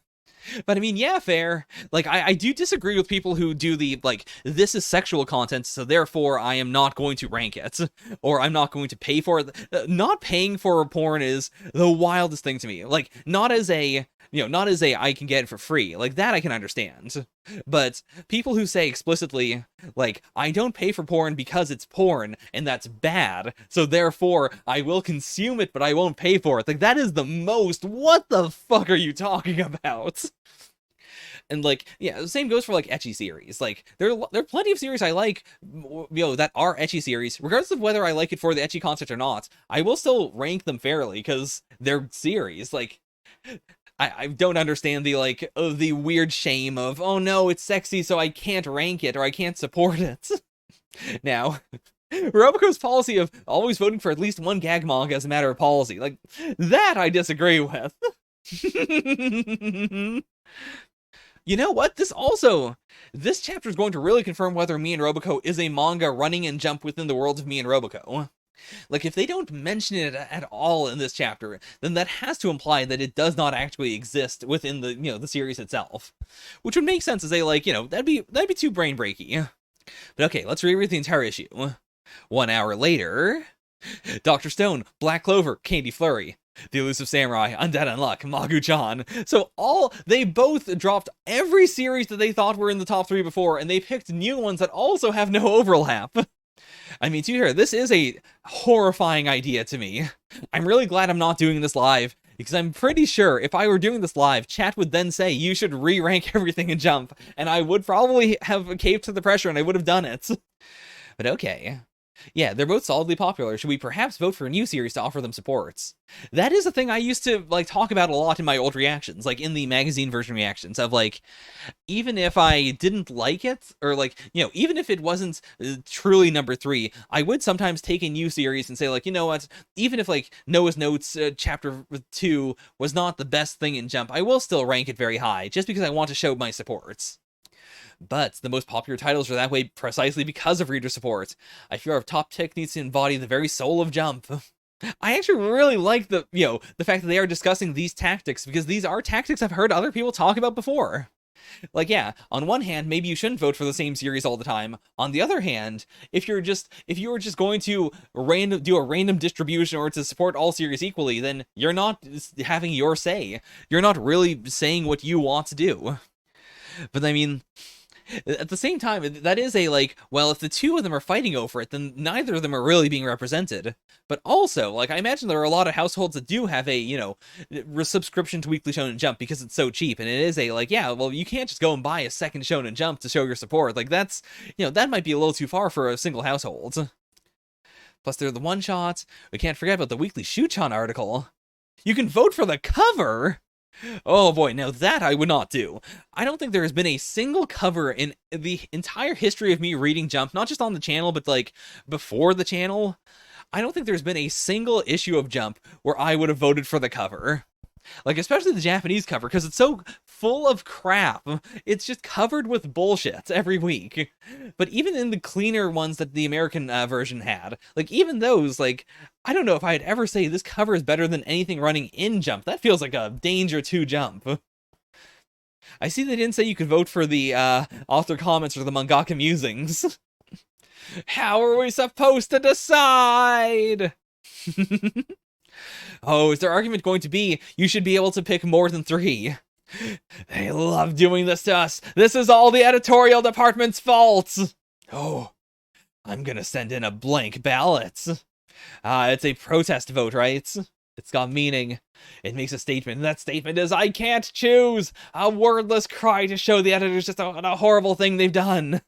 But I mean, yeah, fair. Like, I do disagree with people who do the, like, this is sexual content, so therefore I am not going to rank it. Or I'm not going to pay for it. Not paying for porn is the wildest thing to me. Like, not as a, not as a I can get it for free. Like, that I can understand. But people who say explicitly, like, I don't pay for porn because it's porn, and that's bad, so therefore I will consume it, but I won't pay for it. Like, that is the most, what the fuck are you talking about? And, like, yeah, the same goes for, like, ecchi series. Like, there are plenty of series I like, that are ecchi series. Regardless of whether I like it for the ecchi concept or not, I will still rank them fairly, because they're series. Like, I don't understand the, like, the weird shame of, oh no, it's sexy, so I can't rank it, or I can't support it. Now, Roboco's policy of always voting for at least one gag manga as a matter of policy, like, that I disagree with. You know what? This chapter is going to really confirm whether Me and Roboco is a manga running and jump within the world of Me and Roboco. Like, if they don't mention it at all in this chapter, then that has to imply that it does not actually exist within the, the series itself. Which would make sense as a, like, that'd be too brain breaky. But okay, let's reread the entire issue. 1 hour later, Dr. Stone, Black Clover, Candy Flurry, The Elusive Samurai, Undead Unluck, Magu-chan. So they both dropped every series that they thought were in the top 3 before, and they picked new ones that also have no overlap. I mean, to be fair, this is a horrifying idea to me. I'm really glad I'm not doing this live, because I'm pretty sure if I were doing this live, chat would then say, you should re-rank everything in Jump, and I would probably have caved to the pressure and I would have done it. But okay. Yeah, they're both solidly popular. Should we perhaps vote for a new series to offer them supports? That is a thing I used to, like, talk about a lot in my old reactions, like, in the magazine version reactions, of, like, even if I didn't like it, or, like, even if it wasn't truly number 3, I would sometimes take a new series and say, like, you know what, even if, like, Noah's Notes chapter 2 was not the best thing in Jump, I will still rank it very high, just because I want to show my supports. But the most popular titles are that way precisely because of reader support. I feel our top pick needs to embody the very soul of Jump. I actually really like the fact that they are discussing these tactics, because these are tactics I've heard other people talk about before. Like, yeah, on one hand, maybe you shouldn't vote for the same series all the time. On the other hand, if you were just going to do a random distribution or to support all series equally, then you're not having your say. You're not really saying what you want to do. But I mean, at the same time, that is a, like, well, if the two of them are fighting over it, then neither of them are really being represented. But also, like, I imagine there are a lot of households that do have a, subscription to Weekly Shonen Jump because it's so cheap, and it is a, like, yeah, well, you can't just go and buy a second Shonen Jump to show your support. Like, that's, that might be a little too far for a single household. Plus, there are the one-shots. We can't forget about the Weekly Shuchan article. You can vote for the cover! Oh boy, now that I would not do. I don't think there has been a single cover in the entire history of me reading Jump, not just on the channel, but, like, before the channel. I don't think there's been a single issue of Jump where I would have voted for the cover. Like, especially the Japanese cover, because it's so full of crap. It's just covered with bullshit every week. But even in the cleaner ones that the American version had, like, even those, like, I don't know if I'd ever say this cover is better than anything running in Jump. That feels like a danger to Jump. I see they didn't say you could vote for the author comments or the Mangaka Musings. How are we supposed to decide? Oh, is their argument going to be, you should be able to pick more than 3? They love doing this to us. This is all the editorial department's fault. Oh, I'm gonna send in a blank ballot. It's a protest vote, right? It's got meaning. It makes a statement, and that statement is, I can't choose! A wordless cry to show the editors just what a horrible thing they've done.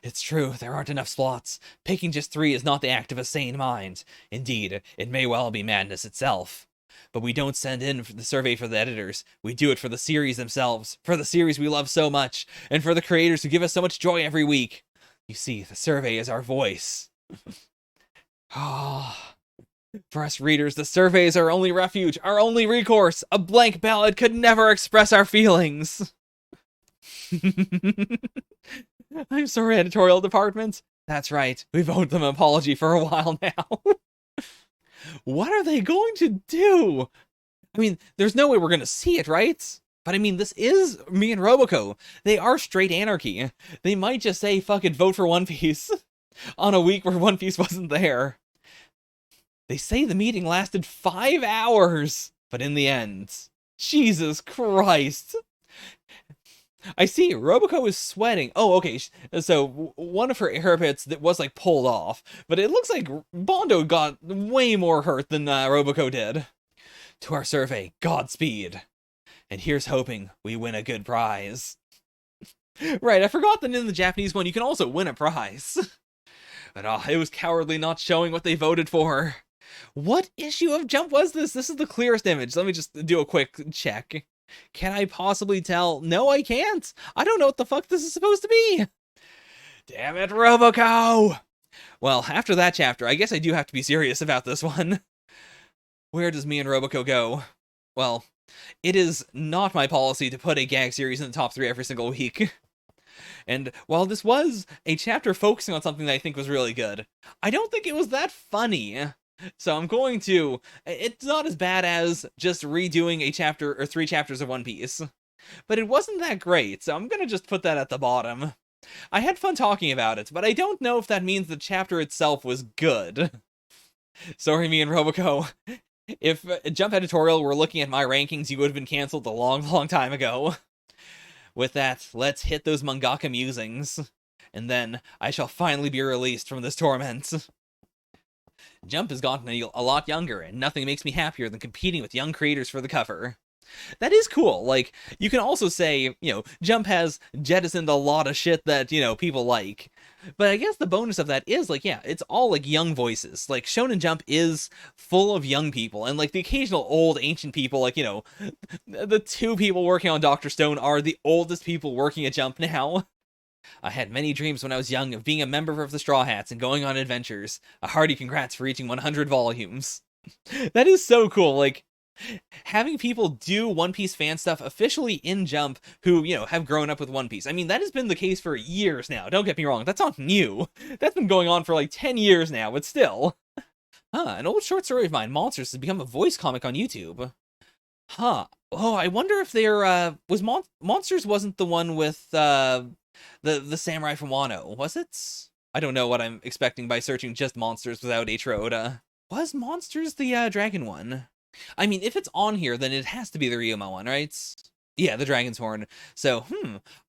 It's true, there aren't enough slots. Picking just 3 is not the act of a sane mind. Indeed, it may well be madness itself. But we don't send in the survey for the editors. We do it for the series themselves, for the series we love so much, and for the creators who give us so much joy every week. You see, the survey is our voice. Ah. For us readers, the survey is our only refuge, our only recourse. A blank ballot could never express our feelings. I'm sorry, editorial department. That's right, we've owed them an apology for a while now. What are they going to do? I mean, there's no way we're gonna see it, right? But I mean, this is me and Roboco. They are straight anarchy. They might just say, fucking vote for One Piece on a week where One Piece wasn't there. They say the meeting lasted 5 hours, but in the end, Jesus Christ. I see, Roboco is sweating. Oh, okay, so one of her hairpits that was, like, pulled off, but it looks like Bondo got way more hurt than Roboco did. To our survey, Godspeed. And here's hoping we win a good prize. Right, I forgot that in the Japanese one you can also win a prize. But it was cowardly not showing what they voted for. What issue of Jump was this? This is the clearest image. Let me just do a quick check. Can I possibly tell? No, I can't. I don't know what the fuck this is supposed to be. Damn it, Roboco! Well, after that chapter, I guess I do have to be serious about this one. Where does me and Roboco go? Well, it is not my policy to put a gag series in the top 3 every single week. And while this was a chapter focusing on something that I think was really good, I don't think it was that funny. So I'm going to... It's not as bad as just redoing a chapter or 3 chapters of One Piece. But it wasn't that great, so I'm gonna just put that at the bottom. I had fun talking about it, but I don't know if that means the chapter itself was good. Sorry, me and Roboco. If Jump Editorial were looking at my rankings, you would have been cancelled a long, long time ago. With that, let's hit those Mangaka Musings. And then I shall finally be released from this torment. Jump has gotten a lot younger, and nothing makes me happier than competing with young creators for the cover. That is cool. Like, you can also say, Jump has jettisoned a lot of shit that, people like. But I guess the bonus of that is, like, yeah, it's all, like, young voices. Like, Shonen Jump is full of young people, and, like, the occasional old, ancient people, like, the 2 people working on Dr. Stone are the oldest people working at Jump now. I had many dreams when I was young of being a member of the Straw Hats and going on adventures. A hearty congrats for reaching 100 volumes. That is so cool, like, having people do One Piece fan stuff officially in Jump who, have grown up with One Piece. I mean, that has been the case for years now, don't get me wrong, that's not new. That's been going on for like 10 years now, but still. An old short story of mine, Monsters, has become a voice comic on YouTube. Oh, I wonder if there, Monsters wasn't the one with, the samurai from Wano, was it? I don't know what I'm expecting by searching just Monsters without Eiichiro Oda. Was Monsters the, dragon one? I mean, if it's on here, then it has to be the Ryuma one, right? Yeah, the Dragon's Horn. So,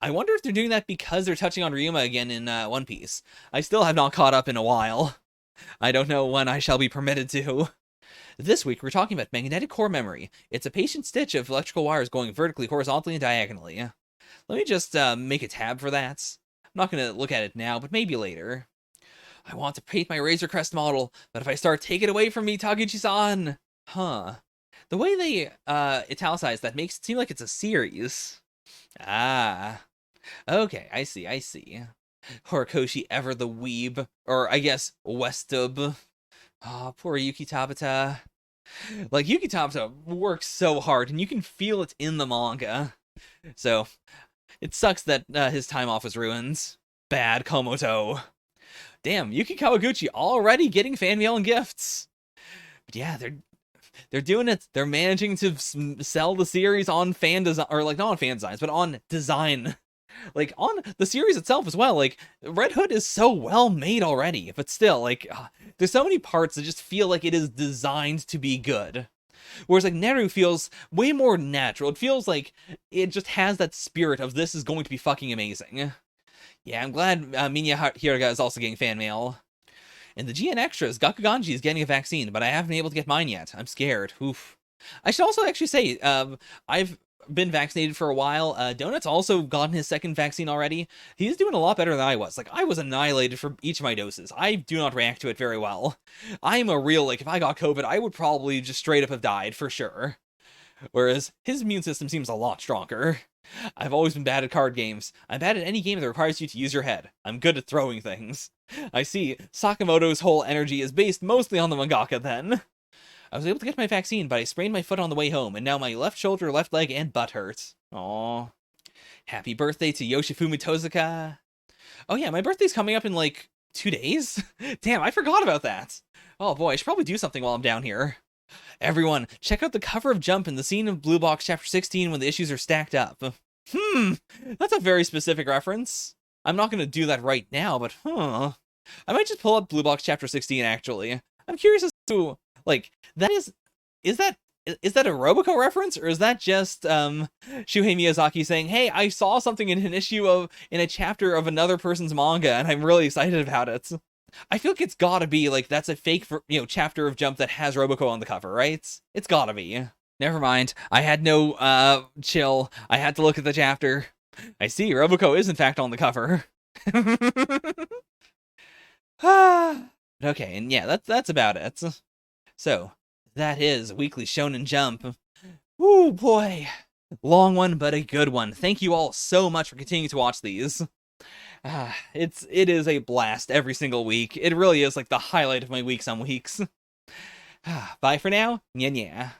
I wonder if they're doing that because they're touching on Ryuma again in One Piece. I still have not caught up in a while. I don't know when I shall be permitted to. This week, we're talking about magnetic core memory. It's a patient stitch of electrical wires going vertically, horizontally, and diagonally. Let me just make a tab for that. I'm not going to look at it now, but maybe later. I want to paint my Razor Crest model, but if I start, take it away from me, Taguchi-san! Huh. The way they italicize that makes it seem like it's a series. Ah. Okay, I see. Horikoshi ever the weeb. Or, I guess, Westub. Oh, poor Yuki Tabata. Like, Yuki Tabata works so hard, and you can feel it in the manga. So, it sucks that his time off was ruined. Bad Komoto. Damn, Yuki Kawaguchi already getting fan mail and gifts. But yeah, they're doing it. They're managing to sell the series on fan design, or like not on fan designs, but on design. Like on the series itself as well. Like Red Hood is so well made already, but still, like there's so many parts that just feel like it is designed to be good. Whereas like Neru feels way more natural. It feels like it just has that spirit of this is going to be fucking amazing. Yeah, I'm glad Minya Hiraga is also getting fan mail. In the GN Extras, Gakuganji is getting a vaccine, but I haven't been able to get mine yet. I'm scared. Oof. I should also actually say, I've been vaccinated for a while. Donut's also gotten his 2nd vaccine already. He's doing a lot better than I was. Like, I was annihilated for each of my doses. I do not react to it very well. I'm a real, like, if I got COVID, I would probably just straight up have died, for sure. Whereas his immune system seems a lot stronger. I've always been bad at card games. I'm bad at any game that requires you to use your head. I'm good at throwing things. I see. Sakamoto's whole energy is based mostly on the mangaka, then. I was able to get my vaccine, but I sprained my foot on the way home, and now my left shoulder, left leg, and butt hurt. Aww. Happy birthday to Yoshifumi Tozuka. Oh yeah, my birthday's coming up in, like, 2 days? Damn, I forgot about that. Oh boy, I should probably do something while I'm down here. Everyone, check out the cover of Jump in the scene of Blue Box Chapter 16 when the issues are stacked up. That's a very specific reference. I'm not going to do that right now, but I might just pull up Blue Box Chapter 16, actually. I'm curious as to, like, is that a Roboco reference, or is that just Shuhei Miyazaki saying, hey, I saw something in in a chapter of another person's manga, and I'm really excited about it? I feel like it's gotta be, like, that's a fake, chapter of Jump that has Roboco on the cover, right? It's gotta be. Never mind. I had no, chill. I had to look at the chapter. I see, Roboco is in fact on the cover. Okay, and yeah, that's about it. So, that is Weekly Shonen Jump. Woo, boy. Long one, but a good one. Thank you all so much for continuing to watch these. It is a blast every single week. It really is like the highlight of my weeks on weeks. Bye for now. Nya nya.